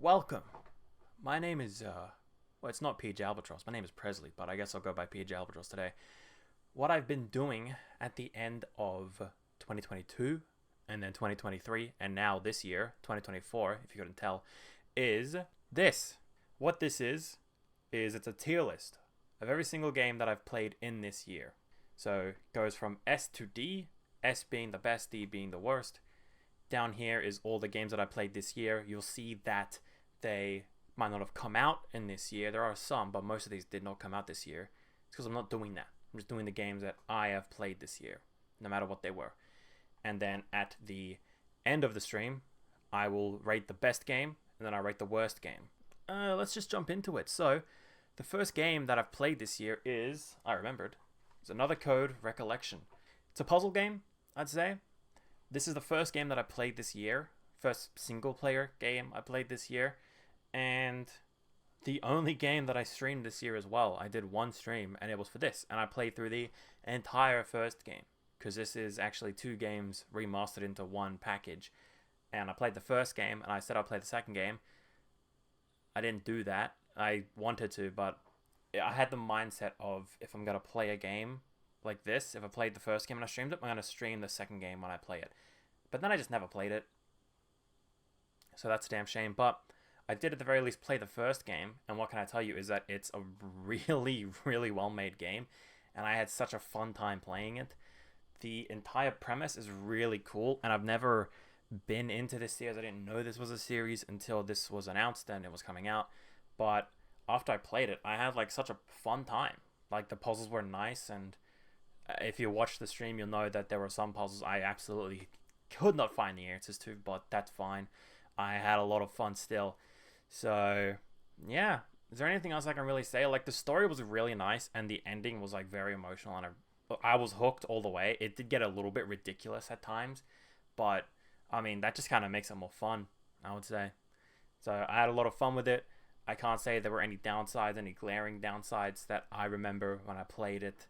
Welcome. My name is, well, it's not PJ Albatross. My name is Presley, but I guess I'll go by PJ Albatross today. What I've been doing at the end of 2022, and then 2023, and now this year, 2024, if you couldn't tell, is this. What this is it's a tier list of every single game that I've played in this year. So it goes from S to D, S being the best, D being the worst. Down here is all the games that I played this year. You'll see that they might not have come out in this year. There are some, but most of these did not come out this year. It's because I'm not doing that. I'm just doing the games that I have played this year, no matter what they were. And then at the end of the stream, I will rate the best game, and then I'll rate the worst game. Let's just jump into it. So, the first game that I've played this year is, I remembered, it's another code, Recollection. It's a puzzle game, I'd say. This is the first game that I played this year. First single-player game I played this year. And the only game that I streamed this year as well. I did one stream, and it was for this. And I played through the entire first game. Because this is actually two games remastered into one package. And I played the first game, and I said I'll play the second game. I didn't do that. I wanted to, but I had the mindset of if I'm going to play a game like this, if I played the first game and I streamed it, I'm going to stream the second game when I play it. But then I just never played it. So that's a damn shame. But I did at the very least play the first game. And what can I tell you is that it's a really, really well-made game. And I had such a fun time playing it. The entire premise is really cool. And I've never been into this series. I didn't know this was a series until this was announced and it was coming out. But after I played it, I had like such a fun time. Like the puzzles were nice, and if you watch the stream, you'll know that there were some puzzles I absolutely could not find the answers to, but that's fine. I had a lot of fun still. So, yeah. Is there anything else I can really say? Like, the story was really nice, and the ending was, like, very emotional, and I was hooked all the way. It did get a little bit ridiculous at times, but, I mean, that just kind of makes it more fun, I would say. So, I had a lot of fun with it. I can't say there were any downsides, any glaring downsides that I remember when I played it.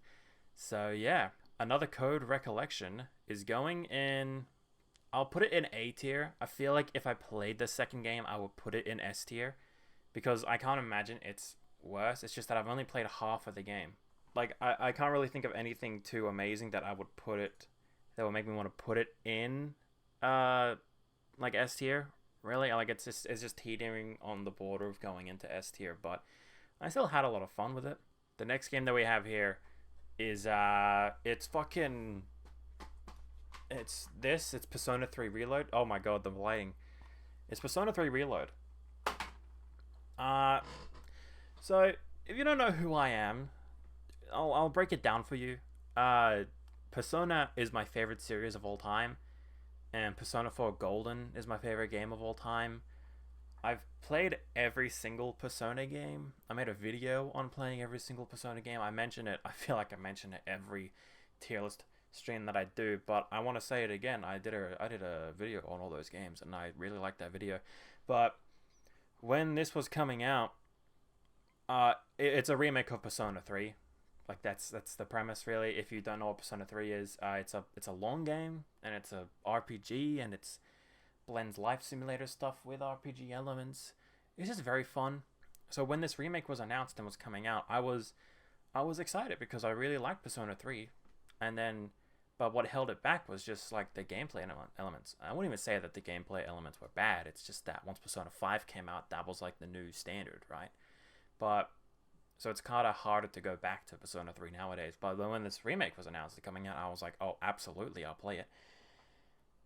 So yeah, another code, Recollection, is going in, I'll put it in A tier. I feel like if I played the second game, I would put it in S tier, because I can't imagine it's worse. It's just that I've only played half of the game. Like, I can't really think of anything too amazing that I would put it, that would make me want to put it in, like S tier. Really, like, it's just teetering on the border of going into S tier, but I still had a lot of fun with it. The next game that we have here is it's Persona 3 Reload. Oh my god, the lighting. It's Persona 3 Reload. So if you don't know who I am, I'll break it down for you. Persona is my favorite series of all time, and Persona 4 Golden is my favorite game of all time. I've played every single Persona game. I made a video on playing every single Persona game. I mention it. I feel like I mention it every tier list stream that I do, but I want to say it again. I did a video on all those games, and I really liked that video. But when this was coming out, it's a remake of Persona 3. Like, that's the premise, really. If you don't know what Persona 3 is, it's a long game, and it's a RPG, and it's blends life simulator stuff with RPG elements. It's just very fun. So when this remake was announced and was coming out, I was excited because I really liked Persona 3. And then, but what held it back was just like the gameplay elements. I wouldn't even say that the gameplay elements were bad. It's just that once Persona 5 came out, that was like the new standard, right? But so it's kind of harder to go back to Persona 3 nowadays. But when this remake was announced and coming out, I was like, oh, absolutely, I'll play it.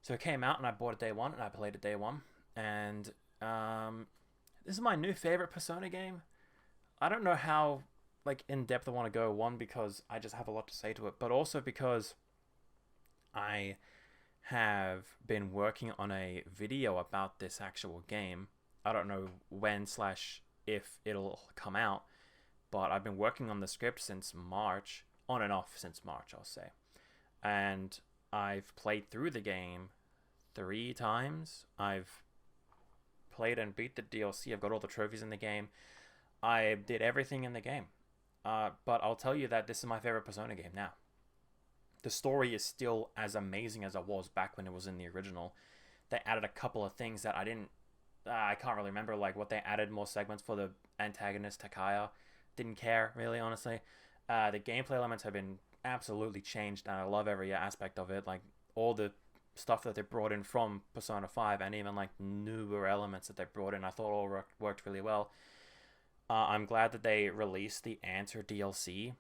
So it came out, and I bought it day one, and I played it day one. And this is my new favorite Persona game. I don't know how like in depth I want to go. One, because I just have a lot to say to it, but also because I have been working on a video about this actual game. I don't know when/if it'll come out, but I've been working on the script since March, on and off since March, I'll say. And I've played through the game 3 times. I've played and beat the DLC. I've got all the trophies in the game. I did everything in the game. But I'll tell you that this is my favorite Persona game now. The story is still as amazing as it was back when it was in the original. They added a couple of things that I didn't I can't really remember like what they added more segments for the antagonist Takaya. Didn't care really, honestly. The gameplay elements have been absolutely changed, and I love every aspect of it. Like all the stuff that they brought in from Persona 5, and even like newer elements that they brought in, I thought all worked really well. I'm glad that they released the Answer DLC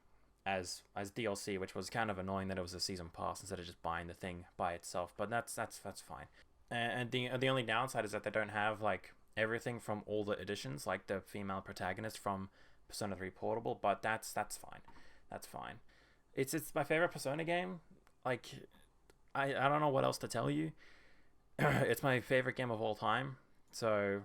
as DLC, which was kind of annoying that it was a season pass instead of just buying the thing by itself. But that's fine. And the only downside is that they don't have like everything from all the editions, like the female protagonist from Persona 3 Portable. But that's fine. That's fine. It's my favorite Persona game. Like I don't know what else to tell you. It's my favorite game of all time. So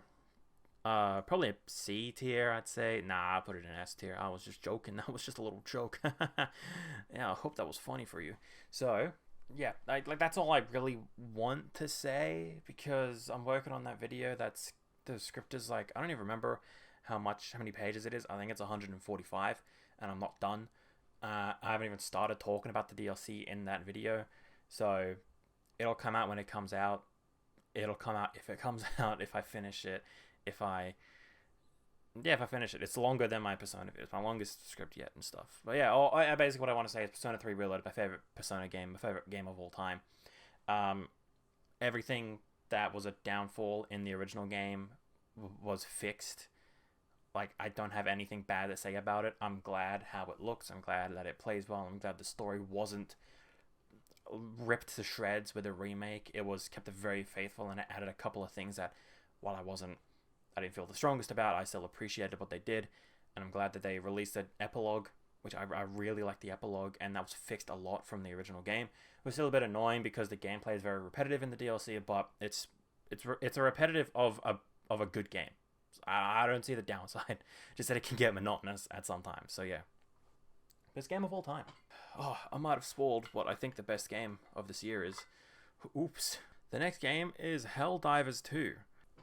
probably a C tier, I'd say. Nah, I put it in S tier. I was just joking. That was just a little joke. Yeah, I hope that was funny for you. So yeah, like that's all I really want to say, because I'm working on that video. That's the script is like, I don't even remember how many pages it is. I think it's 145, and I'm not done. I haven't even started talking about the DLC in that video, so it'll come out when it comes out. It'll come out if it comes out, if I finish it. If I finish it. It's longer than my Persona. It's my longest script yet and stuff. But yeah, basically what I want to say is Persona 3 Reloaded, my favorite Persona game, my favorite game of all time. Everything that was a downfall in the original game was fixed. Like, I don't have anything bad to say about it. I'm glad how it looks. I'm glad that it plays well. I'm glad the story wasn't ripped to shreds with a remake. It was kept very faithful, and it added a couple of things that, while I didn't feel the strongest about, I still appreciated what they did. And I'm glad that they released an epilogue, which I really like the epilogue, and that was fixed a lot from the original game. It was still a bit annoying because the gameplay is very repetitive in the DLC, but it's a repetitive of a good game. I don't see the downside, just that it can get monotonous at some time. So yeah, best game of all time. Oh, I might have spoiled what I think the best game of this year is. Oops. The next game is Helldivers 2.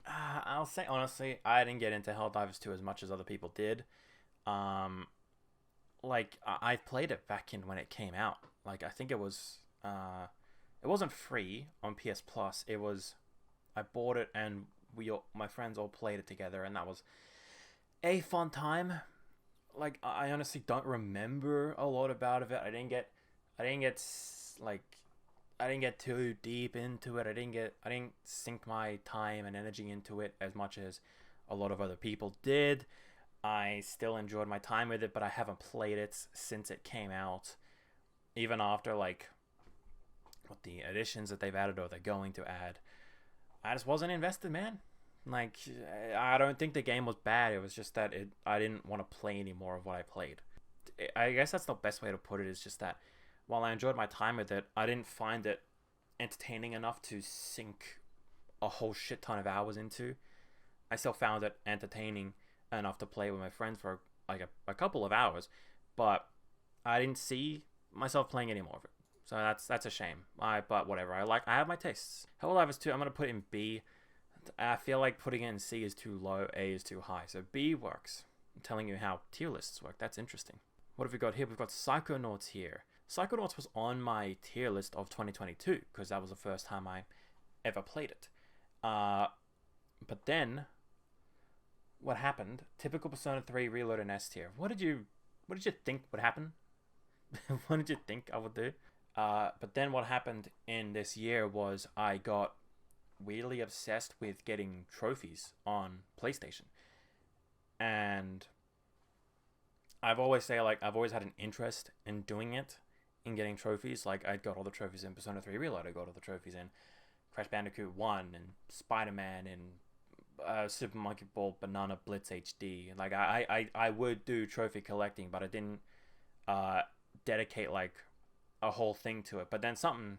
I'll say honestly, I didn't get into Helldivers 2 as much as other people did. Like I played it back in when it came out. Like I think it wasn't free on PS Plus. I bought it, and my friends all played it together, and that was a fun time. Like I honestly don't remember a lot about it. I didn't get too deep into it. I didn't sink my time and energy into it as much as a lot of other people did. I still enjoyed my time with it, but I haven't played it since it came out. Even after like what the additions that they've added or they're going to add, I just wasn't invested, man. Like, I don't think the game was bad. It was just that I didn't want to play any more of what I played. I guess that's the best way to put it, is just that while I enjoyed my time with it, I didn't find it entertaining enough to sink a whole shit ton of hours into. I still found it entertaining enough to play with my friends for like a couple of hours, but I didn't see myself playing any more of it. So that's a shame. But whatever. I have my tastes. Helldivers 2, I'm gonna put in B. I feel like putting it in C is too low, A is too high. So B works. I'm telling you how tier lists work. That's interesting. What have we got here? We've got Psychonauts here. Psychonauts was on my tier list of 2022 because that was the first time I ever played it. But then, what happened? Typical Persona 3 Reload in S tier. What did you think would happen? What did you think I would do? But then what happened in this year was I got weirdly obsessed with getting trophies on PlayStation. And I've always had an interest in doing it, in getting trophies. Like, I got all the trophies in Persona 3 Reload. I got all the trophies in Crash Bandicoot 1 and Spider-Man and Super Monkey Ball Banana Blitz HD. Like, I would do trophy collecting, but I didn't dedicate like a whole thing to it. But then something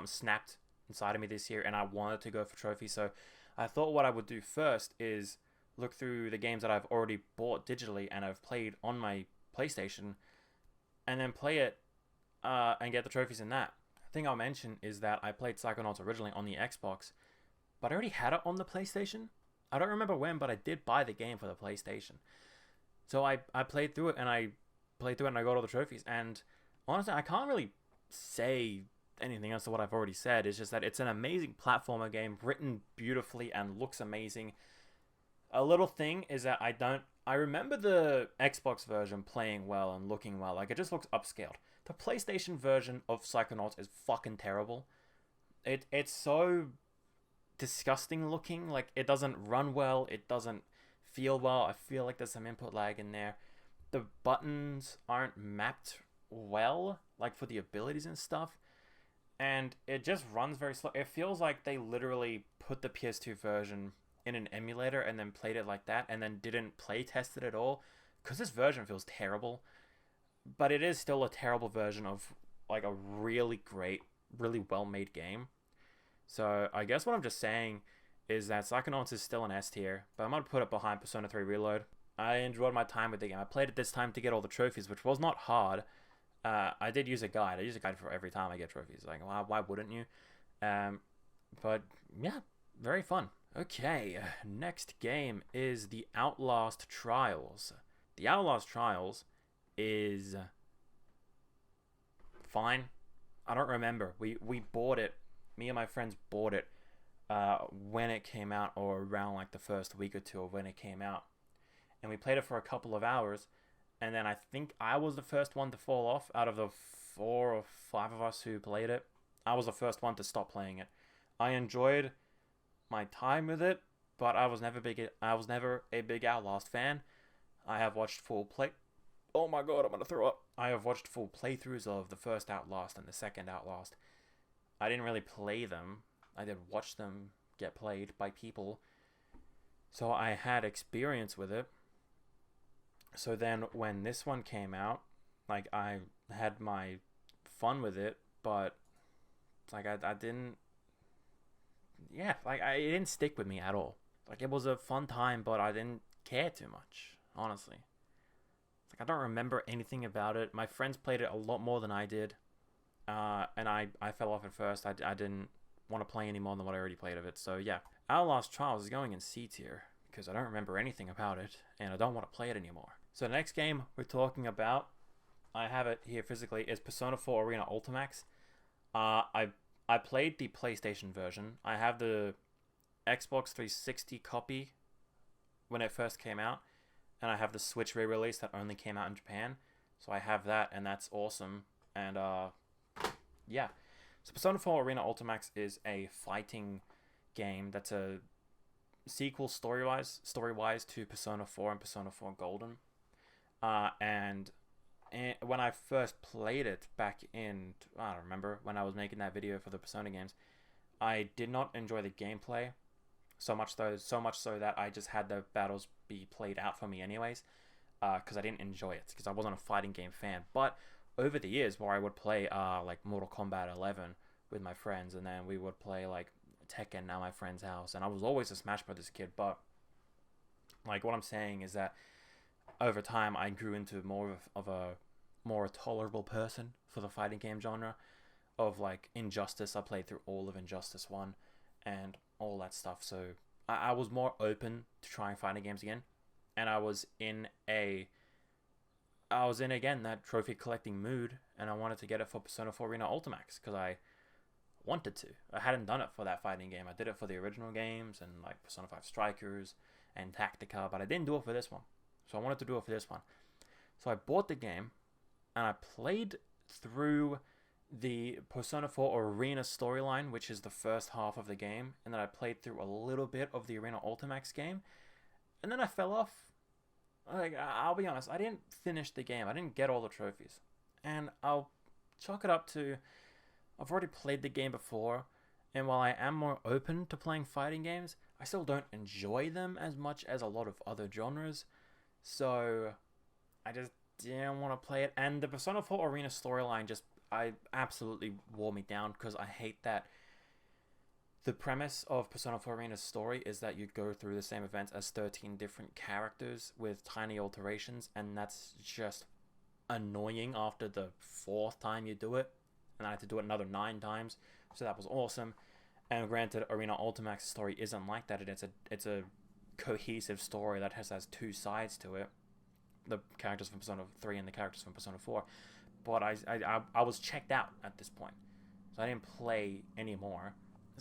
snapped inside of me this year, and I wanted to go for trophies. So I thought what I would do first is look through the games that I've already bought digitally and I've played on my PlayStation, and then play it and get the trophies in that. The thing I'll mention is that I played Psychonauts originally on the Xbox, but I already had it on the PlayStation. I don't remember when, but I did buy the game for the PlayStation. So I played through it, and I got all the trophies. And honestly, I can't really say anything else to what I've already said. It's just that it's an amazing platformer game, written beautifully and looks amazing. A little thing is that I remember the Xbox version playing well and looking well. Like, it just looks upscaled. The PlayStation version of Psychonauts is fucking terrible. It's so disgusting looking. Like, it doesn't run well. It doesn't feel well. I feel like there's some input lag in there. The buttons aren't mapped well, like for the abilities and stuff. And it just runs very slow. It feels like they literally put the PS2 version in an emulator and then played it like that and then didn't play test it at all. Because this version feels terrible. But it is still a terrible version of like a really great, really well-made game. So I guess what I'm just saying is that Psychonauts is still an S tier, but I'm going to put it behind Persona 3 Reload. I enjoyed my time with the game. I played it this time to get all the trophies, which was not hard. I did use a guide. I use a guide for every time I get trophies. Like, why wouldn't you? But yeah, very fun. Okay, next game is the Outlast Trials. The Outlast Trials is fine. I don't remember. We bought it. Me and my friends bought it when it came out, or around like the first week or two of when it came out. And we played it for a couple of hours. And then I think I was the first one to fall off out of the 4 or 5 of us who played it. I was the first one to stop playing it. I enjoyed my time with it, but I was never a big Outlast fan. I have watched full play. Oh my god, I'm gonna throw up. I have watched full playthroughs of the first Outlast and the second Outlast. I didn't really play them. I did watch them get played by people. So I had experience with it. So then when this one came out, like, I had my fun with it, but like I didn't, yeah, like it didn't stick with me at all. Like, it was a fun time, but I didn't care too much, honestly. Like, I don't remember anything about it. My friends played it a lot more than I did, and I fell off at first. I didn't want to play any more than what I already played of it. So yeah, Outlast Trials is going in C tier because I don't remember anything about it, and I don't want to play it anymore. So the next game we're talking about, I have it here physically, is Persona 4 Arena Ultimax. I played the PlayStation version. I have the Xbox 360 copy when it first came out, and I have the Switch re-release that only came out in Japan. So I have that, and that's awesome. And yeah. So Persona 4 Arena Ultimax is a fighting game that's a sequel story-wise to Persona 4 and Persona 4 Golden. And when I first played it back in, I don't remember, when I was making that video for the Persona games, I did not enjoy the gameplay so much so that I just had the battles be played out for me anyways, because I didn't enjoy it, because I wasn't a fighting game fan. But over the years, where I would play like Mortal Kombat 11 with my friends, and then we would play like Tekken at my friend's house, and I was always a Smash Brothers kid. But like, what I'm saying is that over time I grew into more of a more tolerable person for the fighting game genre. Of like Injustice, I played through all of Injustice 1 and all that stuff, so I was more open to trying fighting games again. And I was in again that trophy collecting mood, and I wanted to get it for Persona 4 Arena Ultimax because I wanted to. I hadn't done it for that fighting game. I did it for the original games and like Persona 5 Strikers and Tactica, but I didn't do it for this one. So I wanted to do it for this one. So I bought the game and I played through the Persona 4 Arena storyline, which is the first half of the game, and then I played through a little bit of the Arena Ultimax game, and then I fell off. Like, I'll be honest, I didn't finish the game. I didn't get all the trophies. And I'll chalk it up to, I've already played the game before, and while I am more open to playing fighting games, I still don't enjoy them as much as a lot of other genres. So I just didn't want to play it. And the Persona 4 Arena storyline I absolutely wore me down, because I hate that the premise of Persona 4 Arena's story is that you go through the same events as 13 different characters with tiny alterations, and that's just annoying after the 4th time you do it. And I had to do it another 9 times, so that was awesome. And granted, Arena Ultimax story isn't like that. It's a cohesive story that has 2 sides to it, the characters from Persona 3 and the characters from Persona 4. But I was checked out at this point, so I didn't play anymore.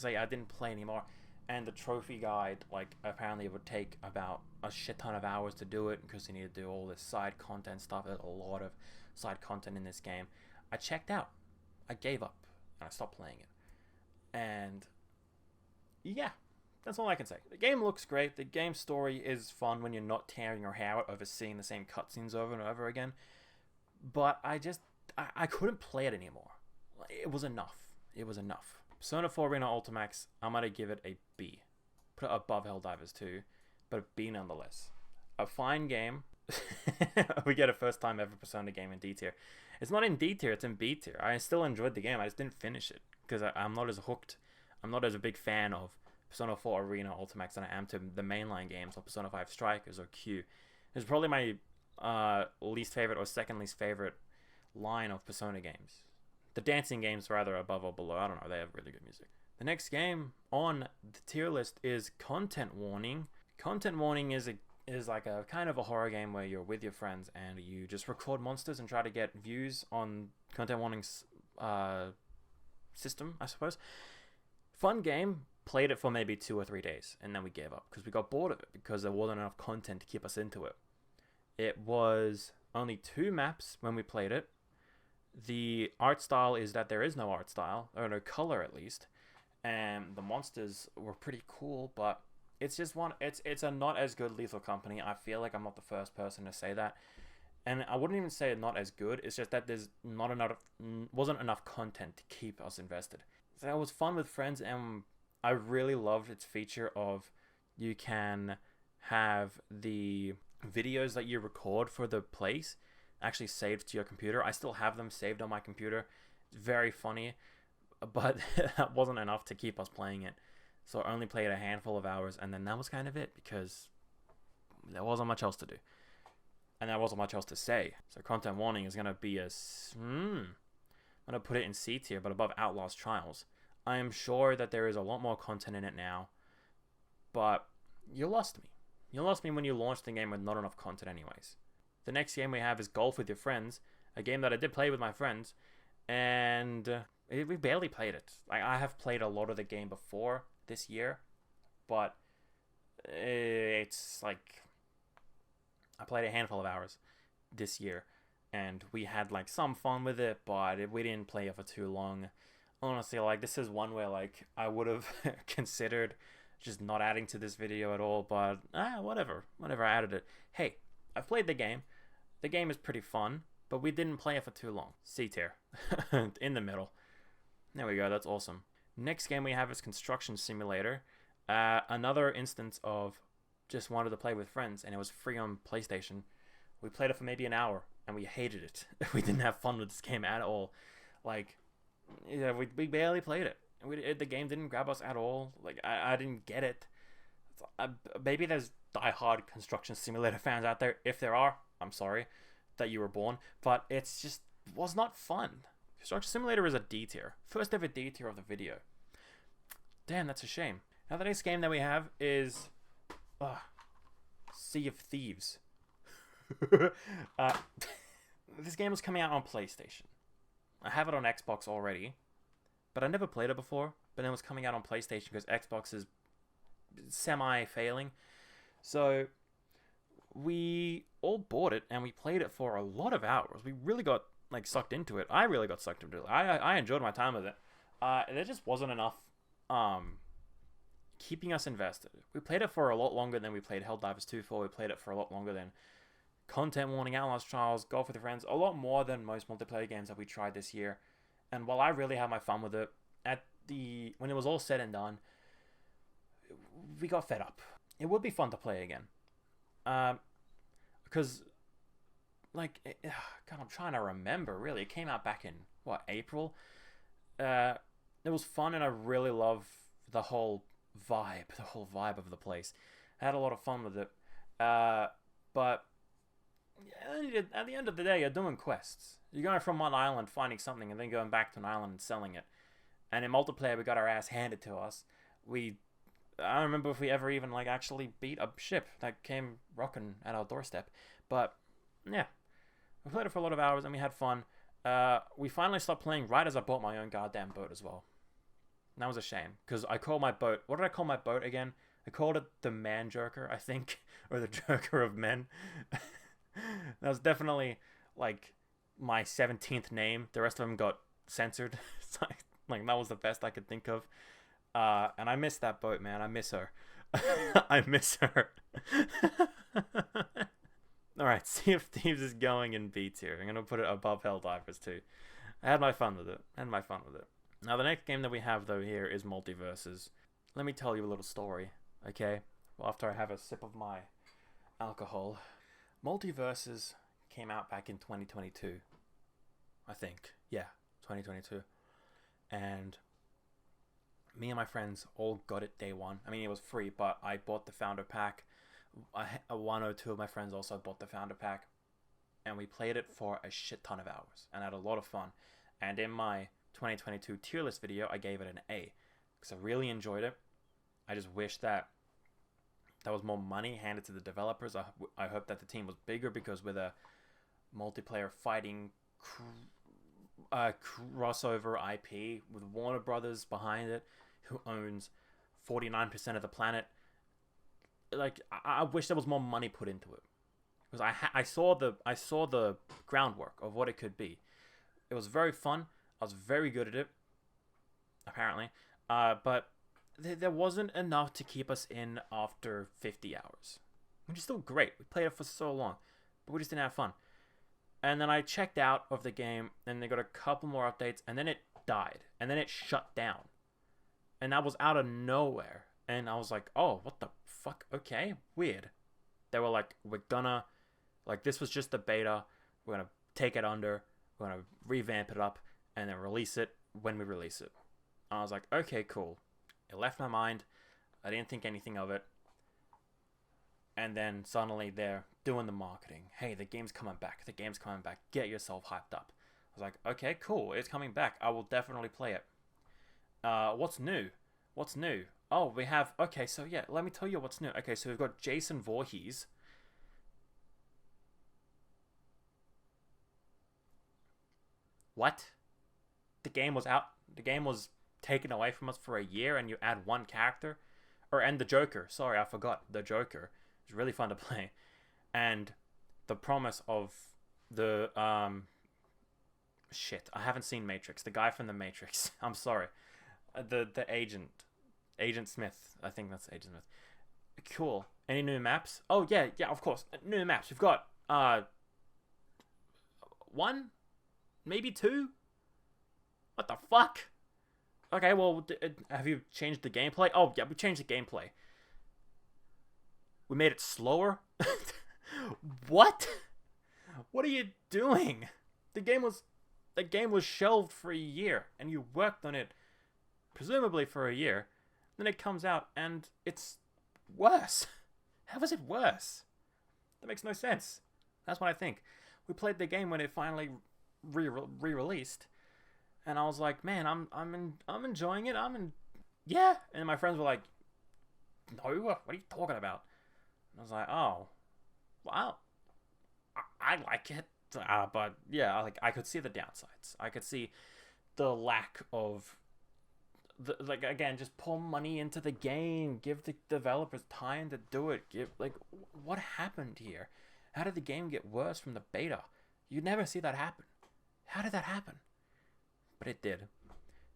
I didn't play anymore, and the trophy guide, like, apparently it would take about a shit ton of hours to do it because you need to do all this side content stuff. There's a lot of side content in this game. I checked out. I gave up and I stopped playing it. And yeah, that's all I can say. The game looks great. The game story is fun when you're not tearing your hair out over seeing the same cutscenes over and over again. But I couldn't play it anymore. It was enough. It was enough. Persona 4 Arena Ultimax, I'm going to give it a B. Put it above Helldivers 2, but a B nonetheless. A fine game. We get a first time ever Persona game in D tier. It's not in D tier, it's in B tier. I still enjoyed the game, I just didn't finish it. Because I'm not as hooked. I'm not as a big fan of Persona 4 Arena Ultimax than I am to the mainline games like Persona 5 Strikers or Q. It's probably my least favorite or second least favorite line of Persona games. The dancing games rather above or below. I don't know. They have really good music. The next game on the tier list is Content Warning. Content Warning is like a kind of a horror game where you're with your friends and you just record monsters and try to get views on Content Warning's system, I suppose. Fun game. Played it for maybe 2 or 3 days and then we gave up because we got bored of it because there wasn't enough content to keep us into it. It was only 2 maps when we played it. The art style is that there is no art style, or no color at least, and the monsters were pretty cool, but it's just it's a not as good Lethal Company. I feel like I'm not the first person to say that, and I wouldn't even say not as good. It's just that there's wasn't enough content to keep us invested. So it was fun with friends, and I really loved its feature of you can have the videos that you record for the place actually saved to your computer. I still have them saved on my computer. It's very funny, but that wasn't enough to keep us playing it. So I only played a handful of hours, and then that was kind of it because there wasn't much else to do. And there wasn't much else to say. So Content Warning is going to be I'm going to put it in C tier, but above Outlast Trials. I am sure that there is a lot more content in it now, but you lost me. You lost me when you launched the game with not enough content anyways. The next game we have is Golf with Your Friends, a game that I did play with my friends, and we barely played it. Like, I have played a lot of the game before this year, but it's like I played a handful of hours this year, and we had like some fun with it, but we didn't play it for too long. Honestly, like, this is one where like I would have considered just not adding to this video at all, but whatever, I added it. Hey, I've played the game. The game is pretty fun, but we didn't play it for too long. C tier. In the middle. There we go, that's awesome. Next game we have is Construction Simulator. Another instance of just wanted to play with friends, and it was free on PlayStation. We played it for maybe an hour, and we hated it. We didn't have fun with this game at all. Like, yeah, we barely played it. The game didn't grab us at all. Like, I didn't get it. Maybe there's die-hard Construction Simulator fans out there. If there are, I'm sorry that you were born, but it's just was not fun. Construction Simulator is a D tier. First ever D tier of the video. Damn, that's a shame. Now the next game that we have is Sea of Thieves. This game was coming out on PlayStation. I have it on Xbox already, but I never played it before. But it was coming out on PlayStation because Xbox is semi-failing. So we all bought it and we played it for a lot of hours. We really got like sucked into it. I really got sucked into it. I enjoyed my time with it. There just wasn't enough keeping us invested. We played it for a lot longer than we played Helldivers 2 for. We played it for a lot longer than Content Warning, Outlast Trials, Golf with Your Friends. A lot more than most multiplayer games that we tried this year. And while I really had my fun with it, when it was all said and done, we got fed up. It would be fun to play again. Because, like, God, I'm trying to remember, really. It came out back in, April? It was fun, and I really love the whole vibe of the place. I had a lot of fun with it. But at the end of the day, you're doing quests. You're going from one island, finding something, and then going back to an island and selling it. And in multiplayer, we got our ass handed to us. I don't remember if we ever even like actually beat a ship that came rocking at our doorstep. But yeah, we played it for a lot of hours and we had fun. We finally stopped playing right as I bought my own goddamn boat as well. That was a shame. Because I called my boat... What did I call my boat again? I called it the Man Joker, I think. Or the Joker of Men. That was definitely, like, my 17th name. The rest of them got censored. Like, that was the best I could think of. And I miss that boat, man. I miss her. I miss her. Alright, Sea of Thieves is going in B tier. I'm going to put it above Helldivers too. I had my fun with it. Now, the next game that we have, though, here is Multiversus. Let me tell you a little story, okay? Well, after I have a sip of my alcohol. Multiversus came out back in 2022. I think. Yeah, 2022. And me and my friends all got it day one. I mean, it was free, but I bought the founder pack. One or two of my friends also bought the founder pack. And we played it for a shit ton of hours. And had a lot of fun. And in my 2022 tier list video, I gave it an A. Because I really enjoyed it. I just wish that there was more money handed to the developers. I hope that the team was bigger, because with a multiplayer fighting crossover IP with Warner Brothers behind it, who owns 49% of the planet, like, I wish there was more money put into it, because I saw the groundwork of what it could be. It was very fun. I was very good at it, apparently, but there wasn't enough to keep us in after 50 hours, which is still great. We played it for so long, but we just didn't have fun. And then I checked out of the game, and they got a couple more updates, and then it died, and then it shut down. And that was out of nowhere. And I was like, oh, what the fuck? Okay, weird. They were like, we're gonna, like, this was just the beta. We're gonna take it under, we're gonna revamp it up, and then release it when we release it. I was like, okay, cool. It left my mind. I didn't think anything of it. And then suddenly they're doing the marketing. Hey, the game's coming back. The game's coming back. Get yourself hyped up. I was like, okay, cool. It's coming back. I will definitely play it. What's new? What's new? Oh, we have... Okay, so yeah, let me tell you what's new. Okay, so we've got Jason Voorhees. What? The game was out... The game was taken away from us for a year, and you add one character? And the Joker. Sorry, I forgot. The Joker. It's really fun to play. And the promise of the... Shit, I haven't seen Matrix. The guy from the Matrix. I'm sorry. The agent. Agent Smith. I think that's Agent Smith. Cool. Any new maps? Oh, yeah, of course. New maps. We've got, one? Maybe two? What the fuck? Okay, well, have you changed the gameplay? Oh, yeah, we changed the gameplay. We made it slower? What? What are you doing? The game was shelved for a year, and you worked on it, presumably for a year. Then it comes out, and it's worse. How is it worse? That makes no sense. That's what I think. We played the game when it finally re-released, and I was like, man, I'm enjoying it. Yeah. And my friends were like, no, what are you talking about? And I was like, oh, well, I like it. But yeah, I could see the downsides. I could see the lack of again, just pour money into the game, give the developers time to do it. What happened here? How did the game get worse from the beta? You never see that happen. How did that happen? But it did.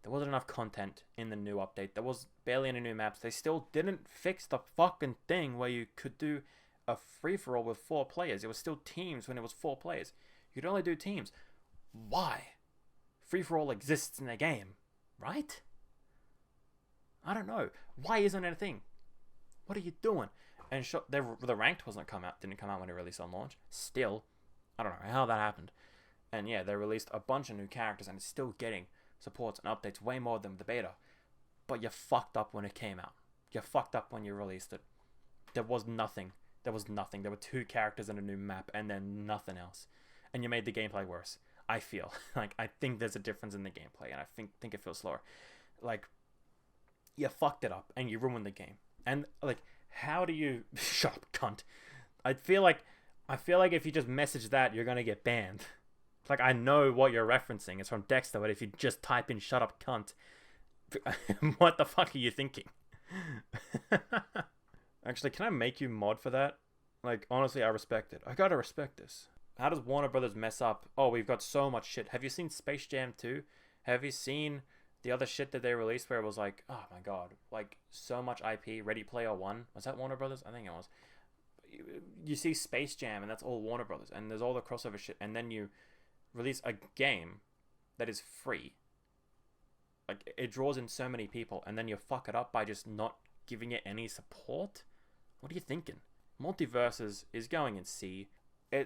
There wasn't enough content in the new update. There was barely any new maps. They still didn't fix the fucking thing where you could do a free-for-all with 4 players. It was still teams when it was 4 players. You could only do teams. Why? Free-for-all exists in the game, right? I don't know. Why isn't it a thing? What are you doing? And the ranked didn't come out when it released on launch. Still, I don't know how that happened. And yeah, they released a bunch of new characters, and it's still getting supports and updates way more than the beta. But you fucked up when it came out. You fucked up when you released it. There was nothing. There were 2 characters and a new map, and then nothing else. And you made the gameplay worse. I feel. I think there's a difference in the gameplay, and I think it feels slower. You fucked it up, and you ruined the game. And, how do you... Shut up, cunt. I feel like if you just message that, you're gonna get banned. I know what you're referencing. It's from Dexter, but if you just type in shut up, cunt, What the fuck are you thinking? Actually, can I make you mod for that? Like, honestly, I respect it. I gotta respect this. How does Warner Brothers mess up? Oh, we've got so much shit. Have you seen Space Jam 2? Have you seen the other shit that they released where it was like, oh my god, like so much IP? Ready Player One? Was that Warner Brothers? I think it was. You see Space Jam and that's all Warner Brothers, and there's all the crossover shit, and then you release a game that is free. Like, it draws in so many people, and then you fuck it up by just not giving it any support? What are you thinking? Multiversus is going in C.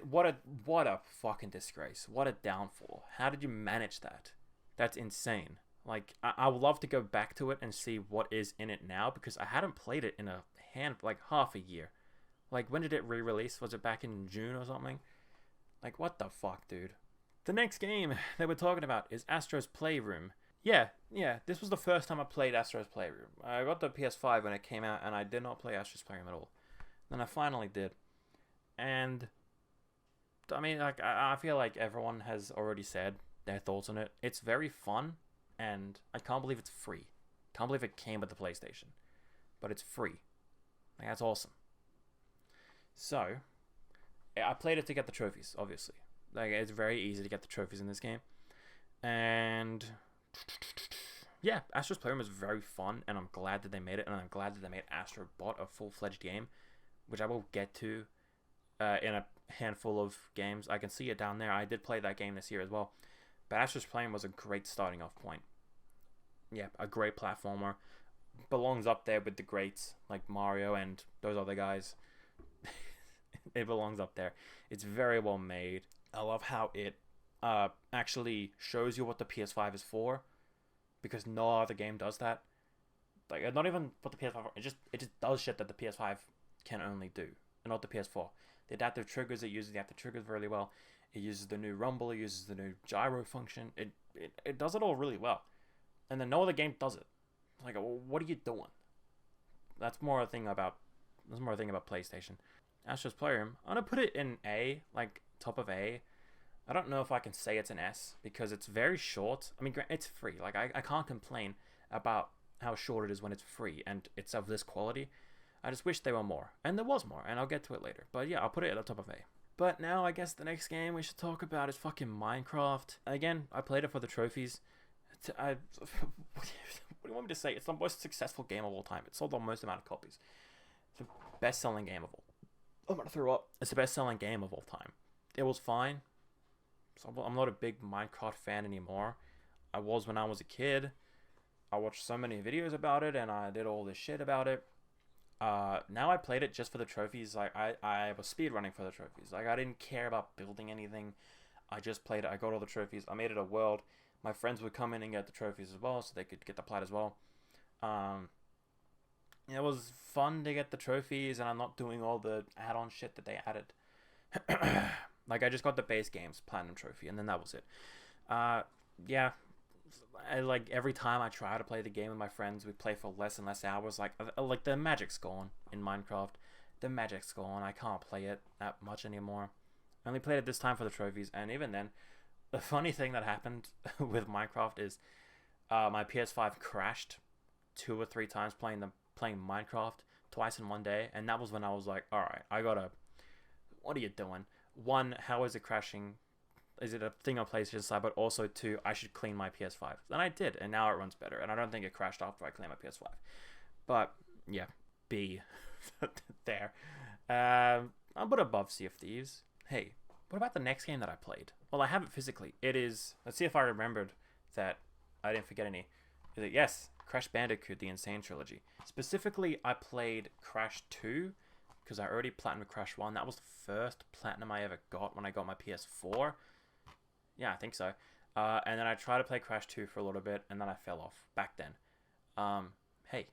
What a fucking disgrace. What a downfall. How did you manage that? That's insane. Like, I would love to go back to it and see what is in it now, because I hadn't played it in half a year. Like, when did it re-release? Was it back in June or something? Like, what the fuck, dude? The next game that we're talking about is Astros Playroom. Yeah, this was the first time I played Astros Playroom. I got the PS5 when it came out, and I did not play Astros Playroom at all. Then I finally did. And, I mean, like, I feel like everyone has already said their thoughts on it. It's very fun, and I can't believe it's free. Can't believe it came with the PlayStation. But it's free. Like, that's awesome. So, I played it to get the trophies, obviously. Like, it's very easy to get the trophies in this game. And yeah, Astro's Playroom is very fun, and I'm glad that they made it, and I'm glad that they made Astro Bot a full-fledged game, which I will get to in a handful of games. I can see it down there. I did play that game this year as well. But Astro's Playroom was a great starting off point. Yeah, a great platformer. Belongs up there with the greats, like Mario and those other guys. It belongs up there. It's very well made. I love how it actually shows you what the PS5 is for, because no other game does that. Like, not even what the PS5, it just does shit that the PS5 can only do, and not the PS4. The adaptive triggers, it uses the adaptive triggers really well. It uses the new rumble, it uses the new gyro function. It does it all really well, and then no other game does it. Like, what are you doing? That's more a thing about PlayStation. Astro's Playroom, I'm gonna put it in A, like top of A. I don't know if I can say it's an S, because it's very short. I mean, it's free. Like, I can't complain about how short it is when it's free and it's of this quality. I just wish there were more. And there was more, and I'll get to it later. But yeah, I'll put it at the top of A. But now, I guess the next game we should talk about is fucking Minecraft. Again, I played it for the trophies. What do you want me to say? It's the most successful game of all time. It sold the most amount of copies. It's the best-selling game of all. I'm gonna throw up. It's the best-selling game of all time. It was fine. So I'm not a big Minecraft fan anymore. I was when I was a kid. I watched so many videos about it, and I did all this shit about it. Now I played it just for the trophies. Like, I was speedrunning for the trophies. Like, I didn't care about building anything. I just played it. I got all the trophies. I made it a world. My friends would come in and get the trophies as well, so they could get the plat as well. It was fun to get the trophies, and I'm not doing all the add-on shit that they added. Like, I just got the base game's platinum trophy, and then that was it. Yeah, like, every time I try to play the game with my friends, we play for less and less hours. Like the magic's gone in Minecraft. The magic's gone. I can't play it that much anymore. I only played it this time for the trophies, and even then, the funny thing that happened with Minecraft is my PS5 crashed 2 or 3 times playing Minecraft twice in one day, and that was when I was like, alright, what are you doing? 1, how is it crashing? Is it a thing on PlayStation side? But also 2, I should clean my PS5. And I did, and now it runs better, and I don't think it crashed after I cleaned my PS5. But yeah, B. There. I'm but above Sea of Thieves. Hey, what about the next game that I played? Well, I have it physically. It is, let's see if I remembered that I didn't forget any. Is it, yes, Crash Bandicoot, the Insane Trilogy. Specifically, I played Crash 2, because I already platinumed Crash 1. That was the first platinum I ever got when I got my PS4. Yeah, I think so. And then I tried to play Crash 2 for a little bit, and then I fell off back then. Hey,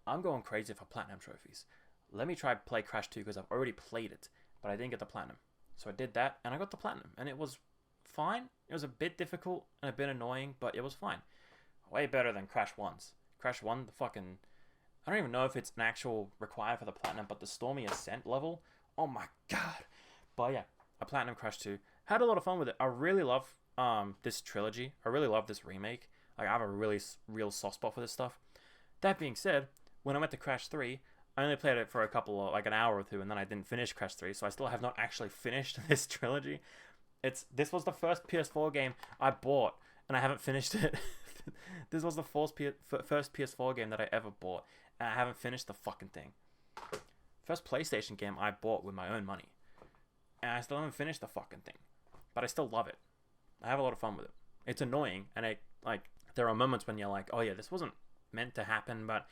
I'm going crazy for platinum trophies. Let me try to play Crash 2, because I've already played it, but I didn't get the platinum. So I did that, and I got the platinum, and it was fine. It was a bit difficult and a bit annoying, but it was fine. Way better than Crash 1's. Crash 1, the fucking... I don't even know if it's an actual required for the platinum, but the Stormy Ascent level, oh my god. But yeah, I platinum Crash 2. Had a lot of fun with it. I really love this trilogy. I really love this remake. Like, I have a really real soft spot for this stuff. That being said, when I went to Crash 3, I only played it for a couple of, like, an hour or two, and then I didn't finish Crash 3, so I still have not actually finished this trilogy. This was the first PS4 game I bought, and I haven't finished it. This was the first PS4 game that I ever bought, and I haven't finished the fucking thing. First PlayStation game I bought with my own money, and I still haven't finished the fucking thing. But I still love it. I have a lot of fun with it. It's annoying, and there are moments when you're like, oh yeah, this wasn't meant to happen, but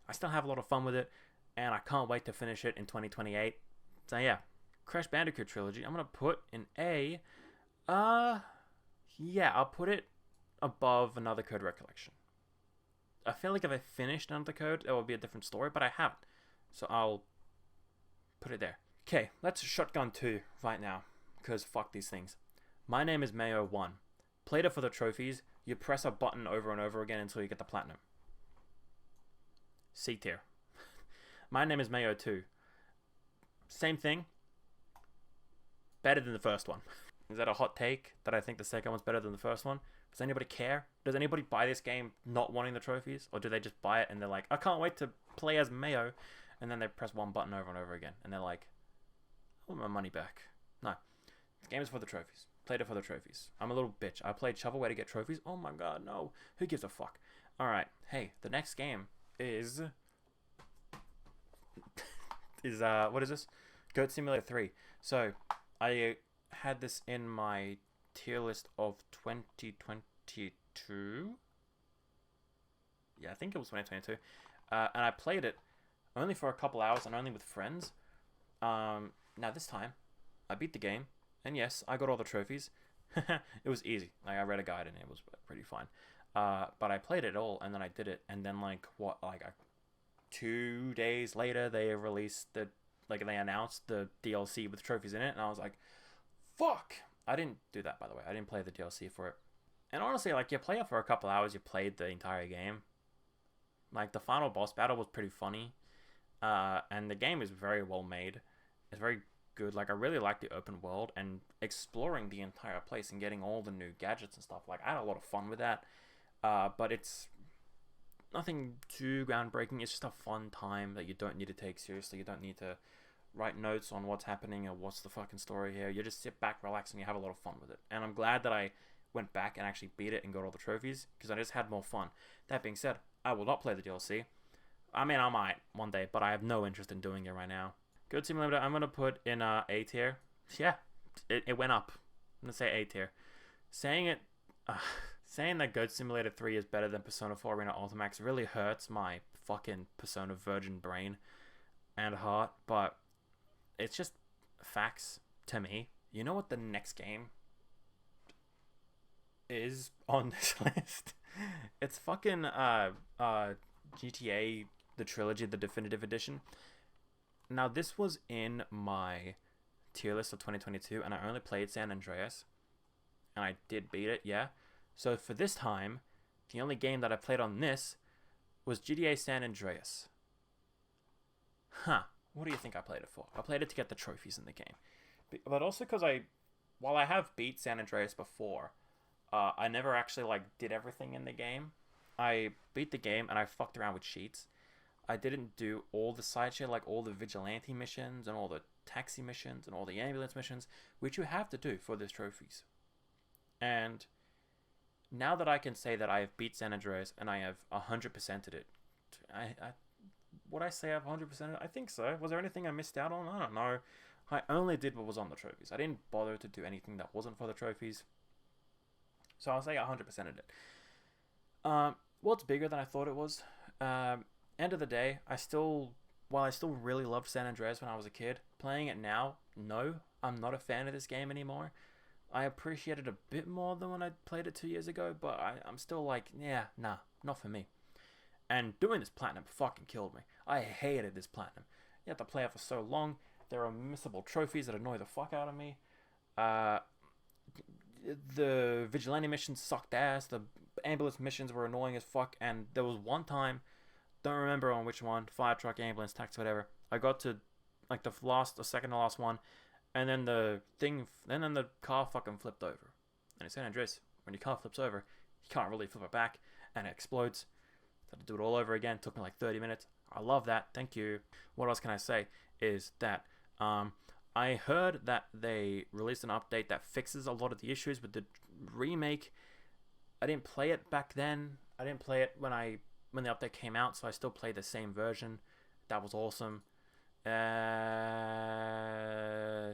I still have a lot of fun with it, and I can't wait to finish it in 2028. So yeah, Crash Bandicoot Trilogy, I'm gonna put in A, yeah, I'll put it above Another Code Recollection. I feel like if I finished Another Code, it would be a different story, but I haven't. So I'll put it there. Okay, let's shotgun 2 right now, because fuck these things. My Name Is Mayo 1. Played it for the trophies. You press a button over and over again until you get the platinum. C tier. My Name Is Mayo 2. Same thing. Better than the first one. Is that a hot take that I think the second one's better than the first one? Does anybody care? Does anybody buy this game not wanting the trophies? Or do they just buy it and they're like, I can't wait to play as Mayo, and then they press one button over and over again and they're like, I want my money back. No. The game is for the trophies. Played it for the trophies. I'm a little bitch. I played Shovelware to get trophies. Oh my god, no. Who gives a fuck? Alright. Hey, the next game is what is this? Goat Simulator 3. So, I had this in my tier list of 2022. Yeah, I think it was 2022. And I played it only for a couple hours and only with friends. Now this time, I beat the game, and yes, I got all the trophies. It was easy. Like, I read a guide and it was pretty fine. But I played it all, and then I did it, and then 2 days later, they released they announced the DLC with trophies in it, and I was like, fuck! I didn't do that, by the way. I didn't play the DLC for it. And honestly, you play it for a couple hours, you played the entire game. Like, the final boss battle was pretty funny. And the game is very well made. It's very good. Like, I really like the open world and exploring the entire place and getting all the new gadgets and stuff. Like, I had a lot of fun with that. But it's nothing too groundbreaking. It's just a fun time that you don't need to take seriously. You don't need to write notes on what's happening or what's the fucking story here. You just sit back, relax, and you have a lot of fun with it. And I'm glad that I went back and actually beat it and got all the trophies, because I just had more fun. That being said, I will not play the DLC. I mean, I might one day, but I have no interest in doing it right now. Goat Simulator, I'm going to put in A tier. Yeah, it went up. I'm going to say A tier. Saying that Goat Simulator 3 is better than Persona 4 Arena Ultimax really hurts my fucking Persona virgin brain and heart, but it's just facts to me. You know what the next game is on this list? It's fucking GTA, the Trilogy, the Definitive Edition. Now, this was in my tier list of 2022, and I only played San Andreas, and I did beat it, yeah. So for this time, the only game that I played on this was GTA San Andreas. Huh. What do you think I played it for? I played it to get the trophies in the game. But also because while I have beat San Andreas before, I never actually, did everything in the game. I beat the game and I fucked around with cheats. I didn't do all the side shit, like all the vigilante missions and all the taxi missions and all the ambulance missions, which you have to do for these trophies. And now that I can say that I have beat San Andreas and I have 100%ed it, would I say I've 100%ed it? I think so. Was there anything I missed out on? I don't know. I only did what was on the trophies. I didn't bother to do anything that wasn't for the trophies. So I'll say I 100%ed it. It's bigger than I thought it was. End of the day, while I still really loved San Andreas when I was a kid, playing it now, no, I'm not a fan of this game anymore. I appreciate it a bit more than when I played it 2 years ago, but I'm still like, yeah, nah, not for me. And doing this platinum fucking killed me. I hated this platinum. You have to play it for so long. There are missable trophies that annoy the fuck out of me. The vigilante missions sucked ass. The ambulance missions were annoying as fuck. And there was one time, don't remember on which one, fire truck, ambulance, taxi, whatever. I got to the second to last one, and then the car fucking flipped over. And in San Andreas, when your car flips over, you can't really flip it back. and it explodes. So to do it all over again took me like 30 minutes. I love that. Thank you. What else can I say is that I heard that they released an update that fixes a lot of the issues with the remake. I didn't play it back then. I didn't play it when the update came out, so I still played the same version. That was awesome.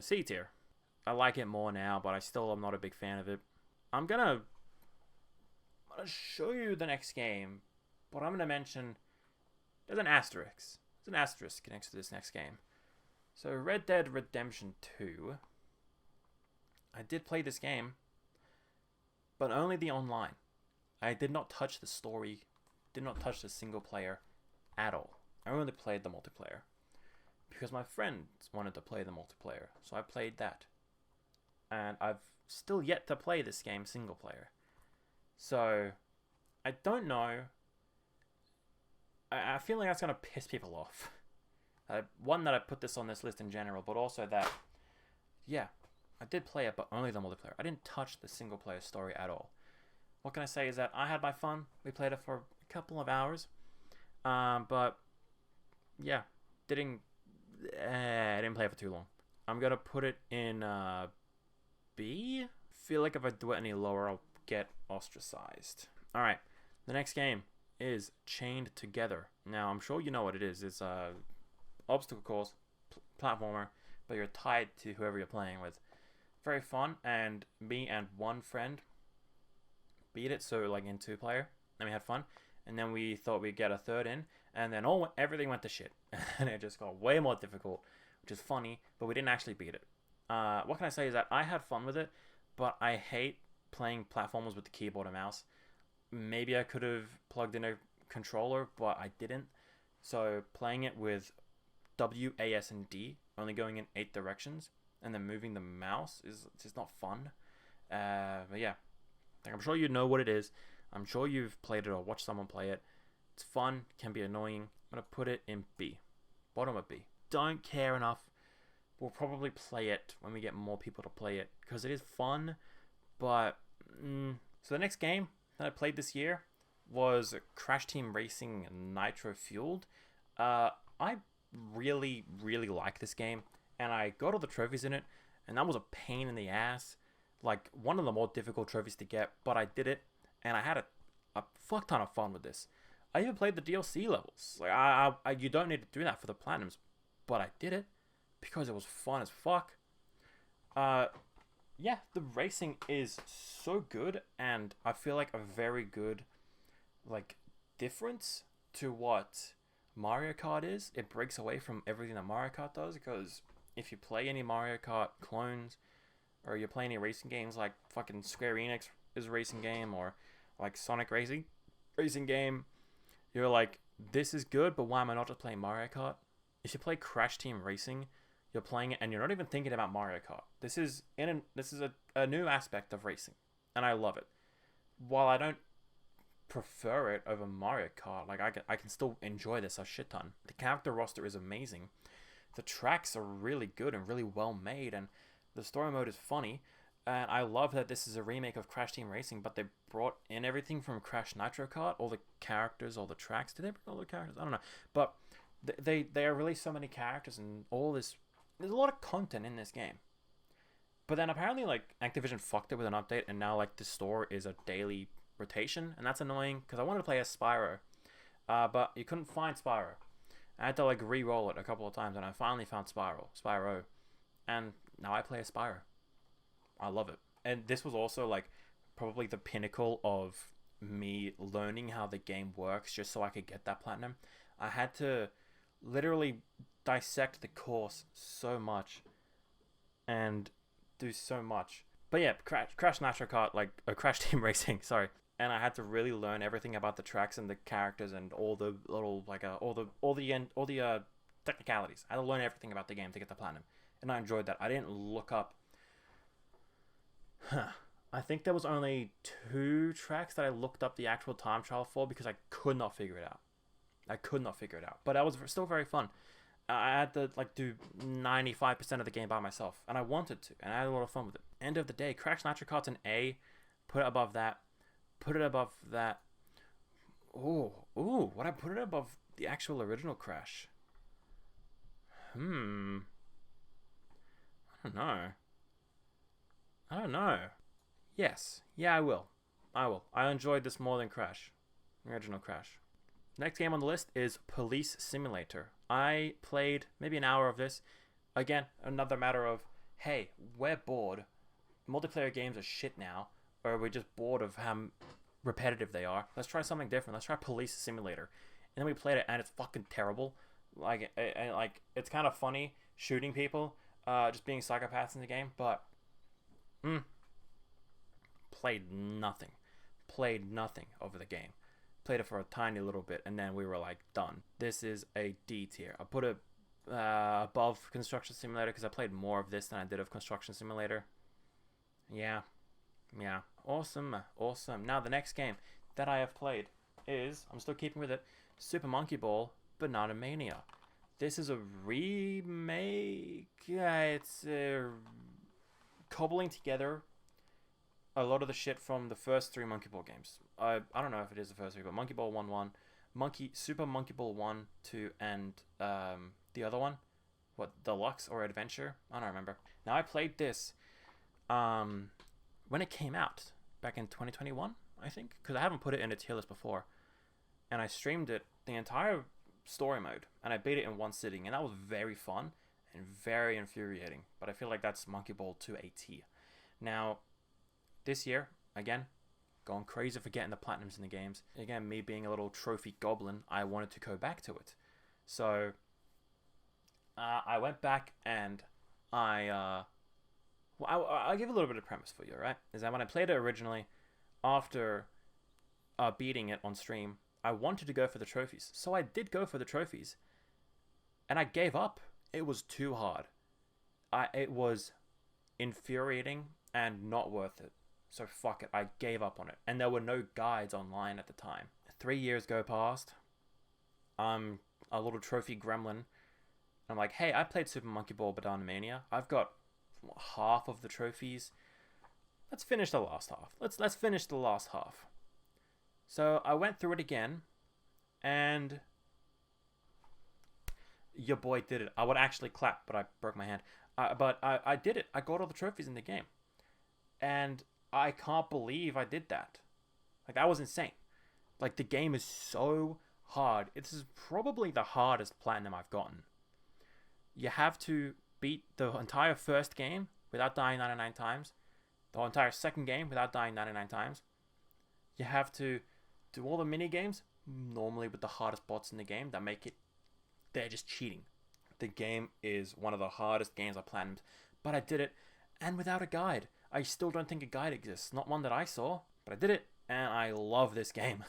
C tier. I like it more now, but I still am not a big fan of it. I'm gonna show you the next game, but I'm gonna mention there's an asterisk. There's an asterisk next to this next game. So Red Dead Redemption 2. I did play this game, but only the online. I did not touch the story, did not touch the single player at all. I only played the multiplayer because my friends wanted to play the multiplayer, so I played that. And I've still yet to play this game single player. So I don't know. I feel like that's going to piss people off. One, that I put this on this list in general, but also that, yeah, I did play it, but only the multiplayer. I didn't touch the single player story at all. What can I say is that I had my fun. We played it for a couple of hours. But, yeah, I didn't play it for too long. I'm going to put it in B. Feel like if I do it any lower, I'll get ostracized. Alright, the next game is Chained Together. Now, I'm sure you know what it is. It's a obstacle course, platformer, but you're tied to whoever you're playing with. Very fun, and me and one friend beat it, so like in 2-player, and we had fun, and then we thought we'd get a third in, and then everything went to shit, and it just got way more difficult, which is funny, but we didn't actually beat it. What can I say is that I had fun with it, but I hate playing platformers with the keyboard and mouse. Maybe I could have plugged in a controller, but I didn't. So playing it with W, A, S, and D, only going in 8 directions, and then moving the mouse is just not fun. But yeah, I'm sure you know what it is. I'm sure you've played it or watched someone play it. It's fun, can be annoying. I'm going to put it in B. Bottom of B. Don't care enough. We'll probably play it when we get more people to play it, because it is fun, but... So the next game that I played this year was Crash Team Racing Nitro Fueled. I really, really like this game, and I got all the trophies in it, and that was a pain in the ass. Like, one of the more difficult trophies to get, but I did it, and I had a fuck ton of fun with this. I even played the DLC levels. Like, you don't need to do that for the Platinums, but I did it because it was fun as fuck. Yeah, the racing is so good, and I feel like a very good, like, difference to what Mario Kart is. It breaks away from everything that Mario Kart does, because if you play any Mario Kart clones, or you play any racing games like fucking Square Enix is a racing game, or like Sonic racing game, you're like, this is good, but why am I not just playing Mario Kart? If you play Crash Team Racing, you're playing it and you're not even thinking about Mario Kart. This is a new aspect of racing, and I love it. While I don't prefer it over Mario Kart, like I can still enjoy this a shit ton. The character roster is amazing. The tracks are really good and really well made, and the story mode is funny. And I love that this is a remake of Crash Team Racing, but they brought in everything from Crash Nitro Kart, all the characters, all the tracks. Did they bring all the characters? I don't know. But they released so many characters and all this. There's a lot of content in this game. But then apparently, like, Activision fucked it with an update, and now, like, the store is a daily rotation, and that's annoying, because I wanted to play as Spyro, but you couldn't find Spyro. I had to, like, re-roll it a couple of times, and I finally found Spyro, and now I play as Spyro. I love it. And this was also, like, probably the pinnacle of me learning how the game works, just so I could get that platinum. I had to literally dissect the course so much and do so much. But yeah, Crash Nitro Kart, like Crash Team Racing, sorry. And I had to really learn everything about the tracks and the characters and all the little all the technicalities. I had to learn everything about the game to get the platinum, and I enjoyed that. I didn't look up. I think there was only 2 tracks that I looked up the actual time trial for because I could not figure it out. But that was still very fun. I had to, like, do 95% of the game by myself, and I wanted to, and I had a lot of fun with it. End of the day, Crash Nitro Kart's an A. Put it above that. Would I put it above the actual original Crash? I don't know. I don't know. Yes. Yeah, I will. I will. I enjoyed this more than Crash. Original Crash. Next game on the list is Police Simulator. I played maybe an hour of this. Again, another matter of, hey, we're bored. Multiplayer games are shit now. Or we're just bored of how repetitive they are. Let's try something different. Let's try Police Simulator. And then we played it and it's fucking terrible. Like it's kind of funny shooting people, just being psychopaths in the game, but played nothing over the game. Played it for a tiny little bit and then we were like done. This is a D tier. I put it above Construction Simulator because I played more of this than I did of Construction Simulator. Yeah. Awesome. Now the next game that I have played is, I'm still keeping with it, Super Monkey Ball Banana Mania. This is a remake. Yeah, it's cobbling together a lot of the shit from the first 3 Monkey Ball games. I don't know if it is the first 3, but Monkey Ball 1-1, Super Monkey Ball 1, 2, and the other one, what, Deluxe or Adventure? I don't remember. Now I played this when it came out back in 2021, I think, because I haven't put it in a tier list before, and I streamed it the entire story mode, and I beat it in one sitting, and that was very fun and very infuriating. But I feel like that's Monkey Ball to a T. Now, this year, again, going crazy for getting the platinums in the games. Again, me being a little trophy goblin, I wanted to go back to it. So, I went back and I'll give a little bit of premise for you, right? Is that when I played it originally, after beating it on stream, I wanted to go for the trophies. So I did go for the trophies. And I gave up. It was too hard. It was infuriating and not worth it. So fuck it. I gave up on it. And there were no guides online at the time. 3 years go past. I'm a little trophy gremlin. I'm like, hey, I played Super Monkey Ball Banana Mania. I've got half of the trophies. Let's finish the last half. Let's finish the last half. So I went through it again, and your boy did it. I would actually clap, but I broke my hand. But I did it. I got all the trophies in the game, and I can't believe I did that. Like, that was insane. Like, the game is so hard. This is probably the hardest platinum I've gotten. You have to beat the entire first game without dying 99 times. The whole entire second game without dying 99 times. You have to do all the mini games, normally with the hardest bots in the game, that make it, they're just cheating. The game is one of the hardest games I planned, but I did it, and without a guide. I still don't think a guide exists, not one that I saw, but I did it, and I love this game.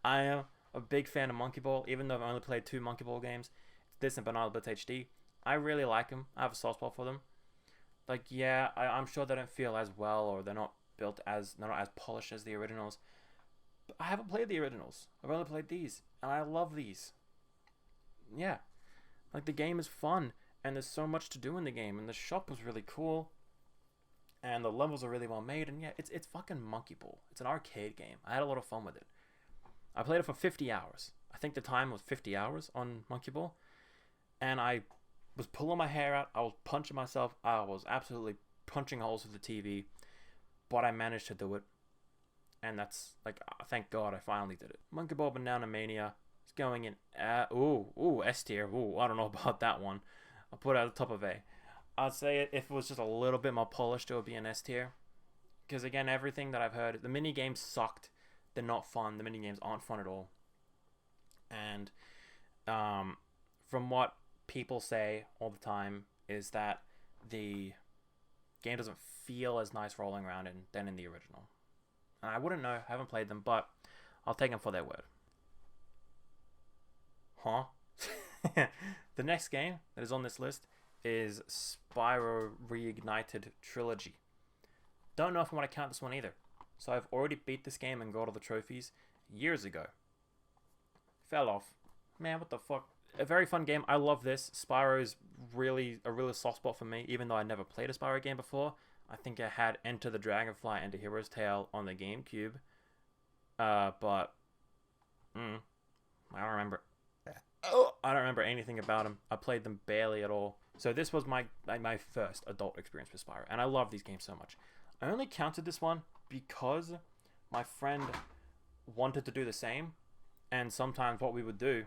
I am a big fan of Monkey Ball, even though I've only played 2 Monkey Ball games. It's this and Banana Blitz HD. I really like them. I have a soft spot for them. Like, yeah, I'm sure they don't feel as well, or they're not as polished as the originals. But I haven't played the originals. I've only played these, and I love these. Yeah, like, the game is fun, and there's so much to do in the game, and the shop was really cool, and the levels are really well made, and yeah, it's fucking Monkey Ball. It's an arcade game. I had a lot of fun with it. I played it for 50 hours. I think the time was 50 hours on Monkey Ball, and I was pulling my hair out. I was punching myself. I was absolutely punching holes through the TV, but I managed to do it. And that's, like, thank God I finally did it. Monkey Ball Banana Mania is going in, S tier. Ooh, I don't know about that one. I'll put it at the top of A. I'd say if it was just a little bit more polished, it would be an S tier. Because, again, everything that I've heard, the mini games sucked. They're not fun. The mini games aren't fun at all. And from what people say all the time is that the game doesn't feel as nice rolling around than in the original. And I wouldn't know, I haven't played them, but I'll take them for their word. Huh? The next game that is on this list is Spyro Reignited Trilogy. Don't know if I want to count this one either. So I've already beat this game and got all the trophies years ago. Fell off. Man, what the fuck? A very fun game. I love this. Spyro is really a really soft spot for me, even though I never played a Spyro game before. I think I had Enter the Dragonfly and A Hero's Tale on the GameCube. But I don't remember. Oh, I don't remember anything about them. I played them barely at all. So this was my first adult experience with Spyro, and I love these games so much. I only counted this one because my friend wanted to do the same, and sometimes what we would do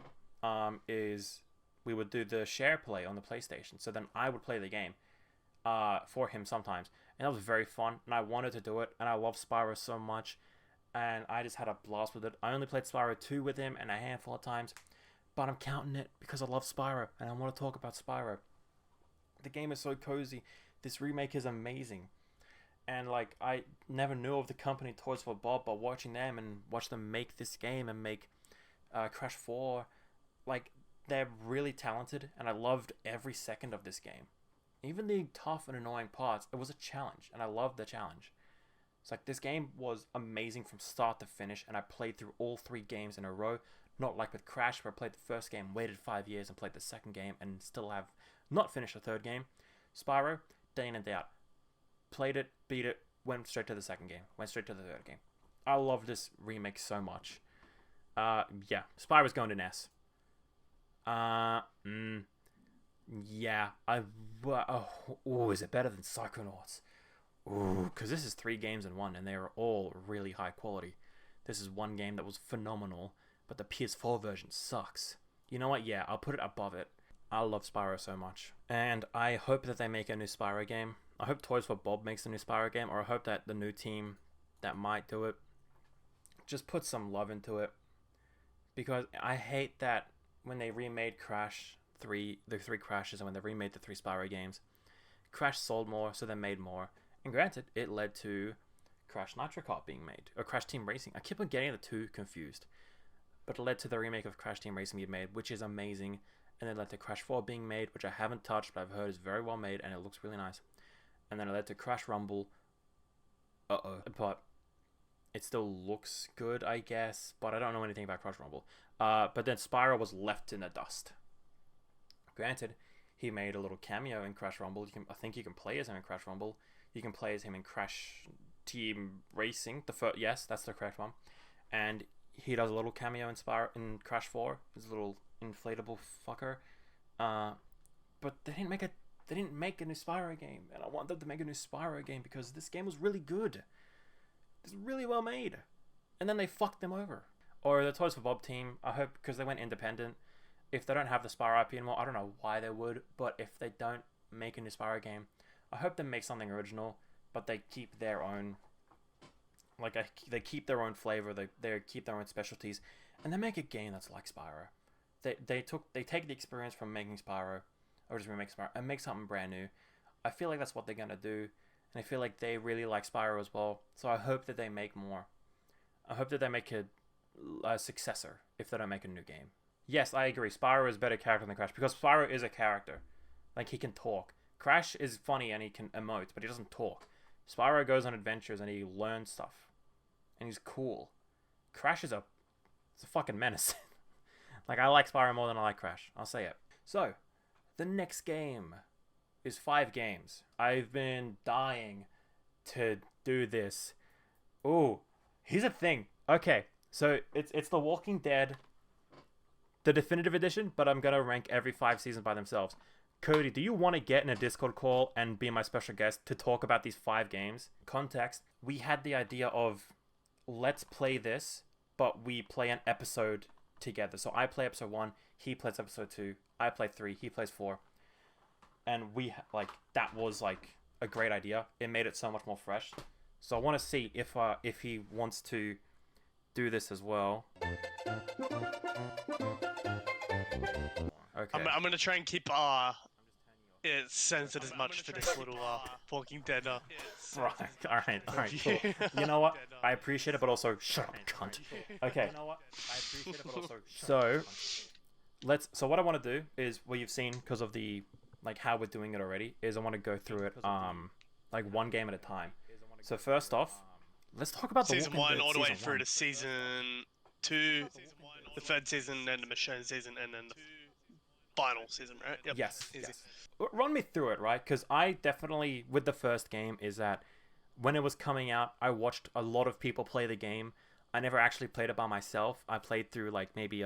is we would do the share play on the PlayStation. So then I would play the game for him sometimes, and that was very fun, and I wanted to do it, and I love Spyro so much, and I just had a blast with it. I only played Spyro 2 with him and a handful of times, but I'm counting it because I love Spyro, and I want to talk about Spyro. The game is so cozy. This remake is amazing. And like, I never knew of the company Toys for Bob, but watching them and watch them make this game and make Crash 4, like, they're really talented, and I loved every second of this game. Even the tough and annoying parts, it was a challenge, and I loved the challenge. It's like, this game was amazing from start to finish, and I played through all 3 games in a row. Not like with Crash, where I played the first game, waited 5 years, and played the second game, and still have not finished the third game. Spyro, day in and day out. Played it, beat it, went straight to the second game, went straight to the third game. I love this remake so much. Yeah, Spyro's going to NES. Yeah, is it better than Psychonauts? Ooh, because this is 3 games in one, and they are all really high quality. This is one game that was phenomenal, but the PS4 version sucks. You know what? Yeah, I'll put it above it. I love Spyro so much. And I hope that they make a new Spyro game. I hope Toys for Bob makes a new Spyro game, or I hope that the new team that might do it just put some love into it. Because I hate that when they remade Crash 3, the 3 Crashes, and when they remade the 3 Spyro games, Crash sold more, so they made more. And granted, it led to Crash Nitro Kart being made, or Crash Team Racing. I keep on getting the 2 confused. But it led to the remake of Crash Team Racing being made, which is amazing. And then it led to Crash 4 being made, which I haven't touched, but I've heard is very well made, and it looks really nice. And then it led to Crash Rumble. But it still looks good, I guess. But I don't know anything about Crash Rumble. But then Spyro was left in the dust. Granted, he made a little cameo in Crash Rumble. I think you can play as him in Crash Rumble. You can play as him in Crash Team Racing. Yes, that's the correct one. And he does a little cameo in Crash 4. He's a little inflatable fucker. But they didn't make a new Spyro game, and I want them to make a new Spyro game because this game was really good. It's really well made. And then they fucked them over. Or the Toys for Bob team, I hope, because they went independent, if they don't have the Spyro IP anymore, I don't know why they would, but if they don't make a new Spyro game, I hope they make something original, but they keep their own, they keep their own flavor, they keep their own specialties, and they make a game that's like Spyro. They take the experience from making Spyro, or just remake Spyro, and make something brand new. I feel like that's what they're gonna do, and I feel like they really like Spyro as well. So I hope that they make more. I hope that they make a successor if they don't make a new game. Yes, I agree. Spyro is a better character than Crash because Spyro is a character. Like, he can talk. Crash is funny and he can emote, but he doesn't talk. Spyro goes on adventures and he learns stuff, and he's cool. Crash is a fucking menace. Like, I like Spyro more than I like Crash. I'll say it. So, the next game is 5 games. I've been dying to do this. Ooh, here's a thing. Okay, so it's The Walking Dead, the definitive edition, but I'm gonna rank every 5 seasons by themselves. Cody, do you want to get in a Discord call and be my special guest to talk about these 5 games? Context, we had the idea of, let's play this, but we play an episode together. So I play episode 1, he plays episode 2, I play 3, he plays 4. And that was a great idea. It made it so much more fresh. So I want to see if he wants to do this as well. Okay. I'm gonna try and keep it censored as much for this little Walking Dead. Right. All right. Cool. You know what? I appreciate it, but also shut up, cunt. Okay. You know what? I appreciate it, but also So what I want to do is, what you've seen because of the how we're doing it already, is I want to go through it one game at a time. So first off, let's talk about season 1 all the way through to season 2, the 3rd season, then the Michonne season, and then the final season, right? Yep. Yes. Run me through it, right? Because I definitely, with the first game, is that when it was coming out, I watched a lot of people play the game. I never actually played it by myself. I played through like maybe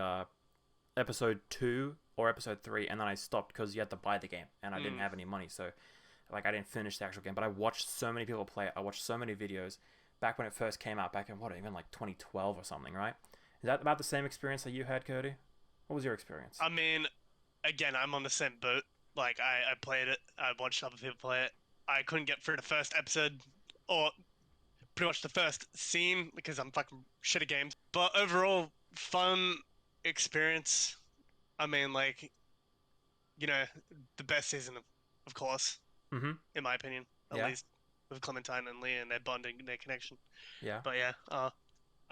episode 2 or episode 3, and then I stopped because you had to buy the game, and I didn't have any money, so like I didn't finish the actual game. But I watched so many people play it. I watched so many videos back when it first came out, back in even like 2012 or something, right? Is that about the same experience that you had, Cody? What was your experience? I mean, again, I'm on the same boat. Like, I played it. I watched other people play it. I couldn't get through the first episode, or pretty much the first scene, because I'm fucking shit at games. But overall, fun experience. I mean, like, you know, the best season, of course, in my opinion, at least, with Clementine and Lee and their bonding, their connection. Yeah. But yeah, I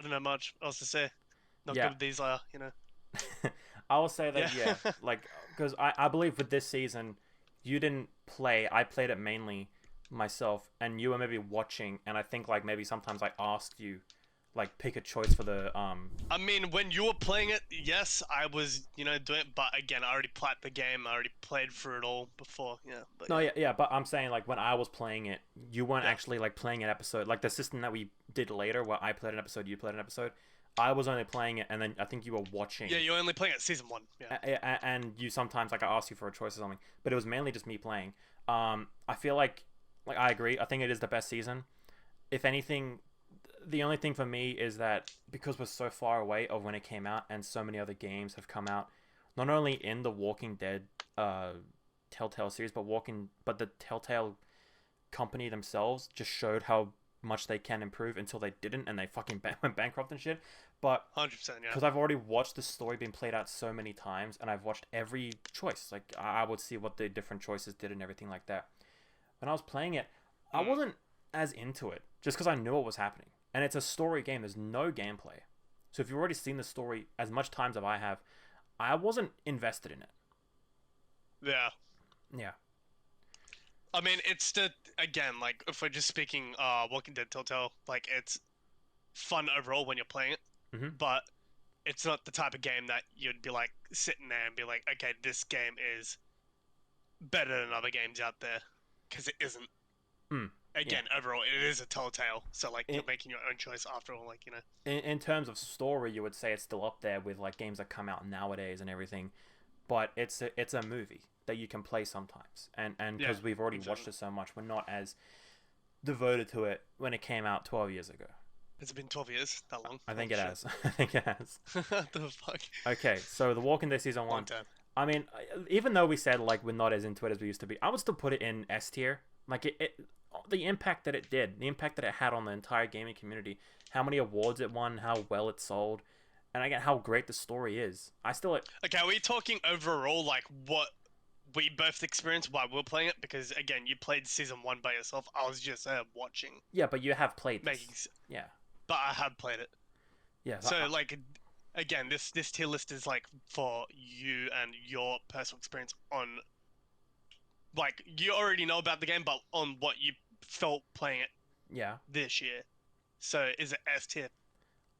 don't know much else to say. Not good with these, you know. I will say that, like, because I believe with this season, you didn't play. I played it mainly myself, and you were maybe watching, and I think, like, maybe sometimes I asked you, like, pick a choice for the, I mean, when you were playing it, yes, I was, you know, doing it, but again, I already played the game, I already played through it all before, But, but I'm saying, like, when I was playing it, you weren't actually, like, playing an episode. Like, the system that we did later, where I played an episode, you played an episode, I was only playing it, and then I think you were watching. Yeah, you were only playing it season 1. Yeah. And you sometimes, like, I asked you for a choice or something, but it was mainly just me playing. I feel like I agree. I think it is the best season. If anything, the only thing for me is that because we're so far away of when it came out, and so many other games have come out, not only in the Walking Dead Telltale series, but the Telltale company themselves just showed how much they can improve until they didn't, and they fucking went bankrupt and shit. But 100%, yeah. Because I've already watched the story being played out so many times, and I've watched every choice. Like, I would see what the different choices did and everything like that. When I was playing it, I wasn't as into it, just because I knew what was happening. And it's a story game. There's no gameplay. So if you've already seen the story as much times as I have, I wasn't invested in it. Yeah. Yeah. I mean, it's again, like, if we're just speaking Walking Dead Telltale, like, it's fun overall when you're playing it, but it's not the type of game that you'd be, like, sitting there and be like, okay, this game is better than other games out there, because it isn't. Again, overall, it is a Telltale, so, like, you're making your own choice after all, like, you know. In terms of story, you would say it's still up there with, like, games that come out nowadays and everything, but it's a movie that you can play sometimes, and because we've already watched it so much, we're not as devoted to it when it came out 12 years ago. Has it been 12 years? That long? I think it has. I think it has. What the fuck? Okay, so The Walking Dead Season 1. I mean, even though we said, like, we're not as into it as we used to be, I would still put it in S tier. Like, the impact that it did, the impact that it had on the entire gaming community, how many awards it won, how well it sold, and again, how great the story is. Okay, are we talking overall, like, what we both experienced while we were playing it? Because, again, you played Season 1 by yourself. I was just watching. Yeah, but you have played this. Yeah. But I have played it. Yeah. So, like, again, this tier list is, like, for you and your personal experience on... Like, you already know about the game, but on what you felt playing it this year. So, is it S tier?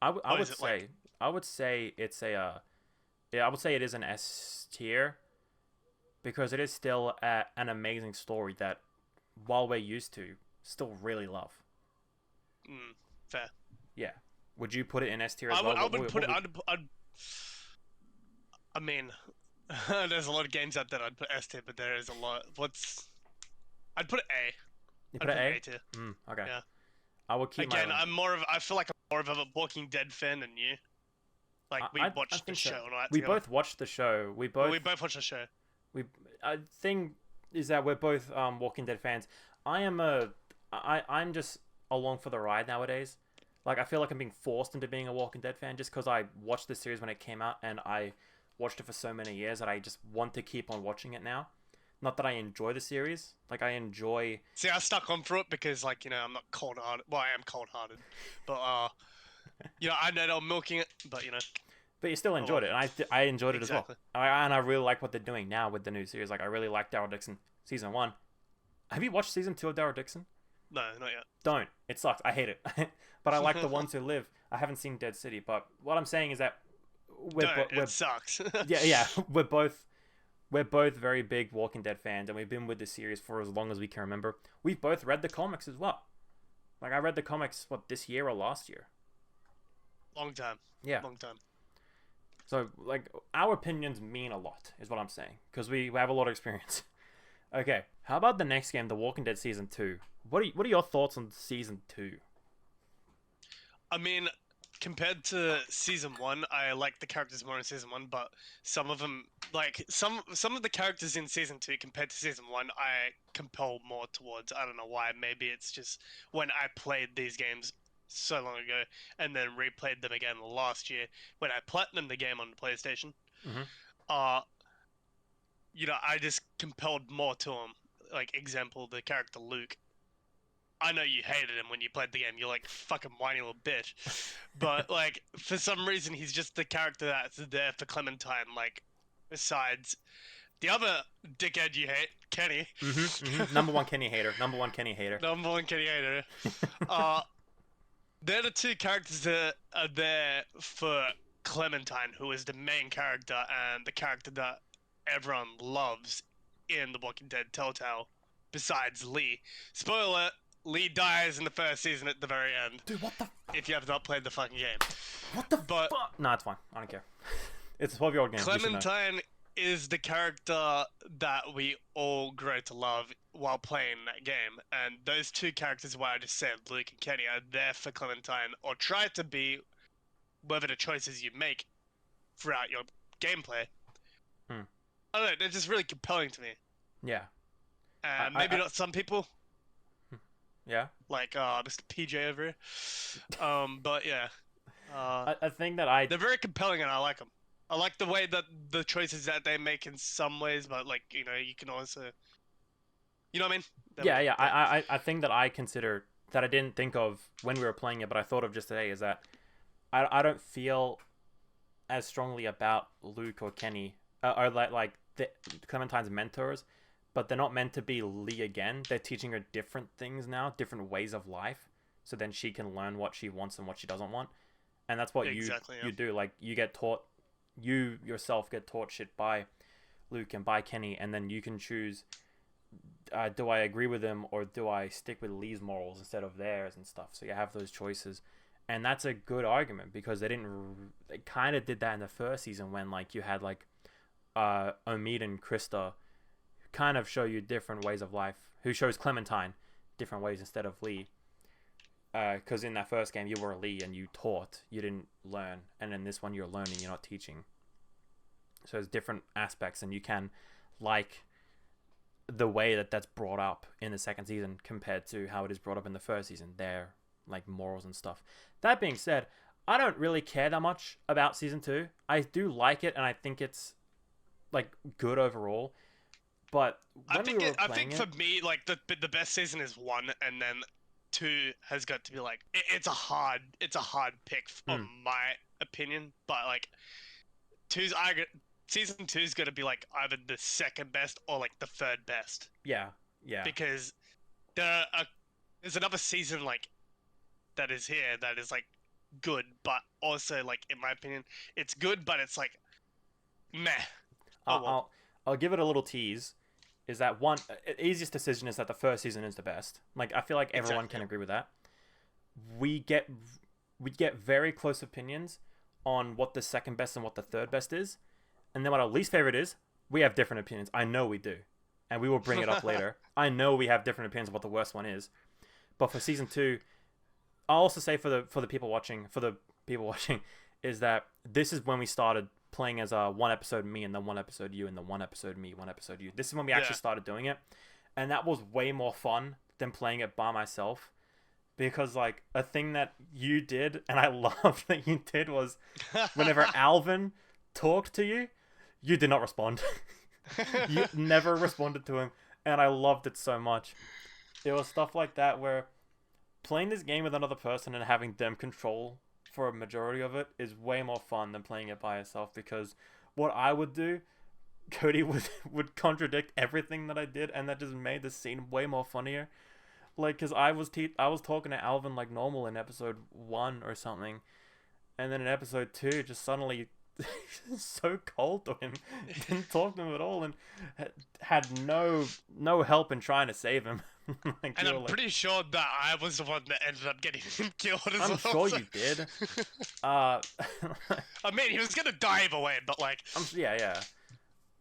I would say it's a... I would say it is an S tier, because it is still an amazing story that, while we're used to, still really love. Fair. Yeah. Would you put it in S tier as well? I mean, there's a lot of games out there I'd put S tier, but there is a lot. I'd put it A. You put it A? A tier. Okay. Yeah. I will keep Again, I feel like I'm more of a Walking Dead fan than you. Like, we watched the show, right? We both watched the show. We both watched the show. Thing is that we're both Walking Dead fans. I'm just along for the ride nowadays. Like, I feel like I'm being forced into being a Walking Dead fan just because I watched the series when it came out, and I watched it for so many years that I just want to keep on watching it now. Not that I enjoy the series. Like, I enjoy... See, I stuck on for it because, like, you know, I'm not cold-hearted. Well, I am cold-hearted. But, you know, I know they're milking it, but, you know... But you still enjoyed it, and I enjoyed it as well. And I really like what they're doing now with the new series. Like, I really like Daryl Dixon Season 1. Have you watched Season 2 of Daryl Dixon? No, not yet. Don't. It sucks. I hate it. But I like The Ones Who Live. I haven't seen Dead City, but what I'm saying is that... It sucks. yeah. We're both very big Walking Dead fans, and we've been with the series for as long as we can remember. We've both read the comics as well. Like, I read the comics, this year or last year? Long time. Yeah. Long time. So, like, our opinions mean a lot, is what I'm saying, because we have a lot of experience. Okay, how about the next game, The Walking Dead Season 2? What are your thoughts on Season 2? I mean, compared to season 1, I like the characters more in season 1, but some of them, like some of the characters in season 2 compared to season 1, I compel more towards. I don't know why. Maybe it's just when I played these games so long ago and then replayed them again last year when I platinumed the game on the PlayStation. Mm-hmm. Uh, I just compelled more to him. Like example, the character Luke. I know you hated him when you played the game. You're like, fucking whiny little bitch. But, like, for some reason, he's just the character that's there for Clementine. Like, besides the other dickhead you hate, Kenny. Number one Kenny hater. Number one Kenny hater. Number one Kenny hater. They're the two characters that are there for Clementine, who is the main character and the character that everyone loves in The Walking Dead Telltale, besides Lee. Spoiler alert. Lee dies in the first season at the very end. Dude, what the if you have not played the fucking game. What the fuck? No, it's fine. I don't care. It's a 12-year-old game. Clementine is the character that we all grow to love while playing that game. And those two characters, what I just said, Luke and Kenny, are there for Clementine, or try to be, whether the choices you make throughout your gameplay. I don't know, they're just really compelling to me. Yeah. Maybe not some people. Yeah. Like Mr. PJ over here. But yeah. I think that they're very compelling and I like them. I like the way that the choices that they make in some ways, but like, you can also, you know what I mean? Yeah. I think that I consider that I didn't think of when we were playing it, but I thought of just today is that I don't feel as strongly about Luke or Kenny or like the Clementine's mentors, but they're not meant to be Lee again. They're teaching her different things now, different ways of life, so then she can learn what she wants and what she doesn't want. And that's what you do. Like, you get taught, you yourself get taught shit by Luke and by Kenny, and then you can choose, do I agree with them or do I stick with Lee's morals instead of theirs and stuff. So you have those choices. And that's a good argument because they kind of did that in the first season when, like, you had, like, Omid and Krista kind of show you different ways of life, who shows Clementine different ways instead of Lee. Because in that first game, you were Lee and you taught, you didn't learn. And in this one, you're learning, you're not teaching. So there's different aspects, and you can like the way that that's brought up in the second season compared to how it is brought up in the first season. Their, like, morals and stuff. That being said, I don't really care that much about season 2. I do like it, and I think it's, like, good overall. But when I think for me, like, the best season is 1, and then 2 has got to be like it's a hard pick from my opinion, but like season 2's got to be like either the second best or like the third best. Yeah. Because there's another season like that is here that is like good, but also like in my opinion it's good, but it's like meh. I'll give it a little tease. Is that one easiest decision is that the first season is the best. Like, I feel like everyone can agree with that. We get very close opinions on what the second best and what the third best is, and then what our least favorite is. We have different opinions. I know we do, and we will bring it up later. I know we have different opinions of what the worst one is, but for season 2, I'll also say for the people watching, is that this is when we started playing as one episode me and then one episode you and then one episode me, one episode you. This is when we actually started doing it, and that was way more fun than playing it by myself, because like a thing that you did and I loved that you did was whenever Alvin talked to you, you did not respond. You never responded to him, and I loved it so much. It was stuff like that where playing this game with another person and having them control for a majority of it is way more fun than playing it by yourself, because what I would do, Cody would contradict everything that I did, and that just made the scene way more funnier. Like, because I was talking to Alvin like normal in episode 1 or something, and then in episode 2 just suddenly so cold to him, didn't talk to him at all, and had no help in trying to save him. Like, And I'm pretty sure that I was the one that ended up getting him killed as well. I'm sure you did. I mean, he was gonna die either way, but like, yeah.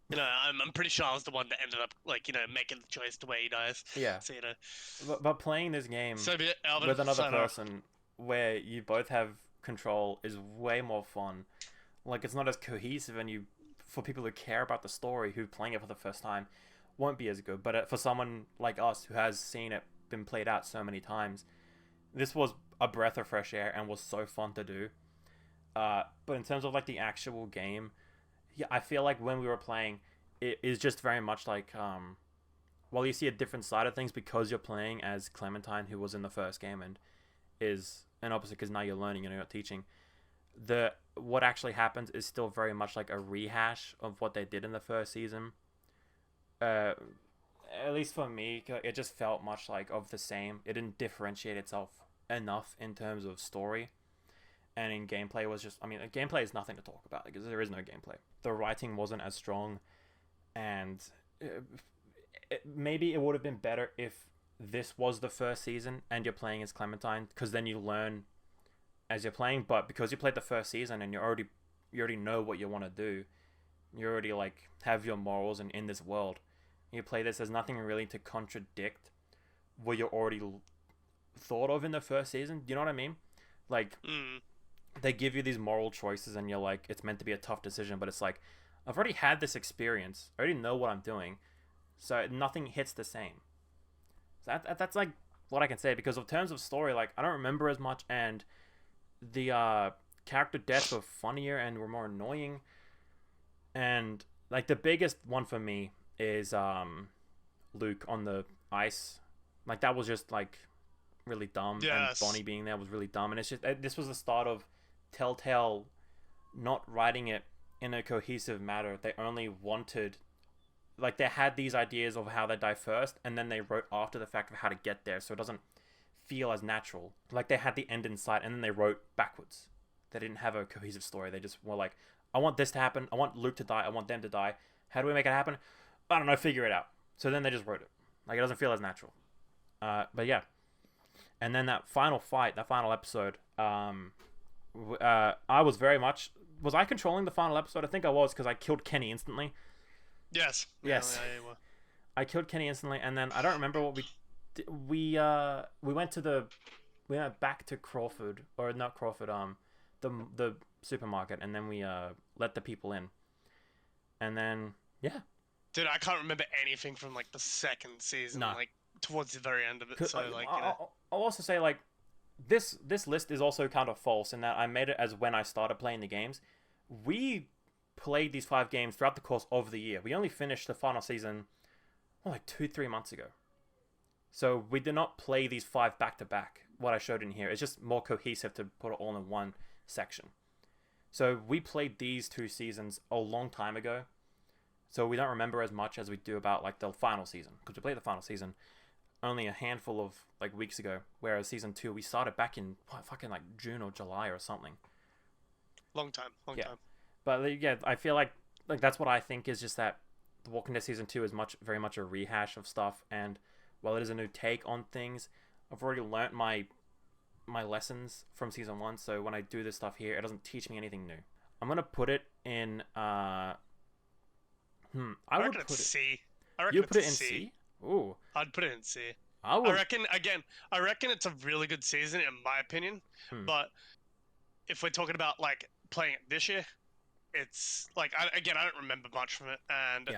You know, I'm pretty sure I was the one that ended up like, you know, making the choice to where he dies. Yeah. So, you know. But playing this game with another person where you both have control is way more fun. Like, it's not as cohesive, and for people who care about the story, who playing it for the first time, won't be as good. But for someone like us who has seen it been played out so many times, this was a breath of fresh air and was so fun to do. But in terms of like the actual game, yeah, I feel like when we were playing, it is just very much like while you see a different side of things because you're playing as Clementine, who was in the first game, and is an opposite because now you're learning and you're not teaching. What actually happens is still very much like a rehash of what they did in the first season. At least for me, it just felt much like of the same. It didn't differentiate itself enough in terms of story, and in gameplay was just, I mean, gameplay is nothing to talk about because there is no gameplay. The writing wasn't as strong, and maybe it would have been better if this was the first season and you're playing as Clementine, because then you learn as you're playing. But because you played the first season and you already know what you want to do, you already like have your morals and in this world, you play this, there's nothing really to contradict what you already thought of in the first season. Do you know what I mean? Like, they give you these moral choices and you're like, it's meant to be a tough decision, but it's like, I've already had this experience, I already know what I'm doing, so nothing hits the same. So that's like what I can say, because in terms of story, like, I don't remember as much, and the character deaths were funnier and were more annoying. And like the biggest one for me is Luke on the ice. Like, that was just like really dumb. Yes. And Bonnie being there was really dumb. And it's just, this was the start of Telltale not writing it in a cohesive manner. They only wanted, like, they had these ideas of how they die first, and then they wrote after the fact of how to get there, so it doesn't feel as natural. Like, they had the end in sight, and then they wrote backwards. They didn't have a cohesive story. They just were like, I want this to happen, I want Luke to die, I want them to die. How do we make it happen? I don't know, figure it out. So then they just wrote it. Like, it doesn't feel as natural. But yeah. And then that final fight, that final episode, I was very much... Was I controlling the final episode? I think I was, because I killed Kenny instantly. Yes. Yes. Yeah. I killed Kenny instantly, and then I don't remember what we did. We went back to Crawford, or not Crawford, the supermarket, and then we let the people in. And then, yeah. Dude, I can't remember anything from like the second season, No. like towards the very end of it. So like, you know. I'll also say, like, this list is also kind of false in that I made it as when I started playing the games. We played these 5 games throughout the course of the year. We only finished the final season, like 2-3 months ago. So we did not play these 5 back to back. What I showed in here, it's just more cohesive to put it all in one section. So we played these 2 seasons a long time ago. So we don't remember as much as we do about like the final season, because we played the final season only a handful of like weeks ago, whereas season 2 we started back in fucking like June or July or something. Long time. But yeah, I feel like that's what I think is just that The Walking Dead season 2 is very much a rehash of stuff, and while it is a new take on things, I've already learnt my lessons from season 1, so when I do this stuff here, it doesn't teach me anything new. I'm gonna put it in I reckon it's C. You put it in C? Ooh. I'd put it in C. I reckon it's a really good season in my opinion. But if we're talking about like playing it this year, it's like I don't remember much from it, and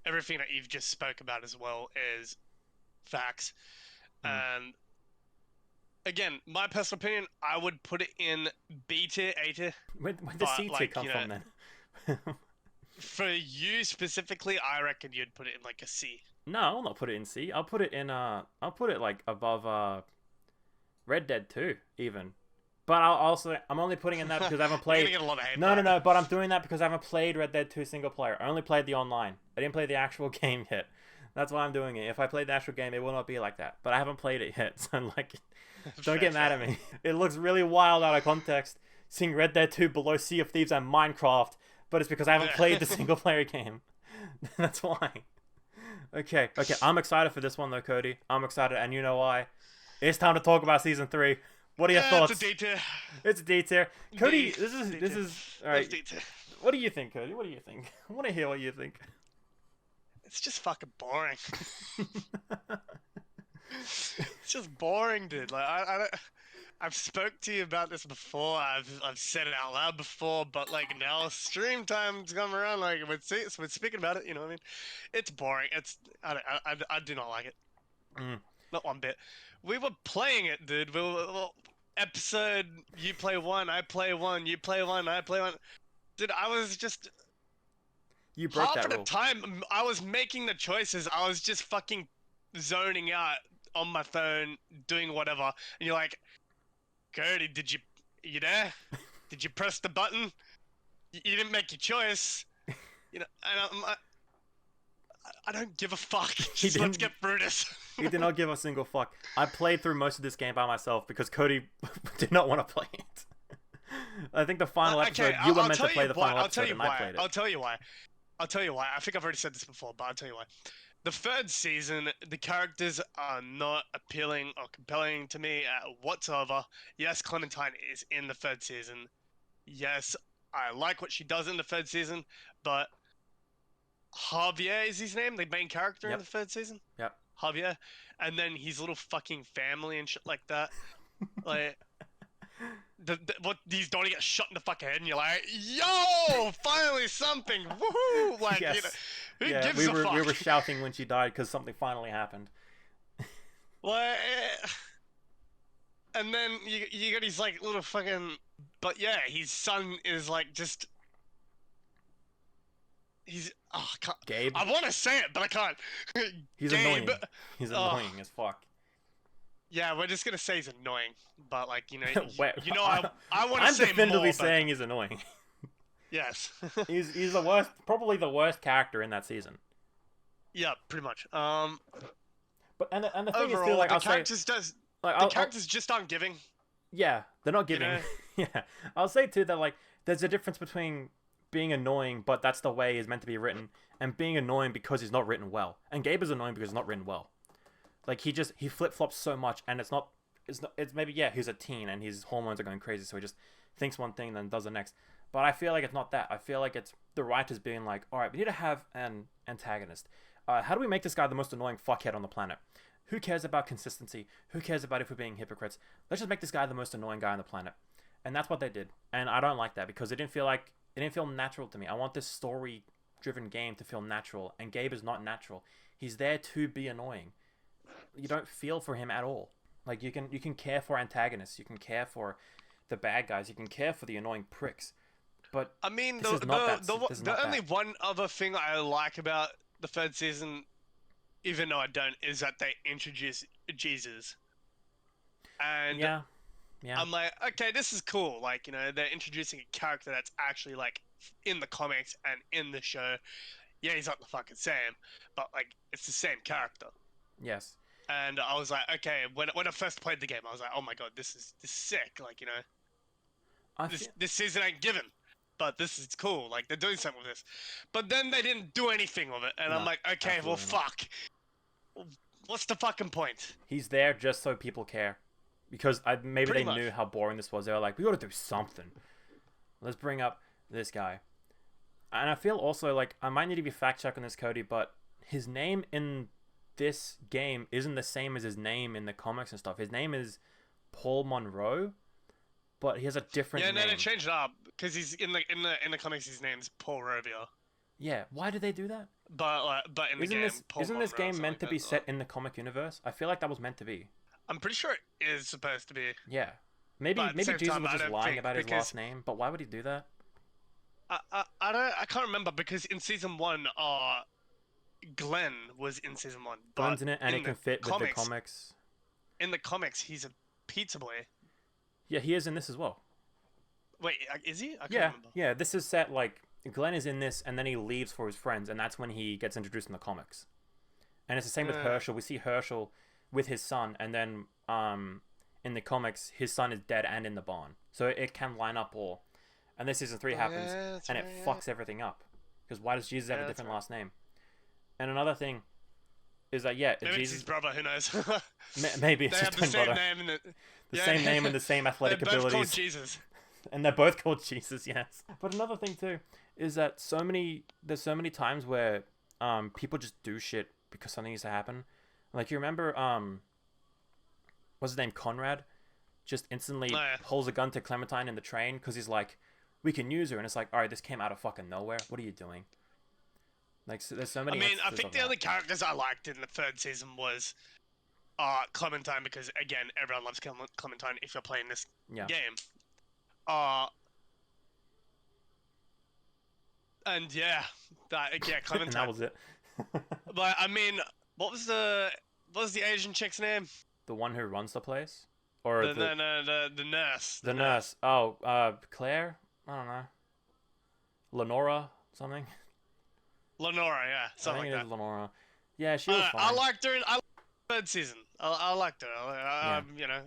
everything that you've just spoke about as well is facts. And again, my personal opinion, I would put it in B tier, A tier. Where does C tier come from then? For you specifically, I reckon you'd put it in like a C. No, I'll not put it in C. I'll put it in I'll put it like above Red Dead 2 even. But I'm only putting in that because I haven't played. You're gonna get a lot of hate. No, but I'm doing that because I haven't played Red Dead 2 single player. I only played the online. I didn't play the actual game yet. That's why I'm doing it. If I played the actual game, it will not be like that. But I haven't played it yet, so like, don't get mad at me. It looks really wild out of context seeing Red Dead 2 below Sea of Thieves and Minecraft, but it's because I haven't played the single player game. That's why. Okay, I'm excited for this one though, Cody. I'm excited, and you know why? It's time to talk about season 3. What are your thoughts? It's a D tier. It's a D tier. Cody, this is all right. D-tier. What do you think, Cody? What do you think? I want to hear what you think. It's just fucking boring. It's just boring, dude. Like I've spoke to you about this before. I've said it out loud before, but like now stream time's come around. Like we're speaking about it. You know what I mean? It's boring. I do not like it. Not one bit. We were playing it, dude. Episode. You play one. I play one. You play one. I play one. Dude, I was just. You broke that rule. Half of the time, I was making the choices. I was just fucking zoning out on my phone, doing whatever. And you're like, Cody, you there? Did you press the button? You didn't make your choice. You know, and I don't give a fuck. Just let's get through this. He did not give a single fuck. I played through most of this game by myself because Cody did not want to play it. I think the final episode, you were meant to play the final episode, and I played it. I'll tell you why. I think I've already said this before, but I'll tell you why. The third season, the characters are not appealing or compelling to me whatsoever. Yes, Clementine is in the third season. Yes, I like what she does in the third season, but Javier is his name, the main character in the third season? Yep. Javier. And then his little fucking family and shit like that. Like... what these don't get shot in the fucking head, and you're like, yo, finally something, woohoo! Like, yes. You know, who gives a fuck? We were shouting when she died because something finally happened. Like, and then you got his like little fucking, but yeah, his son is like just. He's Gabe. I want to say it, but I can't. He's Gabe. annoying. He's annoying as fuck. Yeah, we're just gonna say he's annoying, but like you know, I want to I'm say definitively more, saying he's annoying. Yes. he's the worst, probably the worst character in that season. Yeah, pretty much. But and the thing overall, is too, like the characters just aren't giving. Yeah, they're not giving. You know? Yeah, I'll say too that like there's a difference between being annoying, but that's the way he's meant to be written, and being annoying because he's not written well. And Gabe is annoying because he's not written well. Like he flip flops so much, and it's maybe he's a teen and his hormones are going crazy, so he just thinks one thing and then does the next. But I feel like it's not that. I feel like it's the writers being like, all right, we need to have an antagonist. How do we make this guy the most annoying fuckhead on the planet? Who cares about consistency? Who cares about if we're being hypocrites? Let's just make this guy the most annoying guy on the planet. And that's what they did. And I don't like that because it didn't feel natural to me. I want this story-driven game to feel natural, and Gabe is not natural. He's there to be annoying. You don't feel for him at all. Like you can care for antagonists, you can care for the bad guys, you can care for the annoying pricks. But I mean, the only one other thing I like about the third season, even though I don't, is that they introduce Jesus. And yeah. I'm like, okay, this is cool. Like, you know, they're introducing a character that's actually like in the comics and in the show. Yeah, he's not the fucking same, but like it's the same character. Yes. And I was like, okay, when I first played the game, I was like, oh my god, this is sick. Like, you know, this season ain't given, but this is cool. Like, they're doing something with this. But then they didn't do anything with it, and I'm like, okay, well, fuck. What's the fucking point? He's there just so people care, because maybe Pretty they much. knew how boring this was. They were like, we got to do something. Let's bring up this guy. And I feel also like I might need to be fact checked on this, Cody, but his name in this game isn't the same as his name in the comics and stuff. His name is Paul Monroe, but he has a different name. Yeah, no, they changed it up because he's in the comics. His name's Paul Rovia. Yeah, why did they do that? But in the game, Paul isn't this Monroe, game meant to be set in the comic universe? I feel like that was meant to be. I'm pretty sure it is supposed to be. Yeah, maybe Jesus time, was just lying about his last name, but why would he do that? I can't remember because in season 1, Glenn was in season 1. Glenn's in it, and it can fit with the comics. In the comics, he's a pizza boy. Yeah, he is in this as well. Wait, is he? I can't remember. Yeah, this is set like Glenn is in this, and then he leaves for his friends, and that's when he gets introduced in the comics. And it's the same with Herschel. We see Herschel with his son, and then in the comics, his son is dead and in the barn. So it can line up all. And then season 3 happens, and it fucks everything up. Because why does Jesus have a different last name? And another thing is that, maybe Jesus... it's his brother, who knows? Maybe it's they his have the same brother. name and the same name and the same athletic they're both abilities. called Jesus. And they're both called Jesus, yes. But another thing too is that there's so many times where people just do shit because something needs to happen. Like, you remember what's his name, Conrad, just instantly pulls a gun to Clementine in the train because he's like, we can use her, and it's like, all right, this came out of fucking nowhere. What are you doing? Like, so there's so many. I think the only characters I liked in the third season was Clementine, because again, everyone loves Clementine if you're playing this game. And Clementine. And that was it. But I mean, what was the Asian chick's name? The one who runs the place, or the nurse. The nurse. Oh, Claire. I don't know. Lenora something. Lenora, yeah, something like that. I think it is Lenora. Yeah, she was fine. I liked her in third season. I liked her. You know,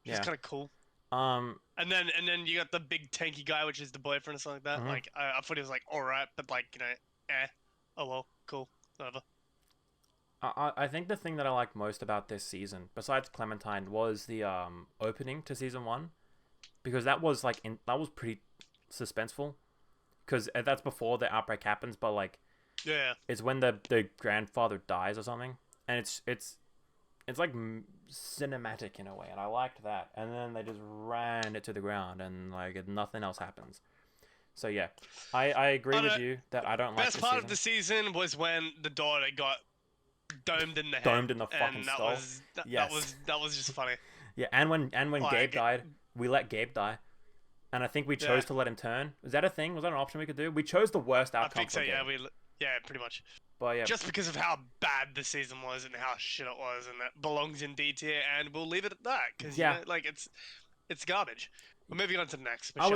she's kind of cool. And then you got the big tanky guy, which is the boyfriend or something like that. Mm-hmm. Like I thought he was like alright, but like, you know, oh well, cool, whatever. I think the thing that I liked most about this season, besides Clementine, was the opening to season 1, because that was like that was pretty suspenseful, because that's before the outbreak happens, but like it's when the grandfather dies or something, and it's like cinematic in a way, and I liked that. And then they just ran it to the ground, and like nothing else happens. So yeah, I agree with you that I don't like this season. Best part of the season was when the daughter got domed in the head. Domed in the fucking skull. That was just funny. Yeah, and when Gabe died, we let Gabe die. And I think we chose to let him turn. Is that a thing? Was that an option we could do? We chose the worst outcome. I think so, yeah, pretty much. But yeah. Just because of how bad the season was and how shit it was, and that belongs in D tier, and we'll leave it at that, because you know, like it's garbage. We're moving on to the next. I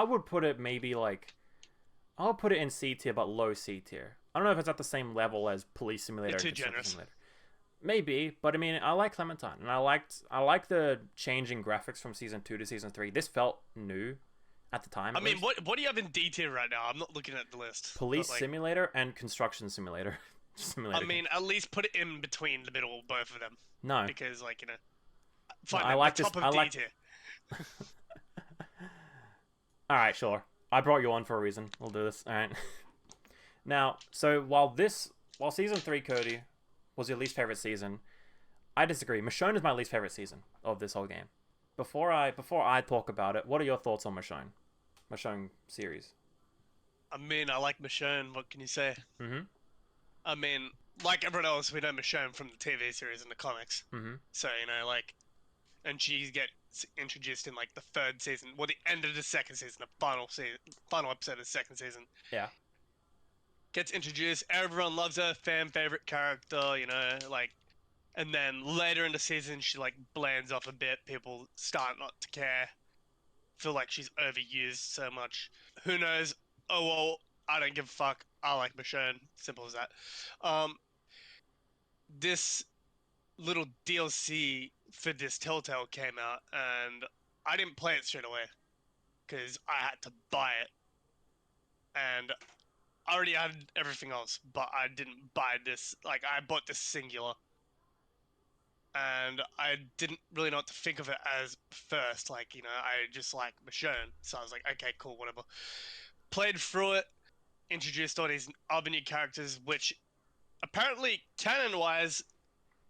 would put it maybe like, I would put it in C tier, but low C tier. I don't know if it's at the same level as Police Simulator. You're too generous. Simulator. Maybe, but I mean, I like Clementine, and I like the change in graphics from season 2 to season 3. This felt new at the time. I mean, what do you have in D tier right now? I'm not looking at the list. Police Simulator and Construction Simulator. I mean, at least put it in between the middle of both of them. No, because like, you know, fine. No, I like the top this. of D tier. All right, sure. I brought you on for a reason. We'll do this. All right. Now, so while season 3, Cody, was your least favorite season, I disagree. Michonne is my least favorite season of this whole game. Before I talk about it, what are your thoughts on Michonne? Michonne series. I mean, I like Michonne. What can you say? Mm-hmm. I mean, like everyone else, we know Michonne from the TV series and the comics. Mm-hmm. So, you know, like, and she gets introduced in like the third season, well, the end of the second season, the final episode of the second season. Yeah. Gets introduced, everyone loves her, fan favorite character, you know, like, and then later in the season, she like blands off a bit. People start not to care, feel like she's overused so much. Who knows? Oh well, I don't give a fuck. I like Michonne. Simple as that. This little DLC for this Telltale came out, and I didn't play it straight away because I had to buy it, and I already had everything else, but I didn't buy this. Like, I bought this singular, and I didn't really know what to think of it as first. Like, you know, I just like Michonne, so I was like, okay, cool, whatever. Played through it, introduced all these other new characters, which apparently, canon-wise,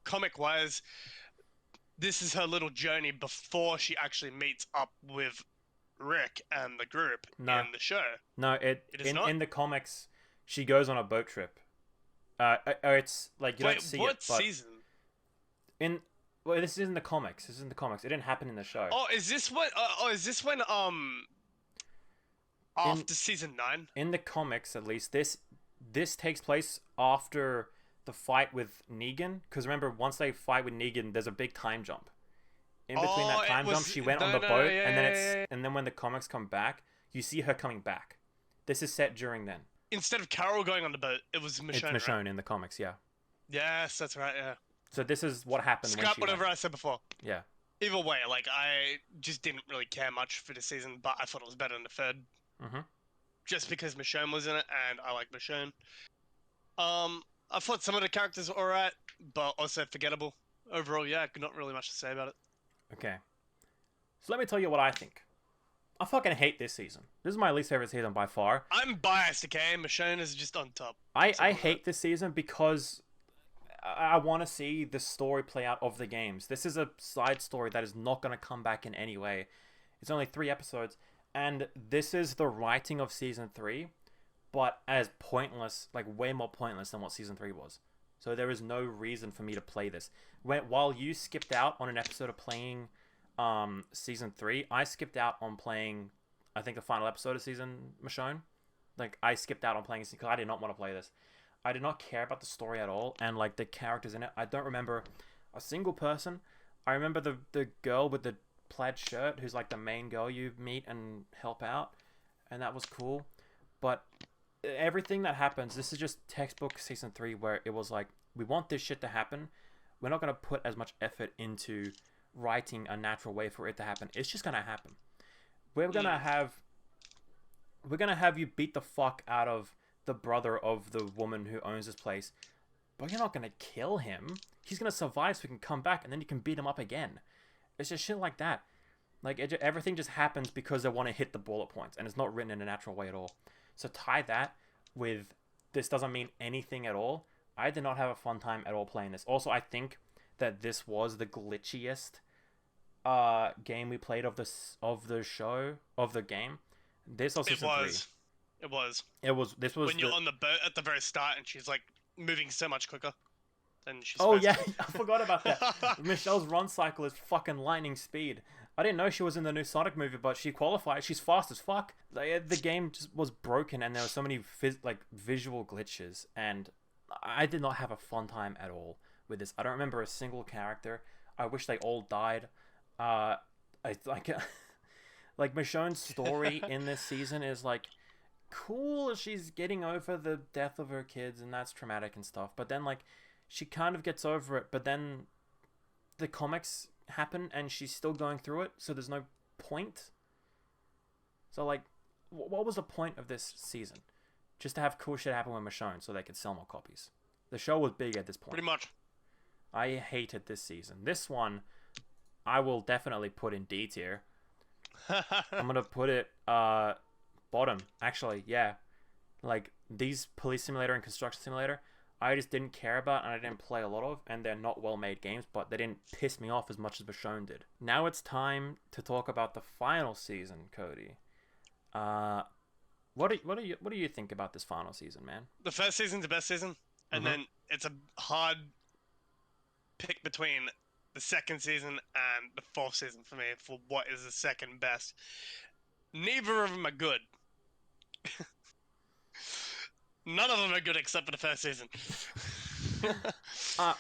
comic-wise, this is her little journey before she actually meets up with Rick and the group in the show. No, it is not? In the comics, she goes on a boat trip. It's like, you don't see what it. But season? This is in the comics. This is in the comics. It didn't happen in the show. Oh, is this what? Is this when after season 9? In the comics, at least, this takes place after the fight with Negan. Because remember, once they fight with Negan, there's a big time jump. In between that time jump, she went on the boat, and then when the comics come back, you see her coming back. This is set during then. Instead of Carol going on the boat, it was Michonne. It's Michonne right? in the comics, yeah. Yes, that's right. Yeah. So this is what happened when Scrap she whatever went. I said before. Yeah. Either way, like, I just didn't really care much for the season, but I thought it was better than the third. Mm-hmm. Just because Michonne was in it, and I like Michonne. I thought some of the characters were alright, but also forgettable. Overall, yeah, not really much to say about it. Okay. So let me tell you what I think. I fucking hate this season. This is my least favorite season by far. I'm biased, okay? Michonne is just on top. I hate this season because I want to see the story play out of the games. This is a side story that is not going to come back in any way. It's only 3 episodes, and this is the writing of season 3, but as pointless, like way more pointless than what season 3 was. So there is no reason for me to play this. While you skipped out on an episode of playing season 3, I skipped out on playing, I think, the final episode of season Michonne. Like, I skipped out on playing it because I did not want to play this. I did not care about the story at all, and like the characters in it. I don't remember a single person. I remember the girl with the plaid shirt, who's like the main girl you meet and help out, and that was cool. But everything that happens, this is just textbook season 3, where it was like, we want this shit to happen. We're not gonna put as much effort into writing a natural way for it to happen. It's just gonna happen. We're gonna have you beat the fuck out of the brother of the woman who owns this place, but you're not gonna kill him. He's gonna survive so he can come back, and then you can beat him up again. It's just shit like that. Like, everything just happens because they want to hit the bullet points, and it's not written in a natural way at all. So tie that with this doesn't mean anything at all. I did not have a fun time at all playing this. Also, I think that this was the glitchiest game we played of the game. This or season 3. It was. This was when you're on the boat at the very start and she's like moving so much quicker than she's Oh supposed yeah, to. I forgot about that. Michelle's run cycle is fucking lightning speed. I didn't know she was in the new Sonic movie, but she qualified. She's fast as fuck. Like, the game just was broken, and there were so many visual glitches, and I did not have a fun time at all with this. I don't remember a single character. I wish they all died. Like Michonne's story in this season is like cool. She's getting over the death of her kids, and that's traumatic and stuff. But then like she kind of gets over it, but then the comics happen and she's still going through it, so there's no point. So like, what was the point of this season? Just to have cool shit happen with Michonne so they could sell more copies. The show was big at this point. Pretty much. I hated this season. This one, I will definitely put in D tier. I'm gonna put it bottom. Actually, yeah. Like, these Police Simulator and Construction Simulator, I just didn't care about, and I didn't play a lot of, and they're not well-made games, but they didn't piss me off as much as Michonne did. Now it's time to talk about the final season, Cody. What do you think about this final season, man? The first season's the best season, and then it's a hard pick between the second season and the fourth season for me for what is the second best. Neither of them are good. None of them are good except for the first season.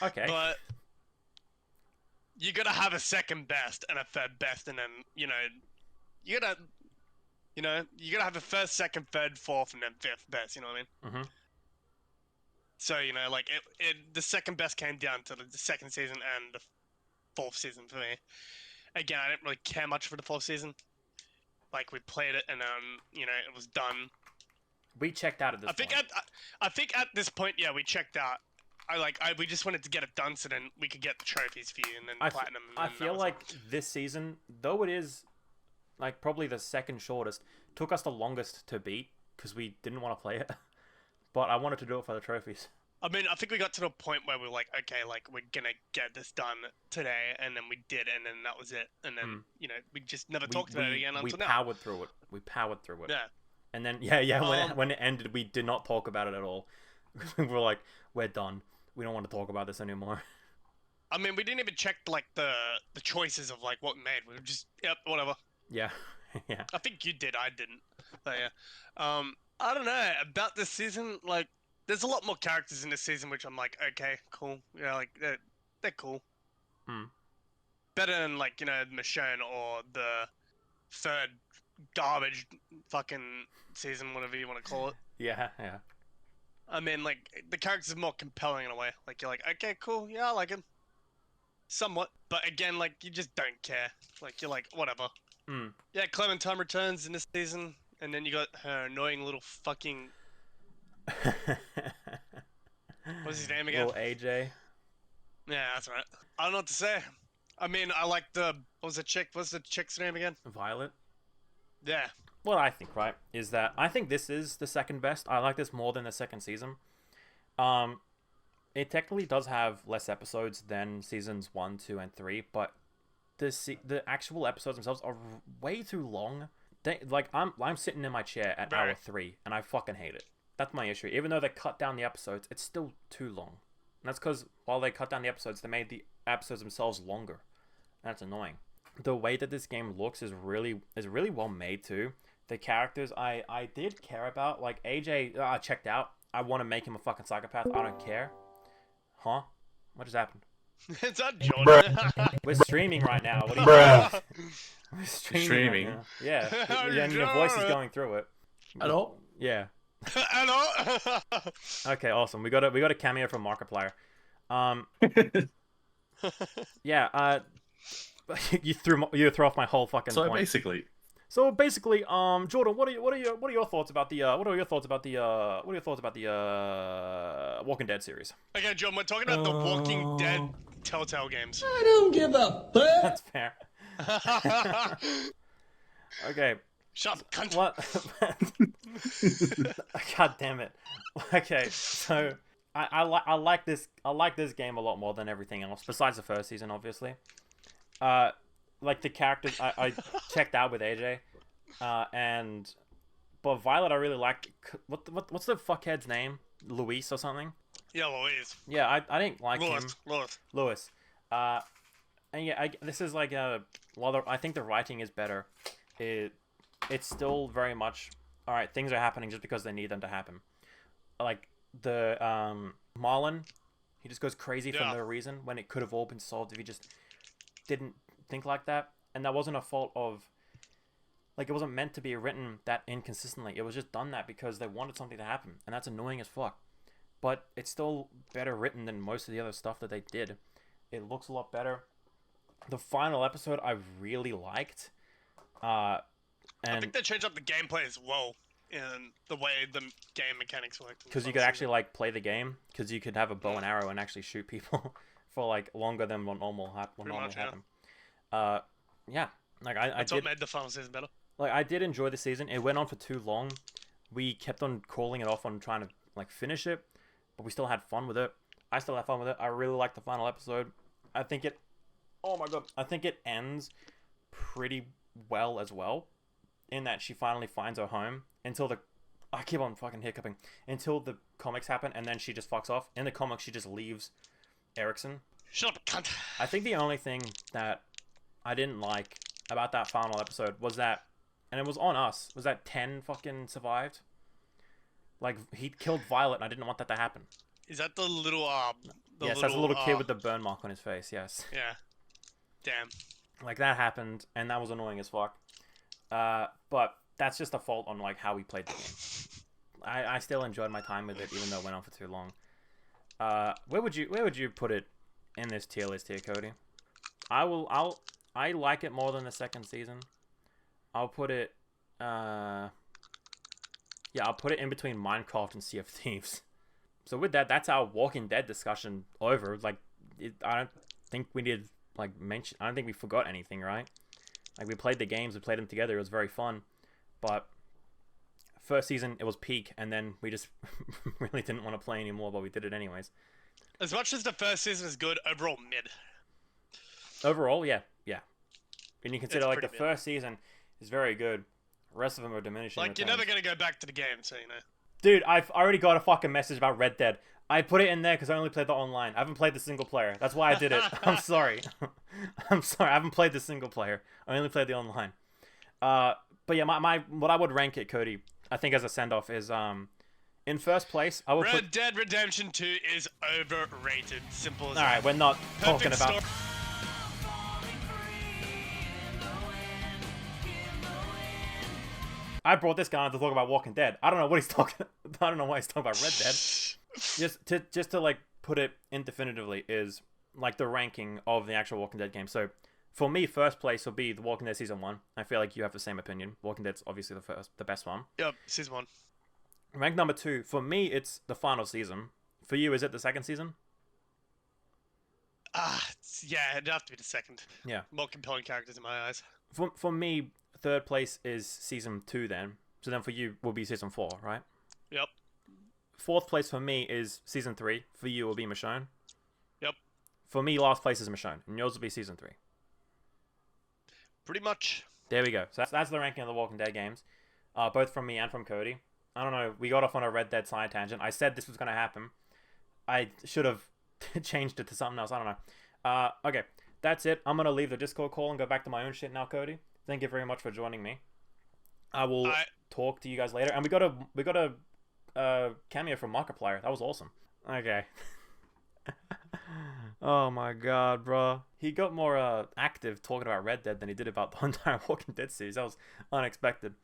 Okay. But you gotta have a second best and a third best, and then, you gotta have a first, second, third, fourth, and then fifth best, you know what I mean? So, like, the second best came down to the second season and the fourth season for me. Again, I didn't really care much for the fourth season. Like, we played it and it was done. We checked out at this point. I think at this point, yeah, we checked out. We just wanted to get it done so then we could get the trophies for you and then platinum. I feel like this season, though it is like probably the second shortest, took us the longest to beat because we didn't want to play it. But I wanted to do it for the trophies. I mean, I think we got to the point where we were like, okay, like, we're gonna get this done today, and then we did, and then that was it. And then, we just never talked about it again until now. We powered through it. Yeah. And then, when it ended, we did not talk about it at all. We were like, we're done. We don't want to talk about this anymore. I mean, we didn't even check, like, the choices of, like, what we made. We were just, yep, whatever. Yeah. Yeah. I think you did, I didn't. So, yeah. I don't know, about this season, like, there's a lot more characters in this season, which I'm like, okay, cool. Yeah, like, they're cool. Better than, like, Michonne or the third garbage fucking season, whatever you want to call it. Yeah. I mean, like, the characters are more compelling in a way. Like, you're like, okay, cool, yeah, I like him. somewhat. But again, like, you just don't care. Like, you're like, whatever. Mm. Yeah, Clementine returns in this season, and then you got her annoying little fucking... What's his name again? Little AJ. Yeah, that's right. I don't know what to say. I mean, I like the... What's the chick's name again? Violet. Yeah. What I think, right, is that I think this is the second best. I like this more than the second season. It technically does have less episodes than seasons 1, 2, and 3, but the actual episodes themselves are way too long. I'm sitting in my chair at hour 3, and I fucking hate it. That's my issue. Even though they cut down the episodes, it's still too long. And that's because while they cut down the episodes, they made the episodes themselves longer. And that's annoying. The way that this game looks is really well made too. The characters I did care about, like AJ, I checked out. I want to make him a fucking psychopath. I don't care. Huh? What just happened? It's not Jordan. We're streaming right now. What are you doing? We're streaming. Right now. Yeah. And your voice is going through it. Hello? Yeah. Hello. Okay, awesome. We got a cameo from Markiplier. Yeah. You threw off my whole fucking point. So basically, Jordan, what are your thoughts about the Walking Dead series? Okay, John, we're talking about the Walking Dead Telltale games. I don't give a fuck. That's fair. Okay. Shut up, cunt. What? God damn it. Okay, so I like this game a lot more than everything else, besides the first season, obviously. Like the characters I checked out with AJ, but Violet I really liked. What's the fuckhead's name? Luis or something? Yeah, Louise. Yeah, I didn't like him. Lewis. And yeah, this is like I think the writing is better. It's still very much alright. Things are happening just because they need them to happen. Like the Marlon, he just goes crazy for no reason when it could have all been solved if he just didn't think like that. And that wasn't a fault of, like, it wasn't meant to be written that inconsistently. It was just done that because they wanted something to happen, and that's annoying as fuck. But it's still better written than most of the other stuff that they did. It looks a lot better. The final episode I really liked. And I think they changed up the gameplay as well in the way the game mechanics worked. Because you could actually like play the game, because you could have a bow and arrow and actually shoot people for like longer than what normally happen. Yeah, like I did. What made the final season better. Like I did enjoy the season. It went on for too long. We kept on calling it off on trying to like finish it, but we still had fun with it. I still had fun with it. I really liked the final episode. I think it. Oh my god! I think it ends pretty well as well, in that she finally finds her home. I keep on fucking hiccuping. Until the comics happen, and then she just fucks off. In the comics, she just leaves Erickson. Shut up, cunt. I think the only thing that I didn't like about that final episode was that, and it was on us, was that 10 fucking survived. Like, he killed Violet, and I didn't want that to happen. Is that the little, yes, that's a little kid with the burn mark on his face, yes. Yeah. Damn. Like, that happened, and that was annoying as fuck. But that's just a fault on, like, how we played the game. I still enjoyed my time with it, even though it went on for too long. Where would you put it in this tier list here, Cody? I like it more than the second season. I'll put it I'll put it in between Minecraft and Sea of Thieves. So with that, that's our Walking Dead discussion over. Like, I don't think we did like mention. I don't think we forgot anything, right? Like, we played the games, we played them together. It was very fun, but first season it was peak, and then we just really didn't want to play anymore, but we did it anyways. As much as the first season is good, overall mid. Overall, yeah. When you consider like the first season is very good, the rest of them are diminishing. Like, you're never gonna go back to the game, so you know. Dude, I've already got a fucking message about Red Dead. I put it in there because I only played the online. I haven't played the single player. That's why I did it. I'm sorry. I'm sorry. I haven't played the single player. I only played the online. But yeah, my what I would rank it, Cody, I think as a send off is in first place. I would Red Dead Redemption 2 is overrated. Simple as that. All right, we're not talking about. Story. I brought this guy on to talk about Walking Dead. I don't know what he's talking. I don't know why he's talking about Red Dead. Just to like put it indefinitively is like the ranking of the actual Walking Dead game. So for me, first place will be The Walking Dead Season 1. I feel like you have the same opinion. Walking Dead's obviously the best one. Yep, season 1. Rank number 2, for me, it's the final season. For you, is it the second season? Yeah, it'd have to be the second. Yeah. More compelling characters in my eyes. For me, third place is Season 2 then. So then for you will be Season 4, right? Yep. Fourth place for me is Season 3. For you will be Michonne. Yep. For me, last place is Michonne. And yours will be Season 3. Pretty much. There we go. So that's the ranking of the Walking Dead games. Both from me and from Cody. I don't know. We got off on a Red Dead side tangent. I said this was going to happen. I should have changed it to something else. I don't know. Okay. That's it. I'm going to leave the Discord call and go back to my own shit now, Cody. Thank you very much for joining me. I will talk to you guys later. And we got a cameo from Markiplier. That was awesome. Okay. Oh my god, bro. He got more active talking about Red Dead than he did about the entire Walking Dead series. That was unexpected.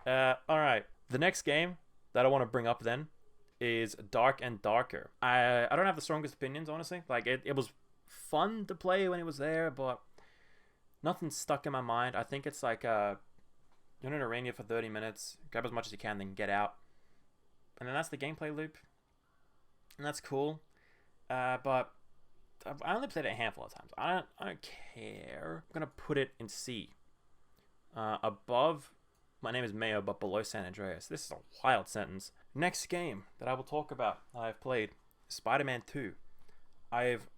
Alright. The next game that I want to bring up then is Dark and Darker. I don't have the strongest opinions, honestly. Like, it was fun to play when it was there, but nothing stuck in my mind. I think it's like, you're in an arena for 30 minutes, grab as much as you can, then get out. And then that's the gameplay loop. And that's cool. But I only played it a handful of times. I don't care. I'm going to put it in C. Above My Name Is Mayo, but below San Andreas. This is a wild sentence. Next game that I will talk about that I've played, Spider-Man 2. I've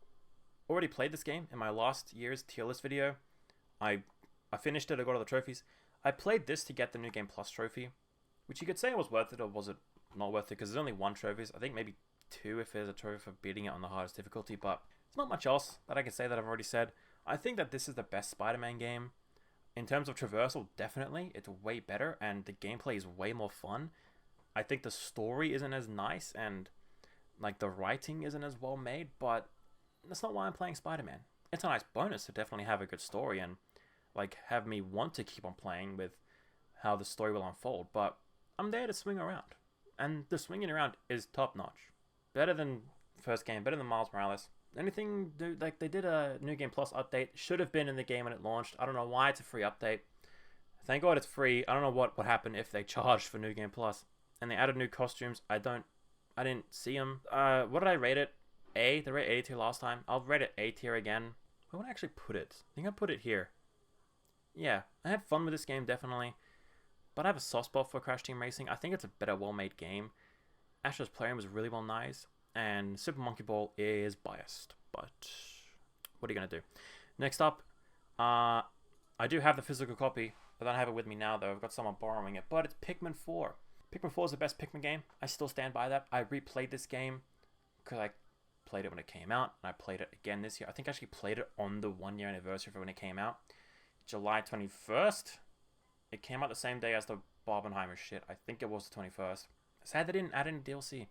already played this game in my last year's tier list video. I finished it. I got all the trophies. I played this to get the New Game Plus trophy, which you could say was worth it, or was it not worth it, because there's only one trophy. I think maybe 2 if there's a trophy for beating it on the hardest difficulty, but there's not much else that I can say that I've already said. I think that this is the best Spider-Man game. In terms of traversal, definitely, it's way better, and the gameplay is way more fun. I think the story isn't as nice, and like the writing isn't as well made, but that's not why I'm playing Spider-Man. It's a nice bonus to definitely have a good story and like have me want to keep on playing with how the story will unfold, but I'm there to swing around, and the swinging around is top notch. Better than first game, better than Miles Morales. Anything, like they did a New Game Plus update, should have been in the game when it launched. I don't know why it's a free update. Thank God it's free. I don't know what would happen if they charged for New Game Plus. And they added new costumes. I didn't see them. What did I rate it? A? They rated A tier last time. I'll rate it A tier again. Where would I actually put it? I think I put it here. Yeah, I had fun with this game, definitely. But I have a soft spot for Crash Team Racing. I think it's a better, well-made game. Astros Playroom was really well nice. And Super Monkey Ball is biased, but what are you going to do? Next up, I do have the physical copy. I don't have it with me now, though. I've got someone borrowing it, but it's Pikmin 4. Pikmin 4 is the best Pikmin game. I still stand by that. I replayed this game because I played it when it came out, and I played it again this year. I think I actually played it on the 1-year anniversary for when it came out. July 21st. It came out the same day as the Barbenheimer shit. I think it was the 21st. Sad they didn't add any DLC.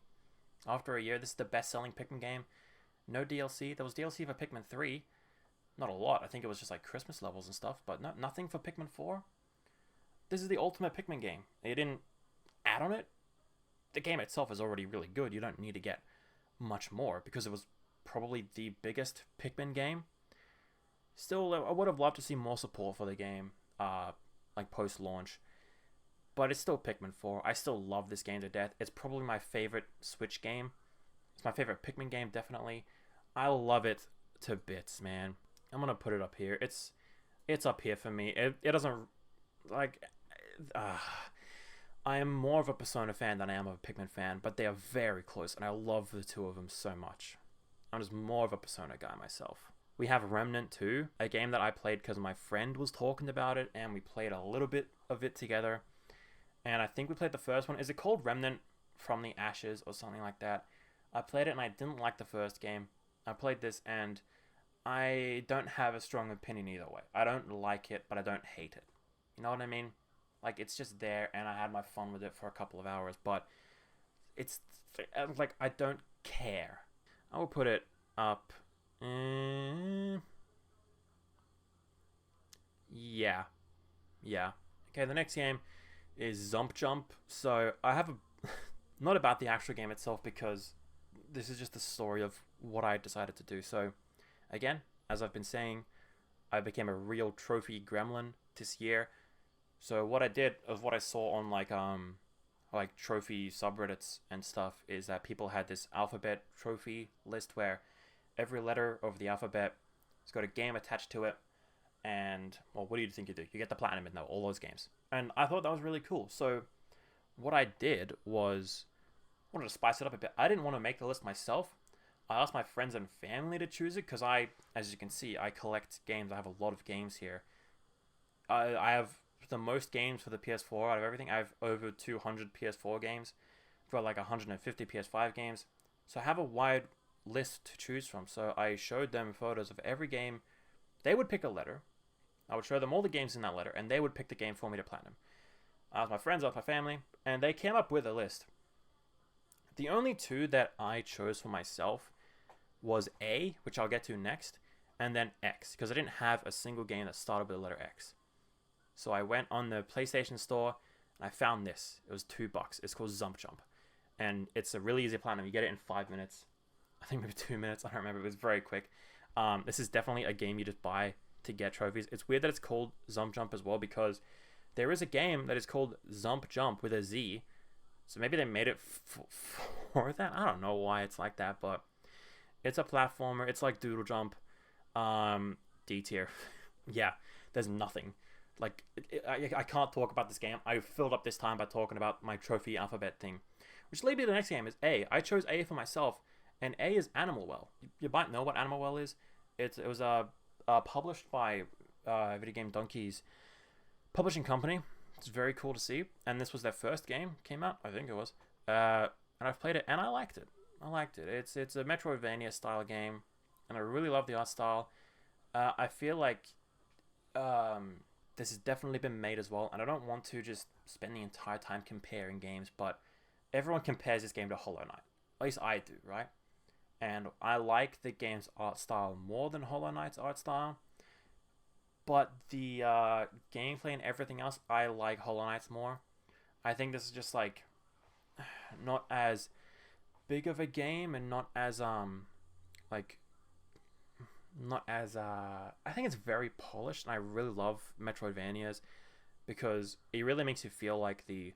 After a year, this is the best-selling Pikmin game. No DLC. There was DLC for Pikmin 3. Not a lot. I think it was just like Christmas levels and stuff, but nothing for Pikmin 4. This is the ultimate Pikmin game. They didn't add on it. The game itself is already really good. You don't need to get much more because it was probably the biggest Pikmin game. Still, I would have loved to see more support for the game, like post-launch. But it's still Pikmin 4. I still love this game to death. It's probably my favorite Switch game. It's my favorite Pikmin game, definitely. I love it to bits, man. I'm going to put it up here. It's up here for me. It doesn't... Like... I am more of a Persona fan than I am of a Pikmin fan, but they are very close, and I love the two of them so much. I'm just more of a Persona guy myself. We have Remnant 2, a game that I played because my friend was talking about it, and we played a little bit of it together. And I think we played the first one. Is it called Remnant from the Ashes or something like that? I played it and I didn't like the first game. I played this and I don't have a strong opinion either way. I don't like it, but I don't hate it. You know what I mean? Like, it's just there and I had my fun with it for a couple of hours, but it's like, I don't care. I will put it up. Yeah. Okay, the next game is Xump Jump. So I have not about the actual game itself, because this is just the story of what I decided to do. So again, as I've been saying, I became a real trophy gremlin this year. So what I did of what I saw on like trophy subreddits and stuff is that people had this alphabet trophy list where every letter of the alphabet has got a game attached to it. And, well, what do you think you do? You get the platinum in all those games. And I thought that was really cool. So what I did was, I wanted to spice it up a bit. I didn't want to make the list myself. I asked my friends and family to choose it because as you can see, I collect games. I have a lot of games here. I have the most games for the PS4 out of everything. I have over 200 PS4 games for like 150 PS5 games. So I have a wide list to choose from. So I showed them photos of every game. They would pick a letter. I would show them all the games in that letter, and they would pick the game for me to platinum. I asked my friends, I asked my family, and they came up with a list. The only two that I chose for myself was A, which I'll get to next, and then X, because I didn't have a single game that started with the letter X. So I went on the PlayStation Store, and I found this. It was $2. It's called Xump Jump, and it's a really easy platinum. You get it in 5 minutes. I think maybe 2 minutes. I don't remember. It was very quick. This is definitely a game you just buy to get trophies. It's weird that it's called Xump Jump as well, because there is a game that is called Xump Jump with a Z. So maybe they made it for that. I don't know why it's like that, but it's a platformer. It's like Doodle Jump. D tier. Yeah, there's nothing. Like, I can't talk about this game. I filled up this time by talking about my trophy alphabet thing. Which leads me to the next game is A. I chose A for myself, and A is Animal Well. You might know what Animal Well is. It was published by Video Game Donkey's publishing company. It's very cool to see. And this was their first game. Came out, I think it was. And I've played it, and I liked it. It's a Metroidvania style game, and I really love the art style. I feel like this has definitely been made as well, and I don't want to just spend the entire time comparing games, but everyone compares this game to Hollow Knight. At least I do, right? And I like the game's art style more than Hollow Knight's art style. But the gameplay and everything else, I like Hollow Knight's more. I think this is just like not as big of a game, and not as I think it's very polished, and I really love Metroidvanias because it really makes you feel like the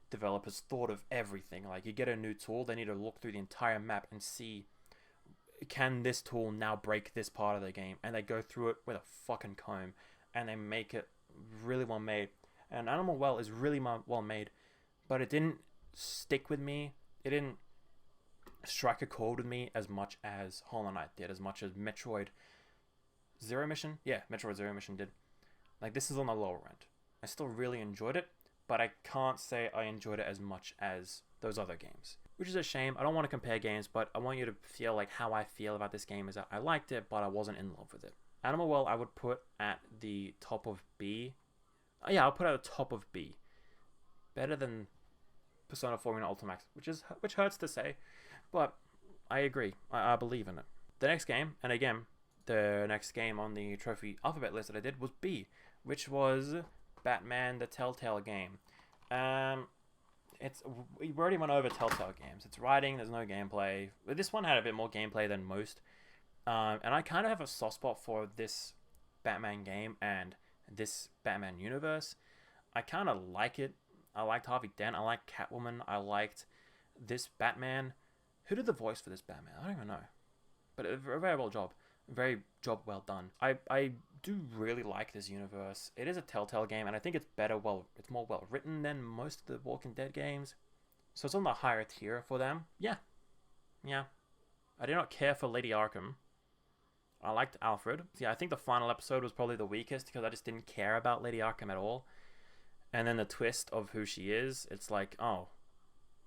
developers thought of everything. Like, you get a new tool, they need to look through the entire map and see, can this tool now break this part of the game? And they go through it with a fucking comb, and they make it really well made. And Animal Well is really well made, but it didn't stick with me. It didn't strike a chord with me as much as Hollow Knight did, as much as Metroid Zero Mission. Yeah, Metroid Zero Mission did. Like, this is on the lower end. I still really enjoyed it, but I can't say I enjoyed it as much as those other games, which is a shame. I don't want to compare games, but I want you to feel like how I feel about this game is that I liked it, but I wasn't in love with it. Animal Well, I would put at the top of B. Yeah, I'll put at the top of B. Better than Persona 4 and Ultimax, which hurts to say, but I agree. I believe in it. The next game, and again, the next game on the trophy alphabet list that I did was B, which was Batman the Telltale game. We already went over Telltale games. It's writing, there's no gameplay. This one had a bit more gameplay than most. And I kind of have a soft spot for this Batman game and this Batman universe. I kind of like it. I liked Harvey Dent. I liked Catwoman. I liked this Batman. Who did the voice for this Batman? I don't even know. But a very well job. Very job well done. I do really like this universe. It is a Telltale game, and I think it's it's more well written than most of the Walking Dead games. So it's on the higher tier for them. Yeah. I did not care for Lady Arkham. I liked Alfred. Yeah, I think the final episode was probably the weakest because I just didn't care about Lady Arkham at all. And then the twist of who she is, it's like, oh,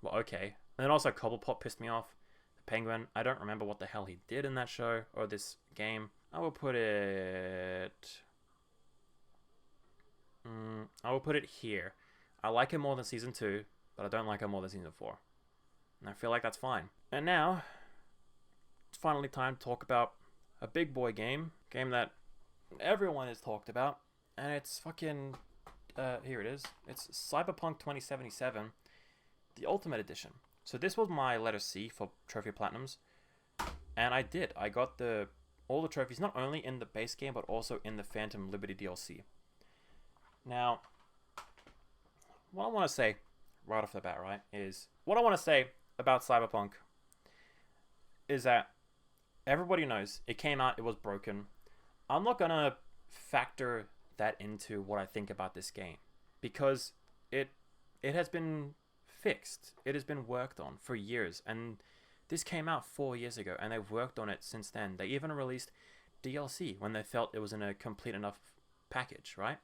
well, okay. And then also Cobblepot pissed me off. The Penguin, I don't remember what the hell he did in that show or this game. I will put it here. I like it more than Season 2, but I don't like it more than Season 4. And I feel like that's fine. And now, it's finally time to talk about a big boy game that everyone has talked about, and it's fucking, here it is. It's Cyberpunk 2077, the Ultimate Edition. So this was my letter C for Trophy Platinums, and I got the all the trophies, not only in the base game, but also in the Phantom Liberty DLC. Now, what I want to say right off the bat, right, is what I want to say about Cyberpunk is that everybody knows it came out, it was broken. I'm not going to factor that into what I think about this game because it has been fixed. It has been worked on for years, and this came out 4 years ago, and they've worked on it since then. They even released DLC when they felt it was in a complete enough package, right?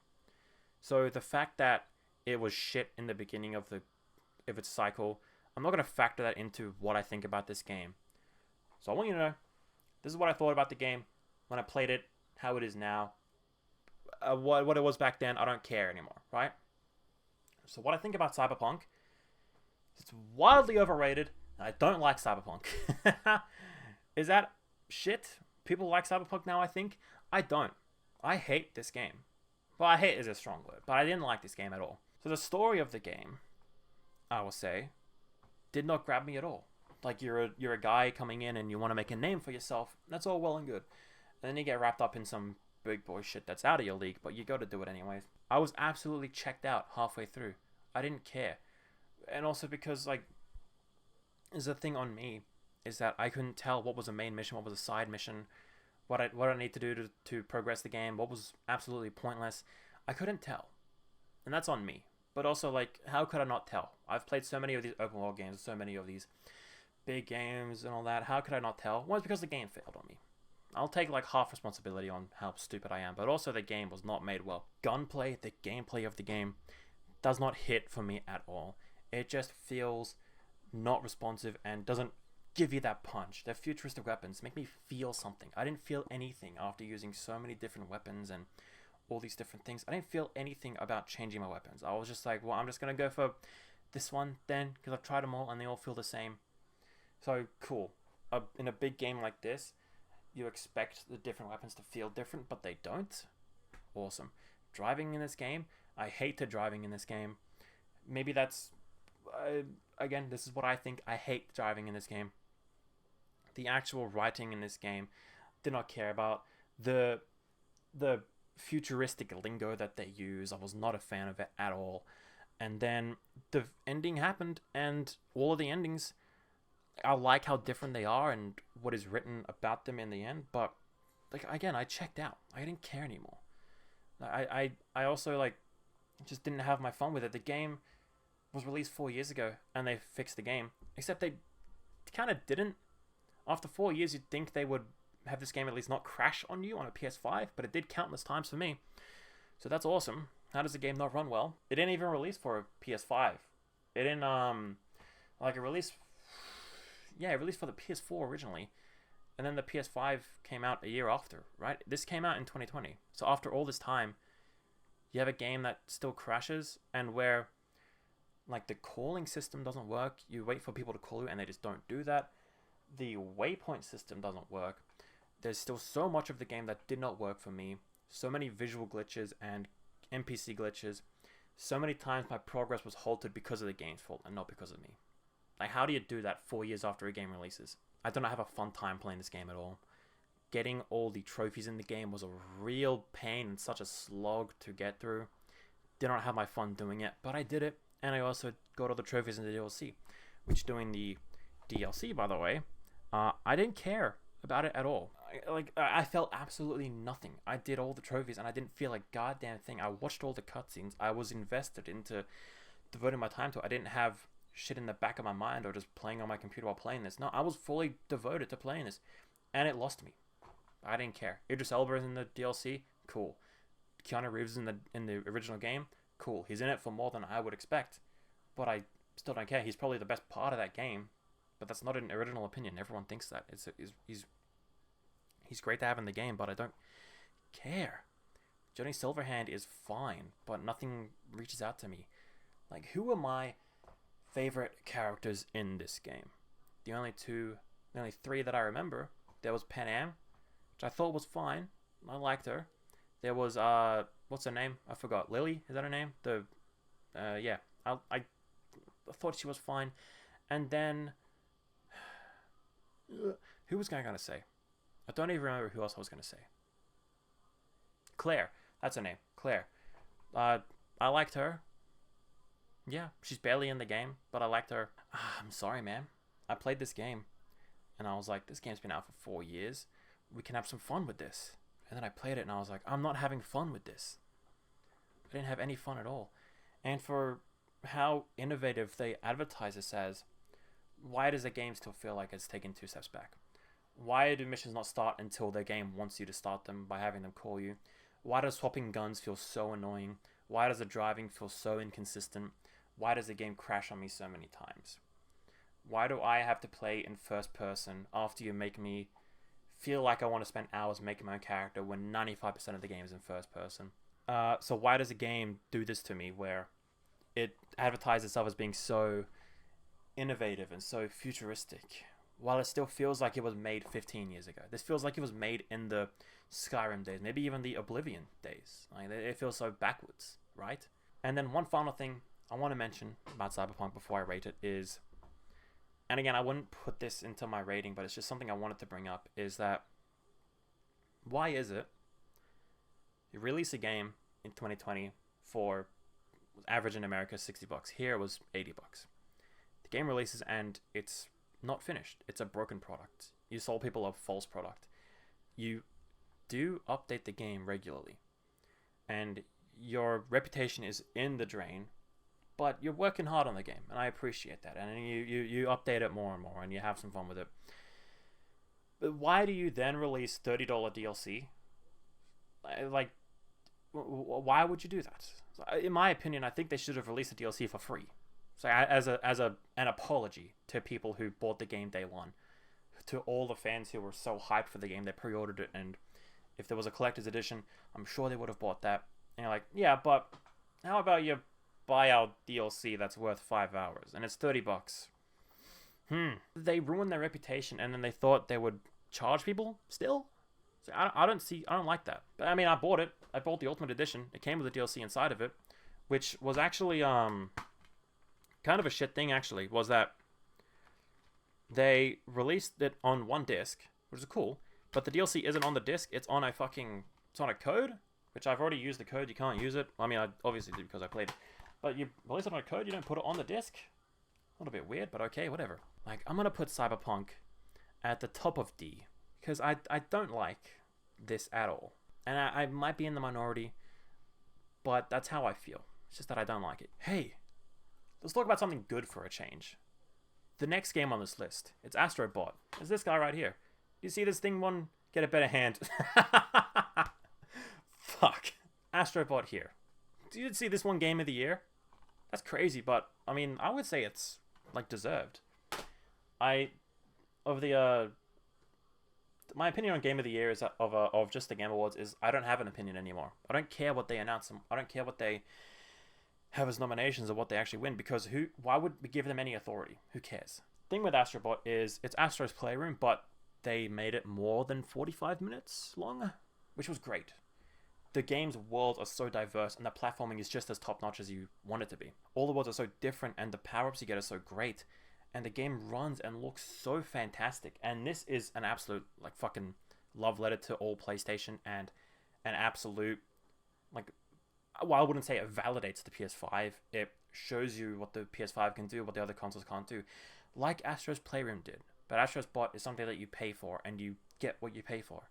So the fact that it was shit in the beginning of its cycle, I'm not going to factor that into what I think about this game. So I want you to know, this is what I thought about the game when I played it, how it is now, what it was back then. I don't care anymore, right? So what I think about Cyberpunk, it's wildly overrated. I don't like Cyberpunk. Is that shit? People like Cyberpunk now, I think. I don't. I hate this game. Well, I hate is a strong word, but I didn't like this game at all. So the story of the game, I will say, did not grab me at all. Like you're a guy coming in and you want to make a name for yourself. That's all well and good. And then you get wrapped up in some big boy shit that's out of your league, but you got to do it anyways. I was absolutely checked out halfway through. I didn't care. And also because, like, is the thing on me is that I couldn't tell what was a main mission, what was a side mission, what I need to do to progress the game, what was absolutely pointless. I couldn't tell. And that's on me. But also, like, how could I not tell? I've played so many of these open world games, so many of these big games and all that. How could I not tell? Well, it's because the game failed on me. I'll take, like, half responsibility on how stupid I am, but also the game was not made well. Gunplay, the gameplay of the game, does not hit for me at all. It just feels not responsive and doesn't give you that punch. The futuristic weapons make me feel something. I didn't feel anything after using so many different weapons and all these different things. I didn't feel anything about changing my weapons. I was just like, well, I'm just going to go for this one then, because I've tried them all and they all feel the same. So, cool. In a big game like this, you expect the different weapons to feel different, but they don't. Awesome. Driving in this game, I hate driving in this game. Maybe that's... again, this is what I think. I hate driving in this game. The actual writing in this game, did not care about. The futuristic lingo that they use, I was not a fan of it at all. And then the ending happened, and all of the endings, I like how different they are and what is written about them in the end. But, like, again, I checked out. I didn't care anymore. I also, like, just didn't have my fun with it. The game was released 4 years ago, and they fixed the game. Except they kind of didn't. After 4 years, you'd think they would have this game at least not crash on you on a PS5, but it did countless times for me. So that's awesome. How does the game not run well? It didn't even release for a PS5. It didn't, like, it released for the PS4 originally, and then the PS5 came out a year after, right? This came out in 2020. So after all this time, you have a game that still crashes, and where, like, the calling system doesn't work. You wait for people to call you, and they just don't do that. The waypoint system doesn't work. There's still so much of the game that did not work for me. So many visual glitches and NPC glitches. So many times my progress was halted because of the game's fault and not because of me. Like, how do you do that 4 years after a game releases? I don't have a fun time playing this game at all. Getting all the trophies in the game was a real pain and such a slog to get through. Did not have my fun doing it, but I did it. And I also got all the trophies in the DLC. Which, doing the DLC, by the way, I didn't care about it at all. I felt absolutely nothing. I did all the trophies and I didn't feel a goddamn thing. I watched all the cutscenes. I was invested into devoting my time to it. I didn't have shit in the back of my mind or just playing on my computer while playing this. No, I was fully devoted to playing this. And it lost me. I didn't care. Idris Elba is in the DLC? Cool. Keanu Reeves is in the original game? Cool. He's in it for more than I would expect. But I still don't care. He's probably the best part of that game. But that's not an original opinion. Everyone thinks that. He's great to have in the game, but I don't care. Johnny Silverhand is fine, but nothing reaches out to me. Like, who are my favorite characters in this game? The only three that I remember, there was Pan Am, which I thought was fine. I liked her. There was, what's her name? I forgot. Lily? Is that her name? Yeah. I thought she was fine. And then, who was I going to say? I don't even remember who else I was going to say. Claire. That's her name. Claire. I liked her. Yeah, she's barely in the game, but I liked her. I'm sorry, man. I played this game, and I was like, this game's been out for 4 years. We can have some fun with this. And then I played it, and I was like, I'm not having fun with this. I didn't have any fun at all. And for how innovative they advertise this as, why does the game still feel like it's taken 2 steps back? Why do missions not start until the game wants you to start them by having them call you? Why does swapping guns feel so annoying? Why does the driving feel so inconsistent? Why does the game crash on me so many times? Why do I have to play in first person after you make me feel like I want to spend hours making my own character when 95% of the game is in first person? So why does a game do this to me where it advertises itself as being so innovative and so futuristic, while it still feels like it was made 15 years ago? This feels like it was made in the Skyrim days, maybe even the Oblivion days. Like, it feels so backwards, right? And then one final thing I want to mention about Cyberpunk before I rate it is, and again, I wouldn't put this into my rating, but it's just something I wanted to bring up, is that why is it you release a game in 2020 for average in America $60? Here it was $80. The game releases and it's not finished. It's a broken product. You sold people a false product. You do update the game regularly, and your reputation is in the drain, but you're working hard on the game, and I appreciate that. And you update it more and more, and you have some fun with it. But why do you then release $30 DLC? Like, why would you do that? In my opinion, I think they should have released the DLC for free. So as an apology to people who bought the game day one, to all the fans who were so hyped for the game, they pre-ordered it, and if there was a collector's edition, I'm sure they would have bought that. And you're like, yeah, but how about you buy our DLC that's worth 5 hours and it's $30? They ruined their reputation, and then they thought they would charge people still. So I don't like that. But I mean, I bought it. I bought the Ultimate Edition. It came with the DLC inside of it, which was actually kind of a shit thing. Actually, was that they released it on one disc, which is cool, but the DLC isn't on the disc. It's on a code, which I've already used the code. You can't use it. I mean, I obviously did because I played it. But you release it on a code, you don't put it on the disc. A little bit weird, but okay, whatever. Like, I'm gonna put Cyberpunk at the top of D, because I don't like this at all. And I might be in the minority, but that's how I feel. It's just that I don't like it. Hey, let's talk about something good for a change. The next game on this list, it's Astro Bot. It's this guy right here. You see this thing one? Get a better hand. Fuck. Astro Bot here. Did you see this one game of the year? That's crazy, but I mean, I would say it's like deserved. My opinion on Game of the Year is of just the Game Awards is I don't have an opinion anymore. I don't care what they announce them. I don't care what they have as nominations or what they actually win, because why would we give them any authority? Who cares? Thing with Astro Bot is it's Astros Playroom, but they made it more than 45 minutes long, which was great. The game's worlds are so diverse, and the platforming is just as top-notch as you want it to be. All the worlds are so different, and the power-ups you get are so great, and the game runs and looks so fantastic. And this is an absolute, like, fucking love letter to all PlayStation, and an absolute, like, well, I wouldn't say it validates the PS5. It shows you what the PS5 can do, what the other consoles can't do, like Astros Playroom did. But Astros Bot is something that you pay for, and you get what you pay for.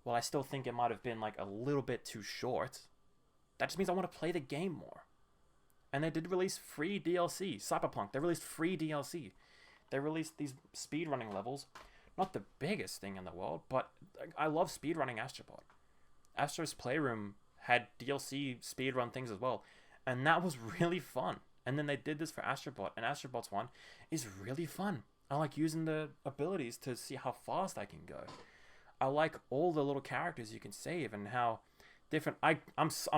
Well, I still think it might have been like a little bit too short. That just means I want to play the game more. And they did release free DLC. Cyberpunk, they released free DLC. They released these speedrunning levels. Not the biggest thing in the world, but I love speedrunning Astrobot. Astro's Playroom had DLC speedrun things as well. And that was really fun. And then they did this for Astrobot. And Astrobot's one is really fun. I like using the abilities to see how fast I can go. I like all the little characters you can save and how different. I'm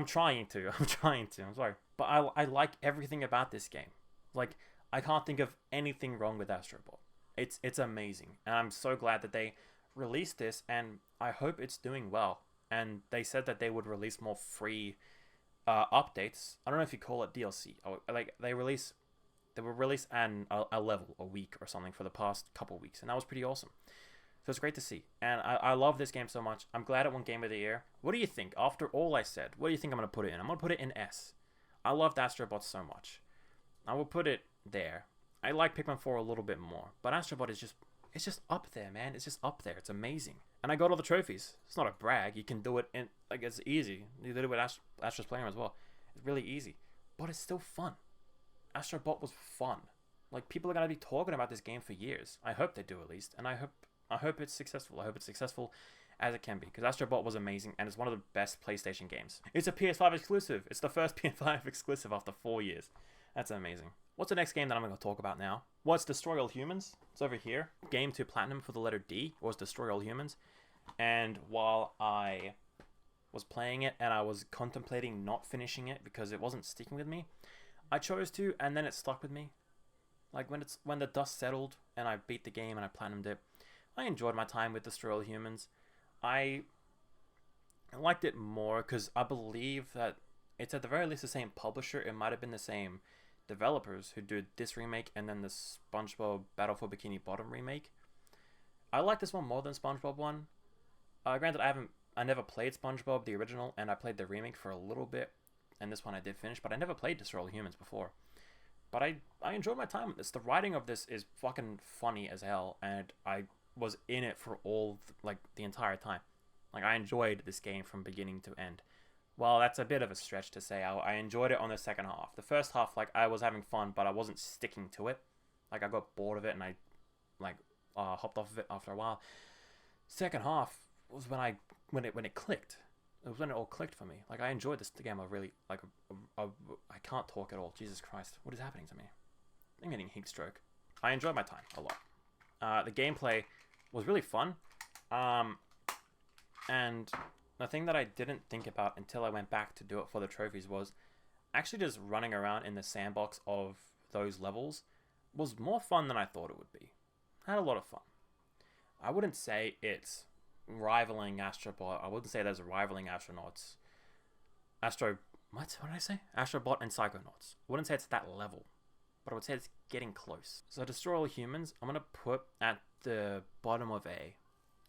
trying to. I'm sorry, but I like everything about this game. Like, I can't think of anything wrong with Astro Bot. It's amazing, and I'm so glad that they released this, and I hope it's doing well. And they said that they would release more free updates. I don't know if you call it DLC. Like, they will release a level a week or something for the past couple weeks, and that was pretty awesome. So it's great to see. And I love this game so much. I'm glad it won Game of the Year. What do you think? After all I said, what do you think I'm going to put it in? I'm going to put it in S. I loved Astro Bot so much. I will put it there. I like Pikmin 4 a little bit more. But Astro Bot is just... It's just up there, man. It's just up there. It's amazing. And I got all the trophies. It's not a brag. You can do it in... Like, it's easy. You did it with Astros Playroom as well. It's really easy. But it's still fun. Astro Bot was fun. Like, people are going to be talking about this game for years. I hope they do, at least. And I hope it's successful. I hope it's successful as it can be. Because Astro Bot was amazing. And it's one of the best PlayStation games. It's a PS5 exclusive. It's the first PS5 exclusive after 4 years. That's amazing. What's the next game that I'm going to talk about now? Well, it's Destroy All Humans. It's over here. Game to Platinum for the letter D was Destroy All Humans. And while I was playing it and I was contemplating not finishing it because it wasn't sticking with me, I chose to, and then it stuck with me. Like when the dust settled and I beat the game and I platinumed it, I enjoyed my time with Destroy All Humans. I liked it more because I believe that it's at the very least the same publisher. It might have been the same developers who did this remake and then the SpongeBob Battle for Bikini Bottom remake. I like this one more than SpongeBob one. Granted, I never played SpongeBob the original, and I played the remake for a little bit, and this one I did finish, but I never played Destroy All Humans before. But I enjoyed my time with this. The writing of this is fucking funny as hell, and I was in it for the entire time. Like, I enjoyed this game from beginning to end. Well, that's a bit of a stretch to say. I enjoyed it on the second half. The first half, like, I was having fun, but I wasn't sticking to it. Like, I got bored of it, and I, hopped off of it after a while. Second half was when it clicked. It was when it all clicked for me. Like, I enjoyed this game. I can't talk at all. Jesus Christ. What is happening to me? I'm getting heat stroke. I enjoyed my time a lot. The gameplay was really fun. And the thing that I didn't think about until I went back to do it for the trophies was actually just running around in the sandbox of those levels was more fun than I thought it would be. I had a lot of fun. I wouldn't say it's rivaling Astro Bot. I wouldn't say there's rivaling Astronauts. What did I say? Astro Bot and Psychonauts. I wouldn't say it's that level, but I would say it's getting close. So Destroy All Humans, I'm going to put at the bottom of A.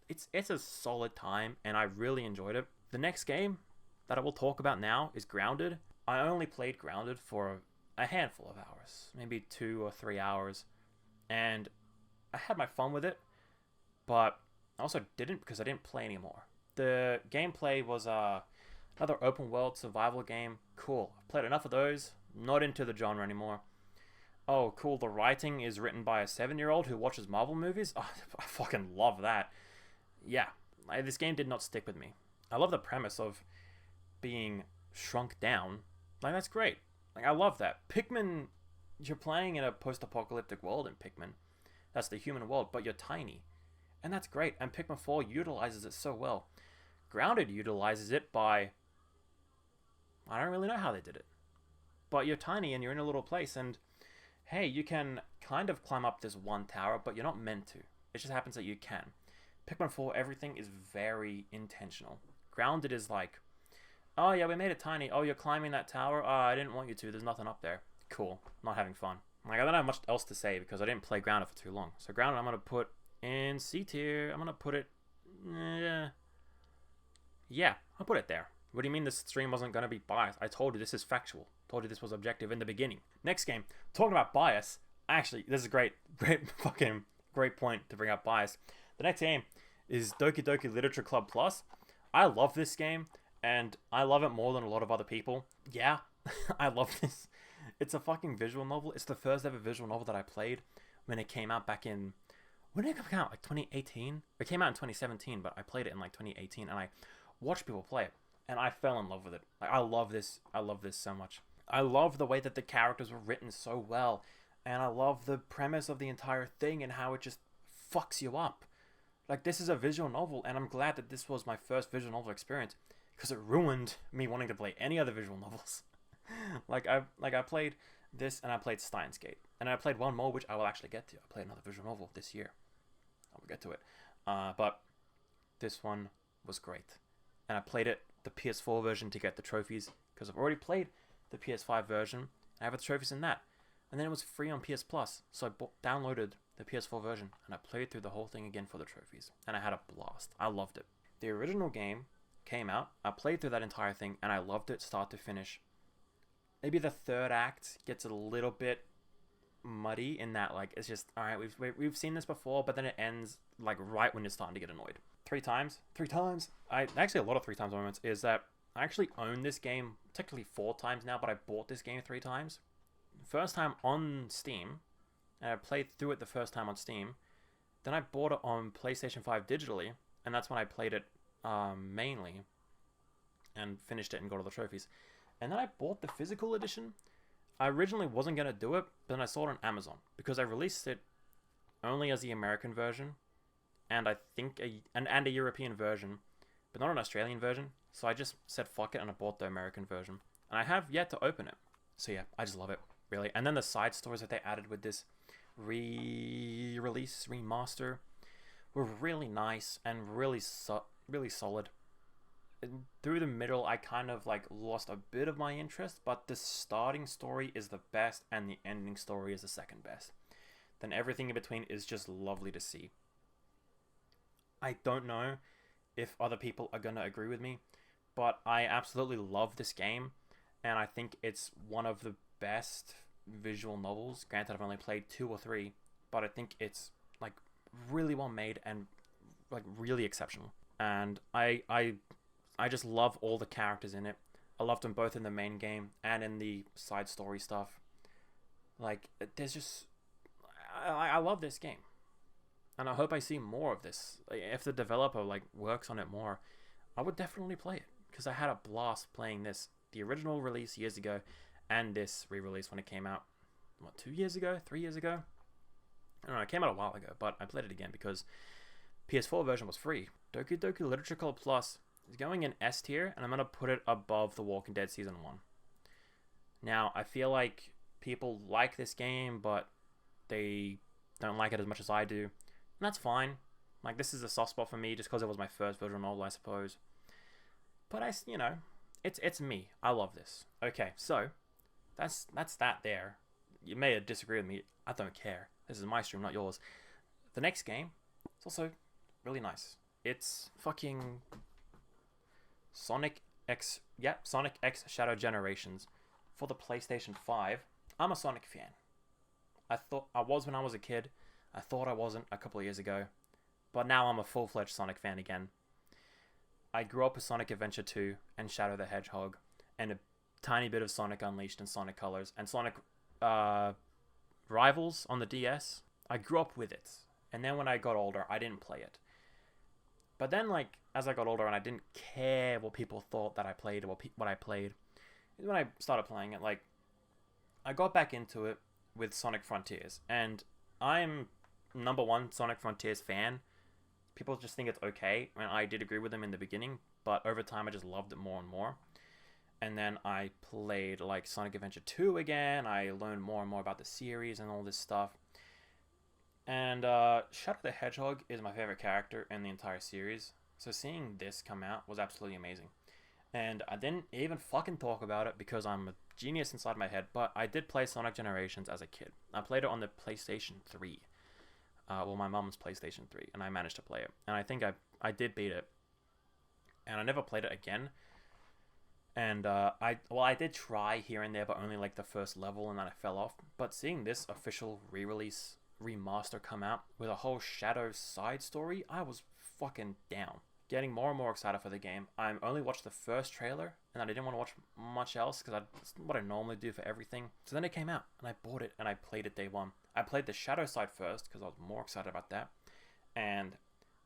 It's a solid time, and I really enjoyed it. The next game that I will talk about now is Grounded. I only played Grounded for a handful of hours, maybe 2 or 3 hours, and I had my fun with it, but I also didn't because I didn't play anymore. The gameplay was another open world survival game. Cool. I've played enough of those. Not into the genre anymore. Oh, cool. The writing is written by a 7-year-old who watches Marvel movies. Oh, I fucking love that. Yeah, this game did not stick with me. I love the premise of being shrunk down. Like, that's great. Like, I love that. Pikmin, you're playing in a post-apocalyptic world in Pikmin. That's the human world, but you're tiny. And that's great. And Pikmin 4 utilizes it so well. Grounded utilizes it by... I don't really know how they did it. But you're tiny and you're in a little place, and hey, you can kind of climb up this one tower, but you're not meant to. It just happens that you can. Pikmin 4, everything is very intentional. Grounded is like, oh yeah, we made it tiny. Oh, you're climbing that tower? Oh, I didn't want you to. There's nothing up there. Cool. Not having fun. Like, I don't have much else to say because I didn't play Grounded for too long. So Grounded, I'm going to put in C tier. I'm going to put it... yeah, I'll put it there. What do you mean this stream wasn't going to be biased? I told you this is factual. Told you this was objective in the beginning. Next game. Talking about bias. Actually, this is a great point to bring up bias. The next game is Doki Doki Literature Club Plus. I love this game, and I love it more than a lot of other people. Yeah, I love this. It's a fucking visual novel. It's the first ever visual novel that I played when it came out back in... When did it come out? Like 2018? It came out in 2017, but I played it in like 2018, and I watched people play it, and I fell in love with it. Like, I love this. I love this so much. I love the way that the characters were written so well, and I love the premise of the entire thing and how it just fucks you up. Like, this is a visual novel, and I'm glad that this was my first visual novel experience, because it ruined me wanting to play any other visual novels. I played this, and I played Steins Gate, and I played one more, which I will actually get to. I played another visual novel this year. I will get to it. But this one was great, and I played it, the PS4 version, to get the trophies, because I've already played the PS5 version. I have the trophies in that. And then it was free on PS Plus, so I downloaded the PS4 version, and I played through the whole thing again for the trophies. And I had a blast. I loved it. The original game came out, I played through that entire thing, and I loved it start to finish. Maybe the third act gets a little bit muddy in that, like, it's just, alright, we've seen this before, but then it ends, like, right when you're starting to get annoyed. Three times, actually a lot of 3 times moments, is that I actually own this game, technically 4 times now, but I bought this game 3 times. First time on Steam, and I played through it the first time on Steam. Then I bought it on PlayStation 5 digitally, and that's when I played it mainly, and finished it and got all the trophies. And then I bought the physical edition. I originally wasn't going to do it, but then I saw it on Amazon, because I released it only as the American version, and I think a European version, but not an Australian version. So I just said fuck it, and I bought the American version. And I have yet to open it. So yeah, I just love it, really. And then the side stories that they added with this re-release, remaster, were really nice and really solid. And through the middle, I kind of like lost a bit of my interest, but the starting story is the best, and the ending story is the second best. Then everything in between is just lovely to see. I don't know if other people are going to agree with me, but I absolutely love this game, and I think it's one of the best visual novels. Granted, I've only played 2 or 3, but I think it's like really well made and like really exceptional. And I just love all the characters in it. I loved them both in the main game and in the side story stuff. Like, there's just, I love this game, and I hope I see more of this. If the developer like works on it more, I would definitely play it, because I had a blast playing this, the original release years ago, and this re-release when it came out, what, 2 years ago, 3 years ago? I don't know, it came out a while ago, but I played it again because PS4 version was free. Doki Doki Literature Club Plus is going in S tier, and I'm going to put it above The Walking Dead Season 1. Now, I feel like people like this game, but they don't like it as much as I do, and that's fine. Like, this is a soft spot for me just because it was my first visual novel, I suppose. But it's me. I love this. Okay, so that's that there. You may disagree with me. I don't care. This is my stream, not yours. The next game, it's also really nice. It's fucking Sonic X Shadow Generations for the PlayStation 5. I'm a Sonic fan. I thought I was when I was a kid. I thought I wasn't a couple of years ago. But now I'm a full-fledged Sonic fan again. I grew up with Sonic Adventure 2 and Shadow the Hedgehog, and a tiny bit of Sonic Unleashed and Sonic Colors, and Sonic Rivals on the DS. I grew up with it. And then when I got older, I didn't play it. But then, like, as I got older and I didn't care what people thought that I played or what I played, when I started playing it, like, I got back into it with Sonic Frontiers. And I'm #1 Sonic Frontiers fan. People just think it's okay, and I did agree with them in the beginning, but over time I just loved it more and more. And then I played like Sonic Adventure 2 again. I learned more and more about the series and all this stuff. And Shadow the Hedgehog is my favorite character in the entire series, so seeing this come out was absolutely amazing. And I didn't even fucking talk about it because I'm a genius inside my head, but I did play Sonic Generations as a kid. I played it on the PlayStation 3. My mom's PlayStation 3, and I managed to play it. And I think I did beat it. And I never played it again. And I did try here and there, but only like the first level, and then I fell off. But seeing this official re-release, remaster come out with a whole Shadow side story, I was fucking down. Getting more and more excited for the game. I only watched the first trailer, and I didn't want to watch much else, because that's what I normally do for everything. So then it came out, and I bought it, and I played it day one. I played the Shadow side first, because I was more excited about that. And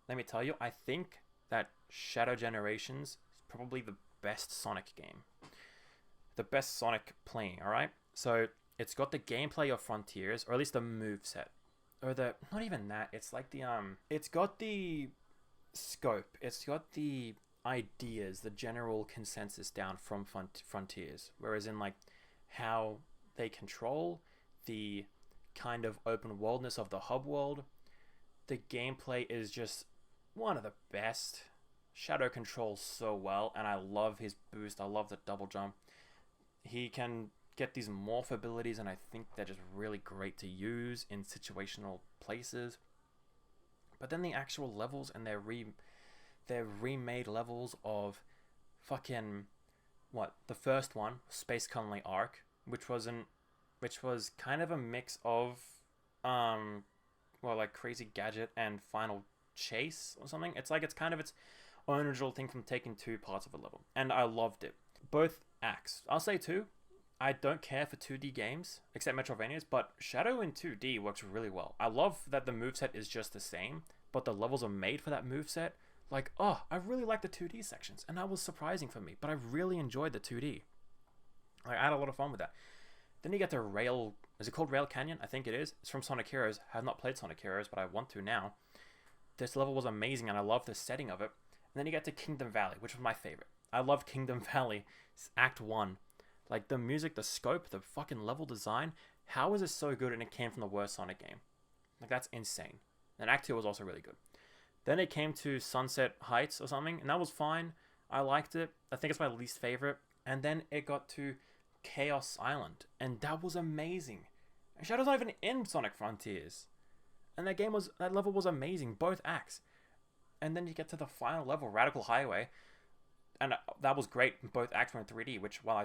let me tell you, I think that Shadow Generations is probably the best Sonic game. The best Sonic playing, alright? So it's got the gameplay of Frontiers, or at least the moveset. Or not even that, it's like it's got the scope, it's got the ideas, the general consensus down from Frontiers. Whereas in like how they control the kind of open worldness of the hub world, the gameplay is just one of the best. Shadow controls so well, and I love his boost. I love the double jump. He can get these morph abilities, and I think they're just really great to use in situational places. But then the actual levels and their remade levels of fucking the first one, Space Colony Arc, which was kind of a mix of like Crazy Gadget and Final Chase or something. It's kind of its own original thing from taking two parts of a level, and I loved it. Both acts, I'll say too. I don't care for 2D games, except Metroidvanias, but Shadow in 2D works really well. I love that the moveset is just the same, but the levels are made for that moveset. I really like the 2D sections, and that was surprising for me, but I really enjoyed the 2D. I had a lot of fun with that. Then you get to is it called Rail Canyon? I think it is. It's from Sonic Heroes. I have not played Sonic Heroes, but I want to now. This level was amazing, and I love the setting of it. And then you get to Kingdom Valley, which was my favorite. I love Kingdom Valley. It's Act 1. The music, the scope, the fucking level design. How is it so good and it came from the worst Sonic game? That's insane. And Act 2 was also really good. Then it came to Sunset Heights or something, and that was fine. I liked it. I think it's my least favorite. And then it got to Chaos Island, and that was amazing. And Shadow's not even in Sonic Frontiers. And that level was amazing, both acts. And then you get to the final level, Radical Highway, and that was great. Both acts were in 3D, which while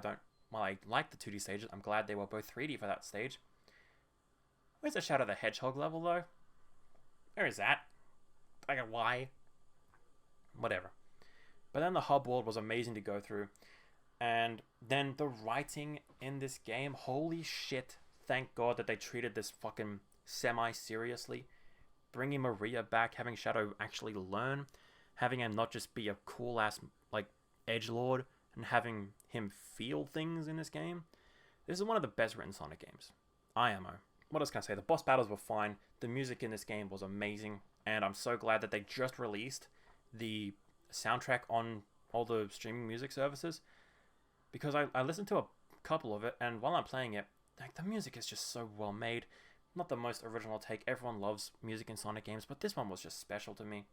I like the 2D stages, I'm glad they were both 3D for that stage. Where's the Shadow the Hedgehog level though? Where is that? Why? Whatever. But then the hub world was amazing to go through. And then the writing in this game, holy shit. Thank God that they treated this fucking semi-seriously. Bringing Maria back, having Shadow actually learn, having him not just be a cool-ass, edgelord, and having him feel things in this game. This is one of the best written Sonic games. IMO. What else can I say? The boss battles were fine. The music in this game was amazing. And I'm so glad that they just released the soundtrack on all the streaming music services. Because I listened to a couple of it, and while I'm playing it, the music is just so well made. Not the most original take. Everyone loves music in Sonic games, but this one was just special to me.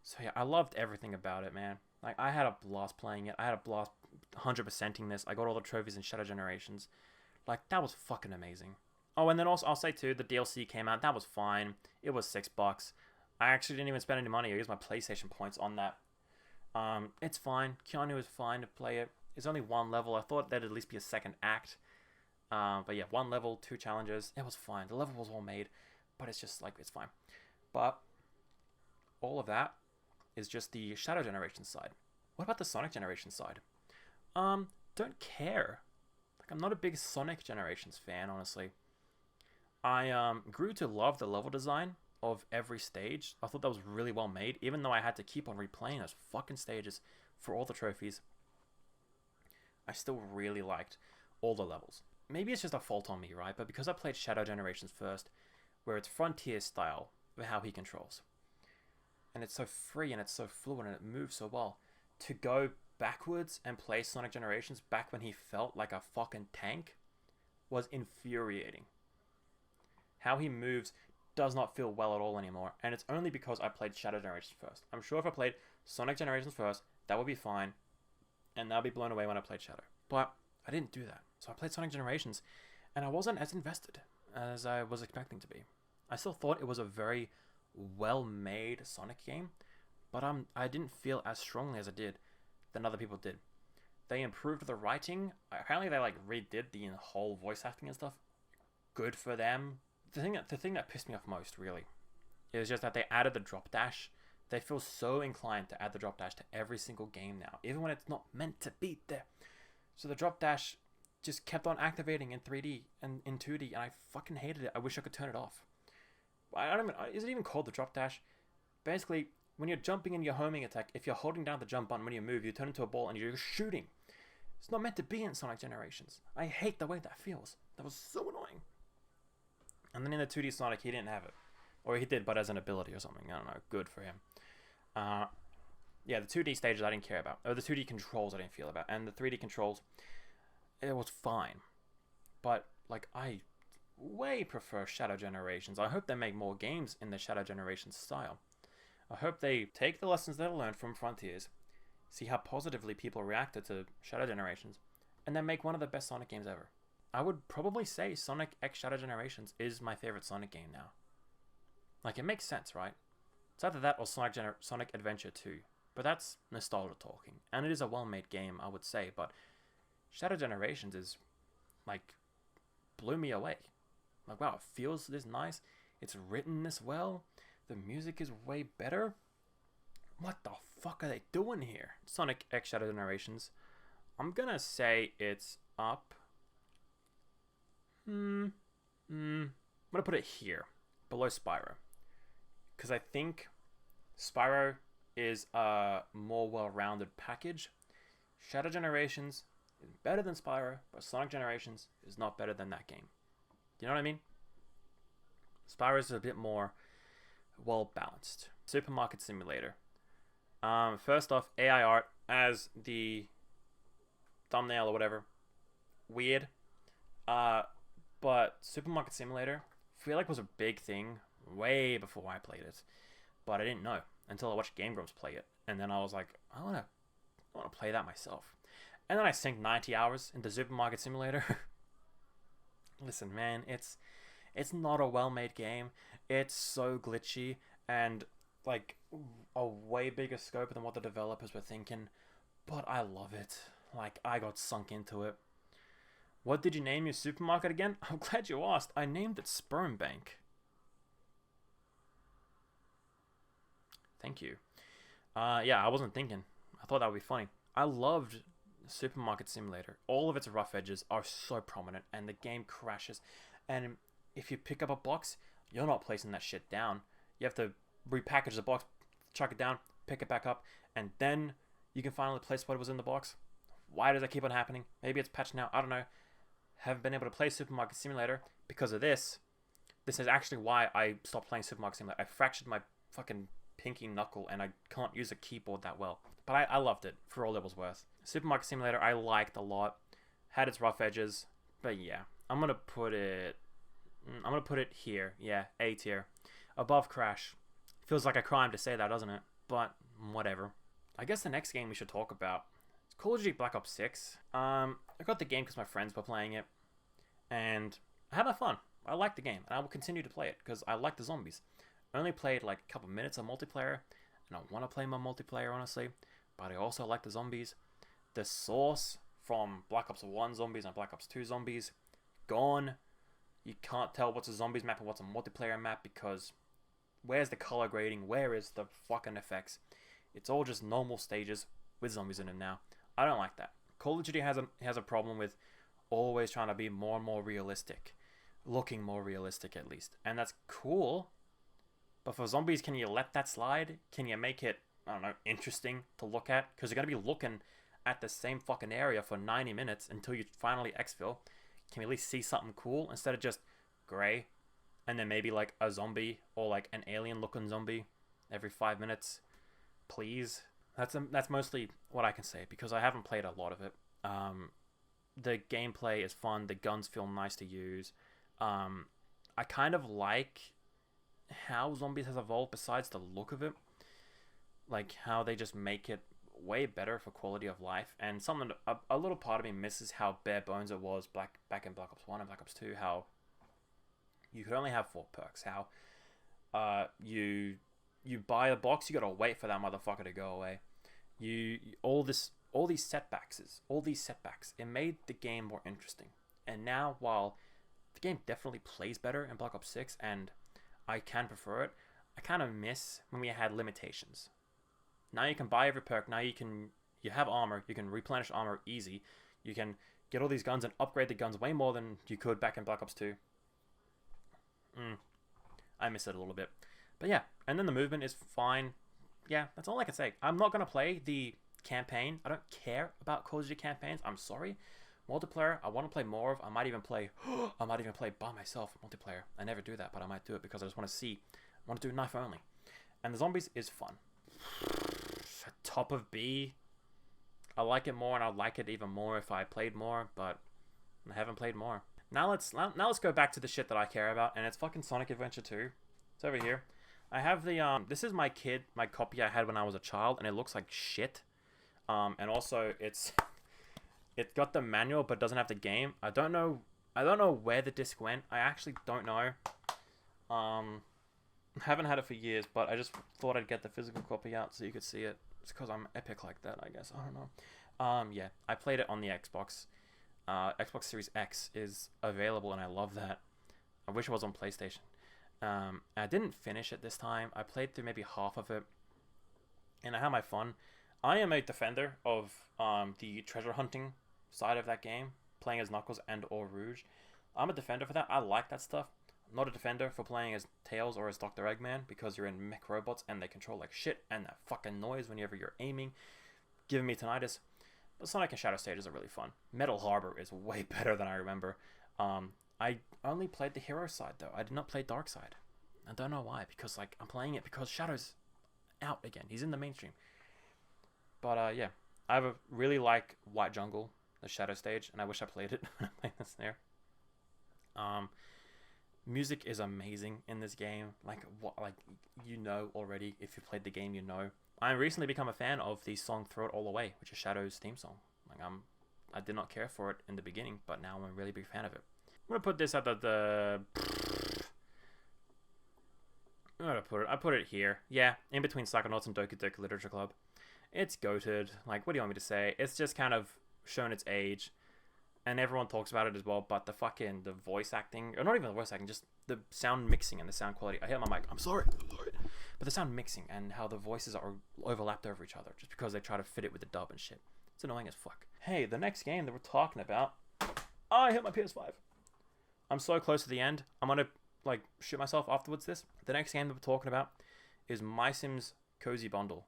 So yeah, I loved everything about it, man. I had a blast playing it. I had a blast 100%ing this. I got all the trophies in Shadow Generations. That was fucking amazing. Oh, and then also, I'll say too, the DLC came out. That was fine. It was $6. I actually didn't even spend any money. I used my PlayStation points on that. It's fine. Keanu is fine to play it. It's only one level. I thought there'd at least be a second act. But yeah, one level, 2 challenges. It was fine. The level was all made, but it's just it's fine. But all of that is just the Shadow Generation side. What about the Sonic Generation side? Don't care. I'm not a big Sonic Generations fan, honestly. I grew to love the level design of every stage. I thought that was really well made, even though I had to keep on replaying those fucking stages for all the trophies. I still really liked all the levels. Maybe it's just a fault on me, right? But because I played Shadow Generations first, where it's Frontier style for how he controls, and it's so free and it's so fluid and it moves so well, to go backwards and play Sonic Generations back when he felt like a fucking tank was infuriating. How he moves does not feel well at all anymore, and it's only because I played Shadow Generations first. I'm sure if I played Sonic Generations first, that would be fine, and I'll be blown away when I played Shadow. But I didn't do that. So I played Sonic Generations, and I wasn't as invested as I was expecting to be. I still thought it was a very well-made Sonic game, but I didn't feel as strongly as I did than other people did. They improved the writing. Apparently they redid the whole voice acting and stuff. Good for them. The thing that pissed me off most, really, is just that they added the drop dash. They feel so inclined to add the drop dash to every single game now, even when it's not meant to be there. So the drop dash just kept on activating in 3D and in 2D, and I fucking hated it. I wish I could turn it off. Is it even called the drop dash? Basically, when you're jumping in your homing attack, if you're holding down the jump button when you move, you turn into a ball and you're shooting. It's not meant to be in Sonic Generations. I hate the way that feels. That was so annoying. And then in the 2D Sonic, he didn't have it. Or he did, but as an ability or something. I don't know. Good for him. Yeah, the 2D stages I didn't care about. Or the 2D controls I didn't feel about. And the 3D controls, it was fine. But, I way prefer Shadow Generations. I hope they make more games in the Shadow Generations style. I hope they take the lessons they learned from Frontiers, see how positively people reacted to Shadow Generations, and then make one of the best Sonic games ever. I would probably say Sonic X Shadow Generations is my favorite Sonic game now. Like, it makes sense, right? It's either that or Sonic Adventure 2. But that's nostalgia talking. And it is a well-made game, I would say. But Shadow Generations is, like, blew me away. Like, wow, it feels this nice. It's written this well. The music is way better. What the fuck are they doing here? Sonic X Shadow Generations. I'm gonna say it's up. I'm gonna put it here, below Spyro. Because I think Spyro is a more well-rounded package. Shadow Generations is better than Spyro, but Sonic Generations is not better than that game. Do you know what I mean? Spyro is a bit more well-balanced. Supermarket Simulator. First off, AI art as the thumbnail or whatever. Weird. But Supermarket Simulator, I feel like was a big thing way before I played it. But I didn't know until I watched Game Grumps play it. And then I was like, I wanna play that myself. And then I sank 90 hours into Supermarket Simulator. Listen, man, it's not a well-made game. It's so glitchy and like a way bigger scope than what the developers were thinking. But I love it. Like, I got sunk into it. What did you name your supermarket again? I'm glad you asked. I named it Sperm Bank. Thank you. Yeah, I wasn't thinking. I thought that would be funny. I loved Supermarket Simulator. All of its rough edges are so prominent, and the game crashes. And if you pick up a box, you're not placing that shit down. You have to repackage the box, chuck it down, pick it back up, and then you can finally place what was in the box. Why does that keep on happening? Maybe it's patched now. I don't know. Haven't been able to play Supermarket Simulator because of this. This is actually why I stopped playing Supermarket Simulator. I fractured my fucking pinky knuckle and I can't use a keyboard that well. But I loved it for all it was worth. Supermarket Simulator I liked a lot. Had its rough edges. But yeah, I'm gonna put it here. Yeah, A tier. Above Crash. Feels like a crime to say that, doesn't it? But whatever. I guess the next game we should talk about is Call of Duty Black Ops 6. I got the game because my friends were playing it. And I had my fun. I liked the game. And I will continue to play it because I like the zombies. I only played like a couple minutes of multiplayer. And I want to play more multiplayer, honestly. But I also like the zombies. The source from Black Ops 1 zombies and Black Ops 2 zombies, gone. You can't tell what's a zombies map and what's a multiplayer map because where's the color grading? Where is the fucking effects? It's all just normal stages with zombies in them now. I don't like that. Call of Duty has a problem with always trying to be more and more realistic. Looking more realistic at least. And that's cool. But for zombies, can you let that slide? Can you make it, I don't know, interesting to look at? Because you're going to be looking at the same fucking area for 90 minutes until you finally exfil. Can we at least see something cool instead of just grey and then maybe like a zombie or like an alien looking zombie every 5 minutes? Please. That's mostly what I can say because I haven't played a lot of it. The gameplay is fun. The guns feel nice to use. I kind of like how zombies has evolved besides the look of it. Like how they just make it way better for quality of life. And something a little part of me misses how bare bones it was back in Black Ops 1 and Black Ops 2. How you could only have 4 perks. How you buy a box, you gotta wait for that motherfucker to go away. All these setbacks. It made the game more interesting. And now, while the game definitely plays better in Black Ops 6, and I can prefer it, I kind of miss when we had limitations. Now you can buy every perk. Now you have armor. You can replenish armor easy. You can get all these guns and upgrade the guns way more than you could back in Black Ops 2. I miss it a little bit. But yeah, and then the movement is fine. Yeah, that's all I can say. I'm not going to play the campaign. I don't care about Call of Duty campaigns. I'm sorry. Multiplayer, I want to play more of. I might even play by myself multiplayer. I never do that, but I might do it because I just want to see. I want to do knife only. And the zombies is fun. Top of B. I like it more, and I'd like it even more if I played more, but I haven't played more. Now let's go back to the shit that I care about, and it's fucking Sonic Adventure 2. It's over here. I have the this is my copy I had when I was a child, and it looks like shit. And also it got the manual but doesn't have the game. I don't know I don't know where the disc went. I actually don't know. Haven't had it for years, but I just thought I'd get the physical copy out so you could see it. It's because I'm epic like that, I guess. I don't know. Yeah, I played it on the Xbox. Xbox Series X is available, and I love that. I wish it was on PlayStation. I didn't finish it this time. I played through maybe half of it, and I had my fun. I am a defender of the treasure hunting side of that game, playing as Knuckles and or Rouge. I'm a defender for that. I like that stuff. I'm not a defender for playing as Tails or as Dr. Eggman, because you're in mech robots and they control like shit, and that fucking noise whenever you're aiming, giving me tinnitus. But Sonic and Shadow stages are really fun. Metal Harbor is way better than I remember. I only played the hero side though. I did not play Dark Side. I don't know why, because like I'm playing it because Shadow's out again. He's in the mainstream. But yeah, I really like White Jungle, the Shadow stage, and I wish I played it when I played the snare. Music is amazing in this game. Like you know already, if you played the game, you know. I recently become a fan of the song "Throw It All Away," which is Shadow's theme song. Like I did not care for it in the beginning, but now I'm a really big fan of it. I'm gonna put this at the I'm gonna put it. I put it here. Yeah, in between Psychonauts and Doki Doki Literature Club. It's goated. Like, what do you want me to say? It's just kind of shown its age. And everyone talks about it as well, but the voice acting, or not even the voice acting, just the sound mixing and the sound quality. I hit my mic. I'm sorry. But the sound mixing and how the voices are overlapped over each other just because they try to fit it with the dub and shit. It's annoying as fuck. Hey, the next game that we're talking about. I hit my PS5. I'm so close to the end. I'm gonna like shoot myself afterwards. The next game that we're talking about is MySims Cozy Bundle.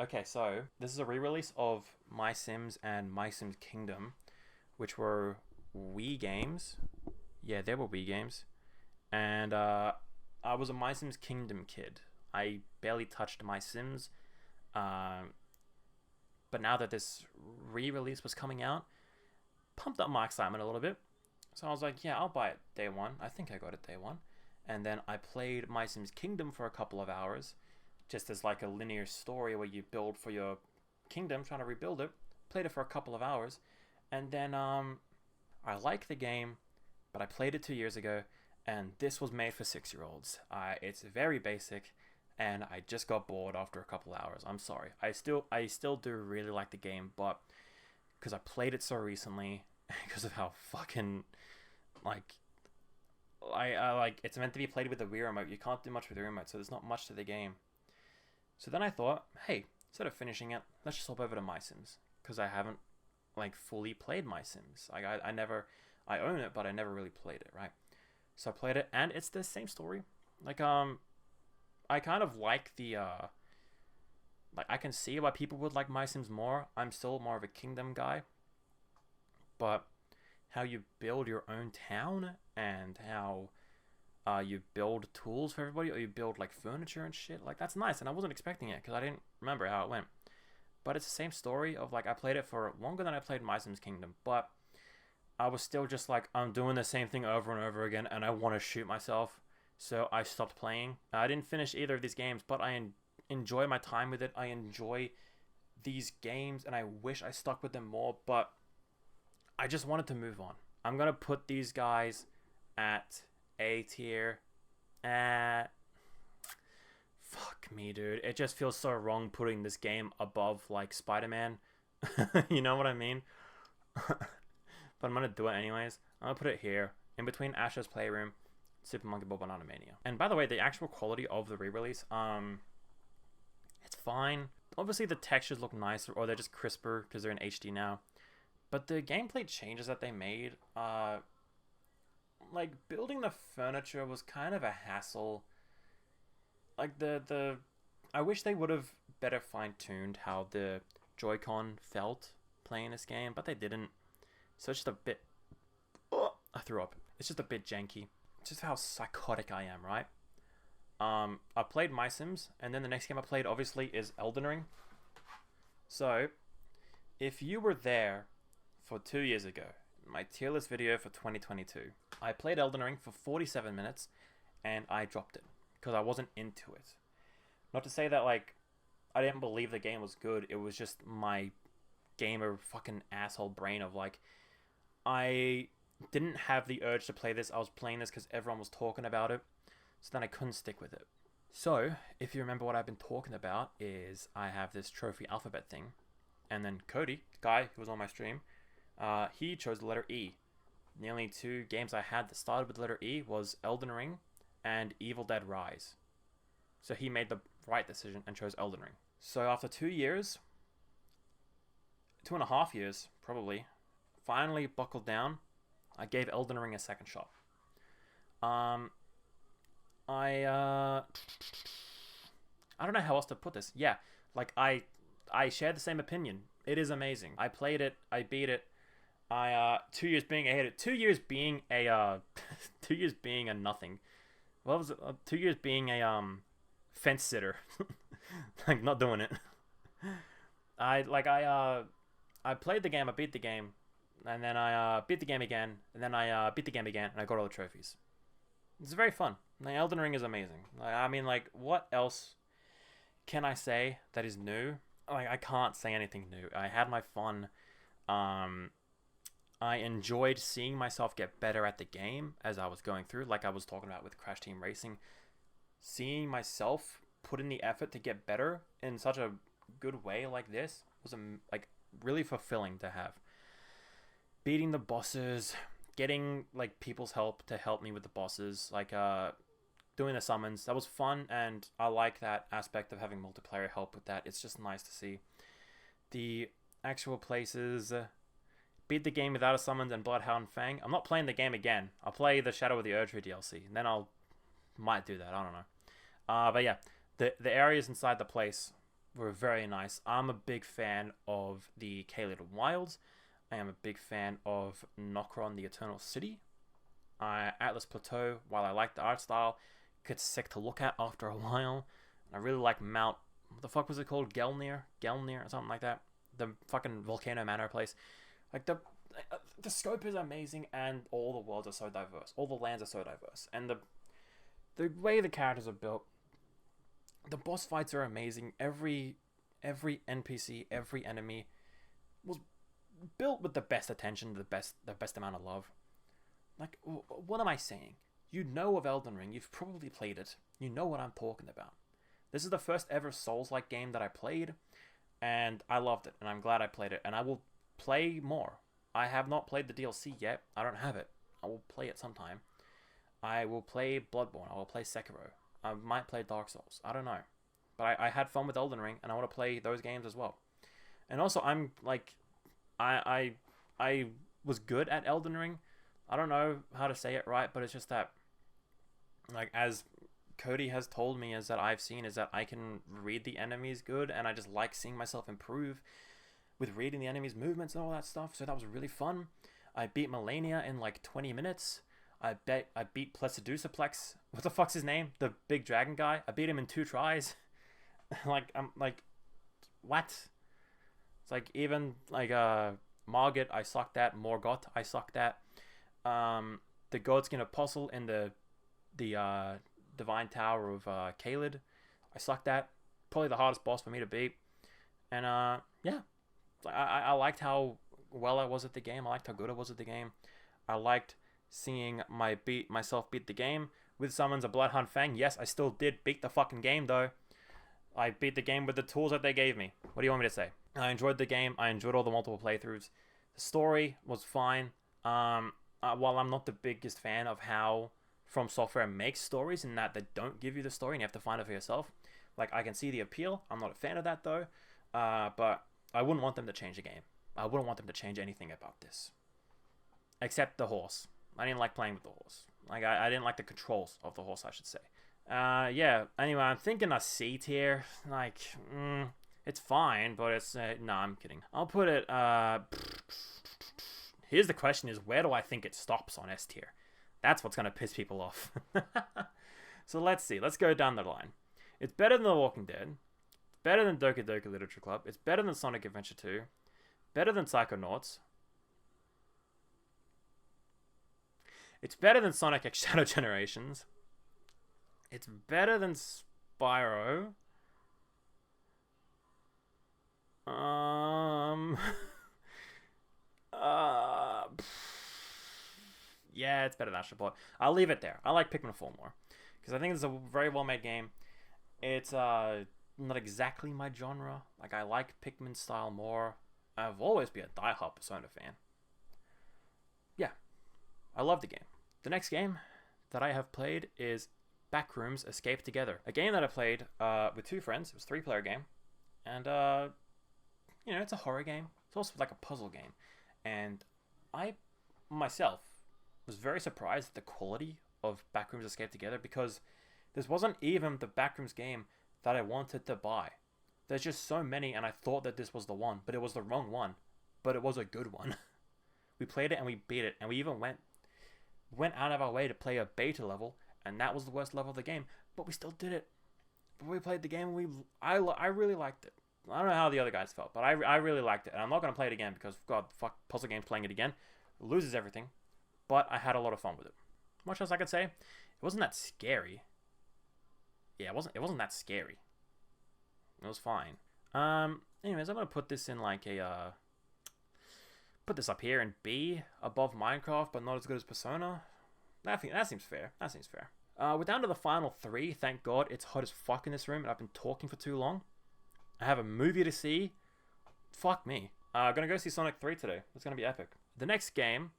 Okay, so this is a re-release of MySims and MySims Kingdom, which were Wii games. Yeah, they were Wii games. And I was a MySims Kingdom kid. I barely touched MySims. But now that this re-release was coming out, pumped up my excitement a little bit. So I was like, yeah, I'll buy it day one. I think I got it day one. And then I played MySims Kingdom for a couple of hours, just as like a linear story where you build for your kingdom, trying to rebuild it. Played it for a couple of hours. And then I like the game, but I played it 2 years ago, and this was made for 6-year-olds. It's very basic, and I just got bored after a couple of hours. I'm sorry. I still do really like the game, but because I played it so recently, because of how fucking like it's meant to be played with the Wii remote. You can't do much with the remote, so there's not much to the game. So then I thought, hey, instead of finishing it, let's just hop over to MySims, because I haven't like fully played MySims. Like I own it, but I never really played it, right? So I played it, and it's the same story. Like I kind of like the like I can see why people would like MySims more. I'm still more of a Kingdom guy, but how you build your own town and how you build tools for everybody, or you build like furniture and shit, like that's nice. And I wasn't expecting it because I didn't remember how it went. But it's the same story of like I played it for longer than I played MySims Kingdom, but I was still just like, I'm doing the same thing over and over again, and I want to shoot myself. So I stopped playing. I didn't finish either of these games, but I enjoy my time with it. I enjoy these games, and I wish I stuck with them more, but I just wanted to move on. I'm gonna put these guys at A tier. Fuck me, dude. It just feels so wrong putting this game above like Spider-Man. You know what I mean? But I'm gonna do it anyways. I'm gonna put it here, in between Astros Playroom, Super Monkey Ball, Banana Mania. And by the way, the actual quality of the re-release, it's fine. Obviously the textures look nicer, or they're just crisper because they're in HD now. But the gameplay changes that they made, like building the furniture was kind of a hassle. Like I wish they would have better fine-tuned how the Joy-Con felt playing this game, but they didn't. So it's just a bit, I threw up. It's just a bit janky. It's just how psychotic I am, right? I played MySims, and then the next game I played obviously is Elden Ring. So if you were there for 2 years ago, my tier list video for 2022, I played Elden Ring for 47 minutes and I dropped it because I wasn't into it. Not to say that like I didn't believe the game was good, it was just my gamer fucking asshole brain of like, I didn't have the urge to play this. I was playing this because everyone was talking about it. So then I couldn't stick with it. So, if you remember what I've been talking about is I have this trophy alphabet thing. And then Cody, the guy who was on my stream, he chose the letter E. The only 2 games I had that started with the letter E was Elden Ring and Evil Dead Rise. So he made the right decision and chose Elden Ring. So after 2 years, 2.5 years probably, finally buckled down. I gave Elden Ring a second shot. I don't know how else to put this. Yeah, like I share the same opinion. It is amazing. I played it. I beat it. 2 years being I hate it. 2 years being a 2 years being a nothing. What was it? 2 years being a fence sitter. Like not doing it. I played the game. I beat the game, and then I beat the game again, and then I beat the game again, and I got all the trophies. It's very fun. Like, Elden Ring is amazing. I mean, like, what else can I say that is new? Like, I can't say anything new. I had my fun. I enjoyed seeing myself get better at the game as I was going through, like I was talking about with Crash Team Racing. Seeing myself put in the effort to get better in such a good way like this was like really fulfilling to have. Beating the bosses, getting like people's help to help me with the bosses, like doing the summons, that was fun, and I like that aspect of having multiplayer help with that. It's just nice to see. The actual places, beat the game without a summons and Bloodhound Fang. I'm not playing the game again. I'll play the Shadow of the Erdtree DLC, and then might do that, I don't know. But yeah, the areas inside the place were very nice. I'm a big fan of the Caelid Wilds. I am a big fan of Nokron, the Eternal City. Atlas Plateau, while I like the art style, gets sick to look at after a while. I really like Mount, what the fuck was it called? Gelnir or something like that. The fucking Volcano Manor place. Like the scope is amazing, and all the worlds are so diverse. All the lands are so diverse, and the way the characters are built, the boss fights are amazing. Every NPC, every enemy was built with the best attention, the best amount of love. Like, what am I saying? You know of Elden Ring. You've probably played it. You know what I'm talking about. This is the first ever Souls-like game that I played, and I loved it, and I'm glad I played it, and I will play more. I have not played the DLC yet. I don't have it. I will play it sometime. I will play Bloodborne. I will play Sekiro. I might play Dark Souls. I don't know. But I had fun with Elden Ring, and I want to play those games as well. And also, I'm like, I was good at Elden Ring. I don't know how to say it right, but it's just that, like, as Cody has told me, is that I've seen, is that I can read the enemies good, and I just like seeing myself improve with reading the enemies' movements and all that stuff. So that was really fun. I beat Melania in like 20 minutes. I beat Plexiduceplex. What the fuck's his name? The big dragon guy. I beat him in 2 tries. I'm like, what? It's like, even like Margit, I sucked at. Morgoth, I sucked at. The Godskin Apostle in the Divine Tower of Caelid, I sucked at. Probably the hardest boss for me to beat. And yeah, I liked how well I was at the game. I liked how good I was at the game. I liked seeing myself beat the game with summons of Bloodhound Fang. Yes, I still did beat the fucking game though. I beat the game with the tools that they gave me. What do you want me to say? I enjoyed the game. I enjoyed all the multiple playthroughs. The story was fine. While I'm not the biggest fan of how From Software makes stories, in that they don't give you the story and you have to find it for yourself. Like, I can see the appeal. I'm not a fan of that though. But I wouldn't want them to change the game. I wouldn't want them to change anything about this. Except the horse. I didn't like playing with the horse. Like, I didn't like the controls of the horse, I should say. Yeah, anyway, I'm thinking a C tier. Like, it's fine, but it's, no, I'm kidding. I'll put it, here's the question is, where do I think it stops on S tier? That's what's going to piss people off. So let's see. Let's go down the line. It's better than The Walking Dead. It's better than Doki Doki Literature Club. It's better than Sonic Adventure 2. Better than Psychonauts. It's better than Sonic X Shadow Generations. It's better than Spyro. yeah, it's better than Astro Bot. I'll leave it there. I like Pikmin 4 more. Because I think it's a very well-made game. It's not exactly my genre. Like, I like Pikmin style more. I've always been a diehard Persona fan. Yeah, I love the game. The next game that I have played is Backrooms Escape Together. A game that I played with 2 friends. It was a 3-player game. And, you know, it's a horror game. It's also like a puzzle game. And I, myself, was very surprised at the quality of Backrooms Escape Together, because this wasn't even the Backrooms game that I wanted to buy. There's just so many, and I thought that this was the one, but it was the wrong one. But it was a good one. We played it and we beat it, and we even went out of our way to play a beta level, and that was the worst level of the game, but we still did it. But we played the game, and I really liked it. I don't know how the other guys felt, but I really liked it, and I'm not going to play it again because, God, fuck, puzzle games playing it again loses everything, but I had a lot of fun with it. Much as I could say, it wasn't that scary. Yeah, it wasn't that scary. It was fine. Anyways, I'm going to put this in like a, put this up here in B, above Minecraft, but not as good as Persona. That seems fair. That seems fair. We're down to the final 3. Thank God. It's hot as fuck in this room, and I've been talking for too long. I have a movie to see. Fuck me. Gonna go see Sonic 3 today. It's gonna be epic. The next game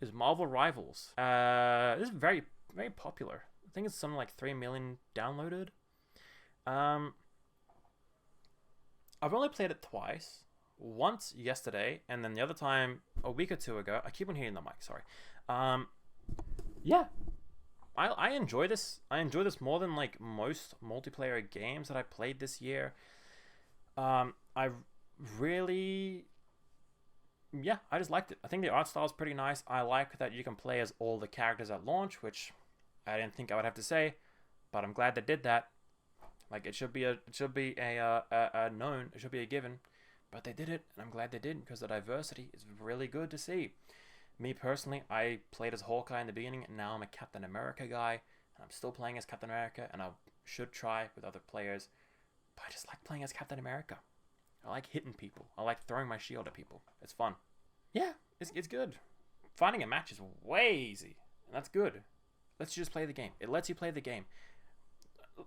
is Marvel Rivals. This is very, very popular. I think it's something like 3 million downloaded. I've only played it twice. Once yesterday, and then the other time a week or 2 ago. I keep on hitting the mic, sorry. Yeah. I enjoy this. I enjoy this more than like most multiplayer games that I played this year. I really, yeah, I just liked it. I think the art style is pretty nice. I like that you can play as all the characters at launch, which I didn't think I would have to say, but I'm glad they did that. Like, it should be a known, it should be a given, but they did it, and I'm glad they did, because the diversity is really good to see. Me personally, I played as Hawkeye in the beginning, and now I'm a Captain America guy, and I'm still playing as Captain America, and I should try with other players, but I just like playing as Captain America. I like hitting people. I like throwing my shield at people. It's fun. Yeah, it's good. Finding a match is way easy, and that's good. Lets you just play the game. It lets you play the game.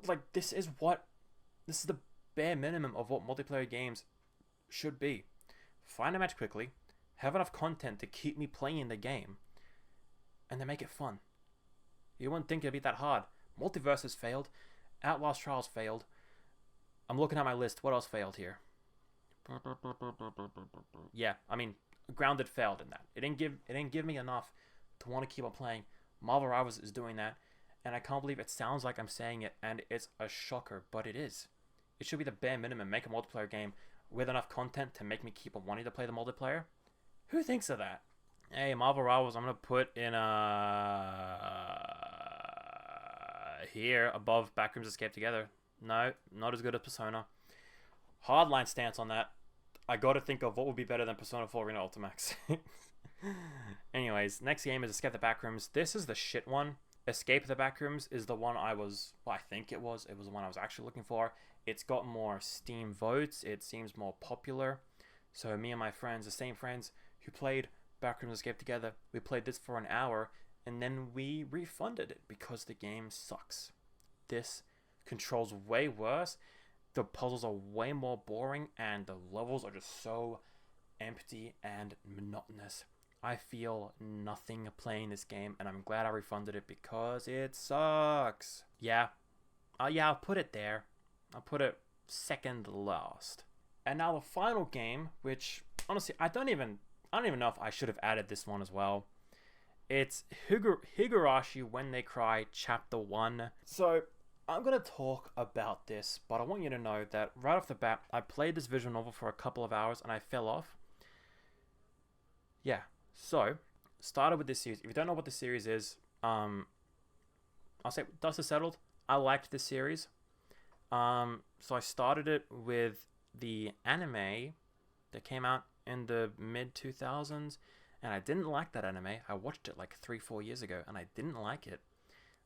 Like, this is the bare minimum of what multiplayer games should be. Find a match quickly, have enough content to keep me playing the game, and then make it fun. You wouldn't think it'd be that hard. Multiversus failed. Outlast Trials failed. I'm looking at my list. What else failed here? Yeah, I mean, Grounded failed in that. It didn't give me enough to want to keep on playing. Marvel Rivals is doing that, and I can't believe it sounds like I'm saying it, and it's a shocker, but it is. It should be the bare minimum. Make a multiplayer game with enough content to make me keep on wanting to play the multiplayer. Who thinks of that? Hey, Marvel Rivals, I'm gonna put in here above Backrooms Escape Together. No, not as good as Persona. Hardline stance on that. I gotta think of what would be better than Persona 4 Arena Ultimax. Anyways, next game is Escape the Backrooms. This is the shit one. Escape the Backrooms is the one I think it was. It was the one I was actually looking for. It's got more Steam votes. It seems more popular. So me and my friends, the same friends who played Backrooms Escape Together, we played this for an hour, and then we refunded it because the game sucks. This controls way worse. The puzzles are way more boring, and the levels are just so empty and monotonous. I feel nothing playing this game, and I'm glad I refunded it because it sucks. Yeah. I'll put it there. I'll put it second last. And now the final game, which honestly I don't even know if I should have added this one as well. It's Higarushi When They Cry Chapter 1. So I'm going to talk about this, but I want you to know that right off the bat, I played this visual novel for a couple of hours and I fell off. Yeah, so started with this series. If you don't know what the series is, I'll say dust is settled. I liked this series. So I started it with the anime that came out in the mid-2000s, and I didn't like that anime. I watched it like 3-4 years ago, and I didn't like it.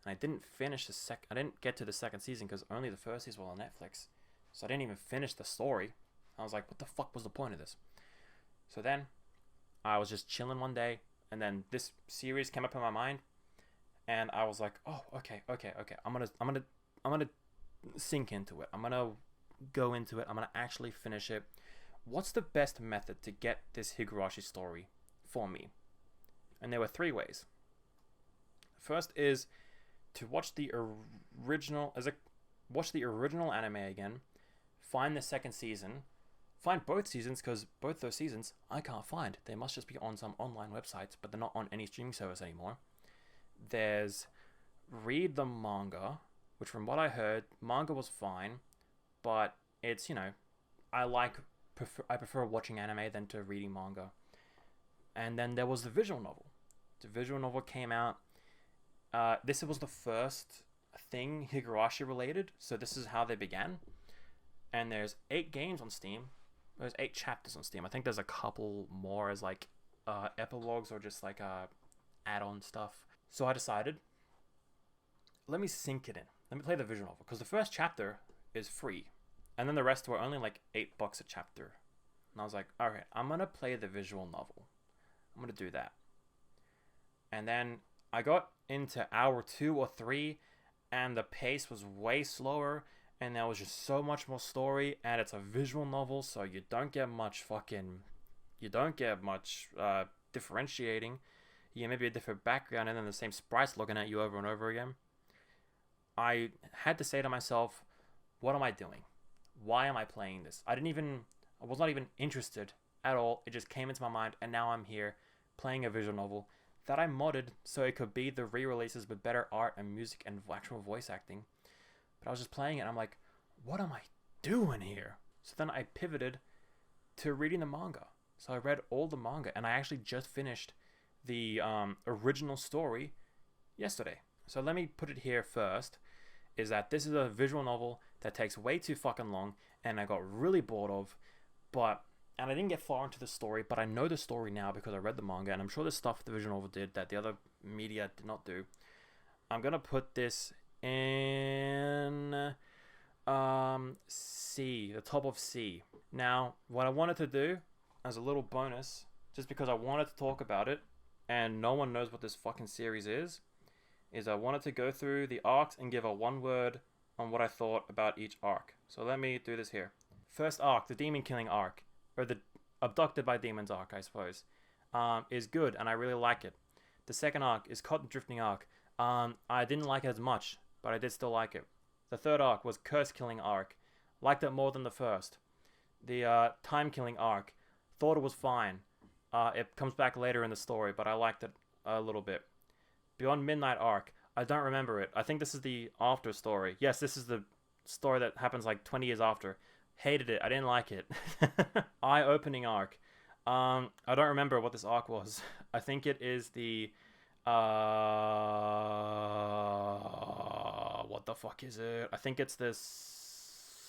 And I didn't finish I didn't get to the second season because only the first season was on Netflix. So I didn't even finish the story. I was like, what the fuck was the point of this? So then I was just chilling one day, and then this series came up in my mind, and I was like, oh, okay. I'm gonna sink into it. I'm gonna go into it. I'm gonna actually finish it. What's the best method to get this Higarushi story for me? And there were 3 ways. First is to watch the original anime again, find the second season, find both seasons, because both those seasons I can't find. They must just be on some online websites, but they're not on any streaming service anymore. There's read the manga, which from what I heard, manga was fine, but it's, I prefer watching anime than to reading manga. And then there was the visual novel. The visual novel came out. This was the first thing Higurashi related, so this is how they began. And there's 8 games on Steam. There's 8 chapters on Steam. I think there's a couple more as like epilogues or just like add-on stuff. So I decided, let me sink it in. Let me play the visual novel, because the first chapter is free, and then the rest were only like $8 a chapter. And I was like, all right, I'm gonna play the visual novel. I'm gonna do that. And then I got into hour 2 or 3, and the pace was way slower, and there was just so much more story, and it's a visual novel, so you don't get much differentiating. You maybe a different background, and then the same sprites looking at you over and over again. I had to say to myself, what am I doing? Why am I playing this? I was not even interested at all. It just came into my mind, and now I'm here playing a visual novel that I modded so it could be the re-releases with better art and music and actual voice acting. But I was just playing it, and I'm like, what am I doing here? So then I pivoted to reading the manga. So I read all the manga, and I actually just finished the original story yesterday. So let me put it here first, is that this is a visual novel that takes way too fucking long, and I got really bored of, and I didn't get far into the story, but I know the story now because I read the manga, and I'm sure there's stuff the visual novel did that the other media did not do. I'm gonna put this in C, the top of C. Now, what I wanted to do as a little bonus, just because I wanted to talk about it, and no one knows what this fucking series is I wanted to go through the arcs and give a 1 word on what I thought about each arc. So let me do this here. First arc, the demon killing arc, or the abducted by demons arc, I suppose, is good, and I really like it. The second arc is cotton drifting arc. I didn't like it as much, but I did still like it. The third arc was curse killing arc. Liked it more than the first. The time killing arc, thought it was fine. It comes back later in the story, but I liked it a little bit. Beyond Midnight arc, I don't remember it. I think this is the after story. Yes, this is the story that happens like 20 years after. Hated it. I didn't like it. Eye-opening arc. I don't remember what this arc was. I think it is the... what the fuck is it? I think it's this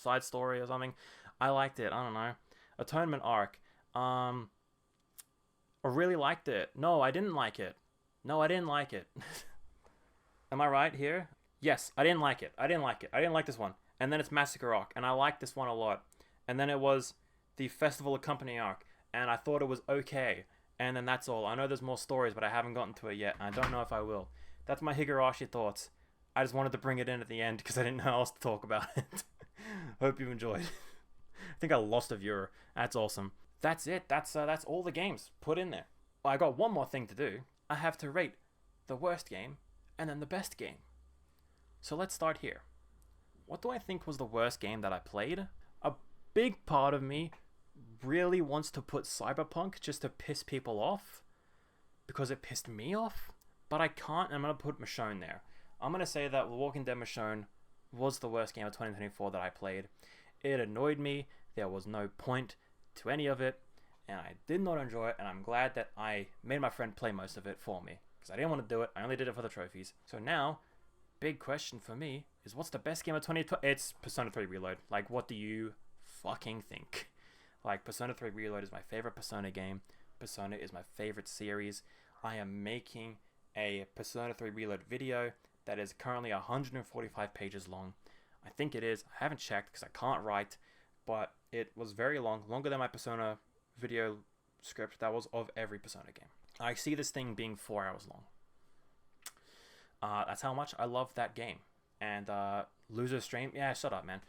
side story or something. I liked it. I don't know. Atonement arc. I really liked it. No, I didn't like it. Am I right here? Yes, I didn't like it. I didn't like this one. And then it's Massacre arc, and I liked this one a lot. And then it was the Festival of Company arc, and I thought it was okay. And then that's all. I know there's more stories, but I haven't gotten to it yet, and I don't know if I will. That's my Higurashi thoughts. I just wanted to bring it in at the end because I didn't know how else to talk about it. Hope you enjoyed. I think I lost a viewer. That's awesome. That's it. That's all the games put in there. I got one more thing to do. I have to rate the worst game and then the best game. So let's start here. What do I think was the worst game that I played? A big part of me really wants to put Cyberpunk just to piss people off, because it pissed me off, but I can't, and I'm going to put Michonne there. I'm going to say that The Walking Dead Michonne was the worst game of 2024 that I played. It annoyed me. There was no point to any of it, and I did not enjoy it, and I'm glad that I made my friend play most of it for me, because I didn't want to do it. I only did it for the trophies. So now, big question for me is, what's the best game of 2020? It's Persona 3 Reload. Like, what do you fucking think? Like, Persona 3 Reload is my favorite Persona game. Persona is my favorite series. I am making a Persona 3 Reload video that is currently 145 pages long. I think it is. I haven't checked because I can't write, but it was very long, longer than my Persona video script that was of every Persona game. I see this thing being 4 hours long. That's how much I love that game. And loser stream, yeah, shut up, man.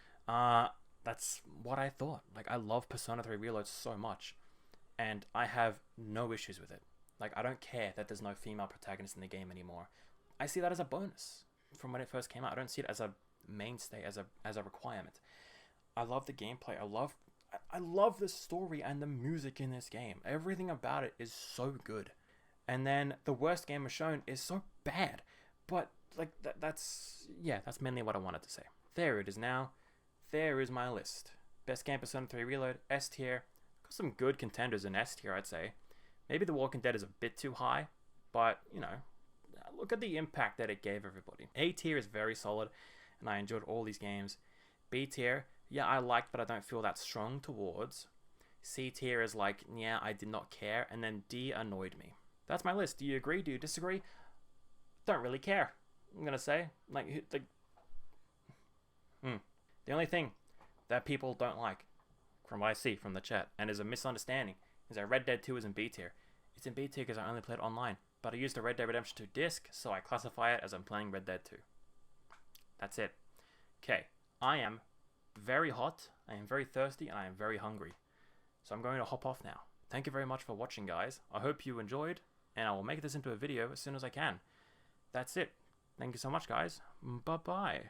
That's what I thought. Like, I love Persona 3 Reload so much, and I have no issues with it. Like, I don't care that there's no female protagonist in the game anymore. I see that as a bonus from when it first came out. I don't see it as a mainstay, as a requirement. I love the gameplay. I love the story and the music in this game. Everything about it is so good. And then the worst game was shown is so bad. But like that's mainly what I wanted to say. There it is now. There is my list. Best game Persona 3 Reload, S tier. Got some good contenders in S tier, I'd say. Maybe The Walking Dead is a bit too high, but you know, look at the impact that it gave everybody. A tier is very solid, and I enjoyed all these games. B tier, yeah, I liked, but I don't feel that strong towards. C tier is like, yeah, I did not care, and then D annoyed me. That's my list. Do you agree? Do you disagree? Don't really care. I'm gonna say, the only thing that people don't like, from what I see from the chat, and is a misunderstanding, is that Red Dead 2 is in B tier. It's in B tier because I only played online, but I used the Red Dead Redemption 2 disc, so I classify it as I'm playing Red Dead 2. That's it. Okay, I am very hot, I am very thirsty, and I am very hungry. So I'm going to hop off now. Thank you very much for watching, guys. I hope you enjoyed, and I will make this into a video as soon as I can. That's it. Thank you so much, guys. Bye-bye.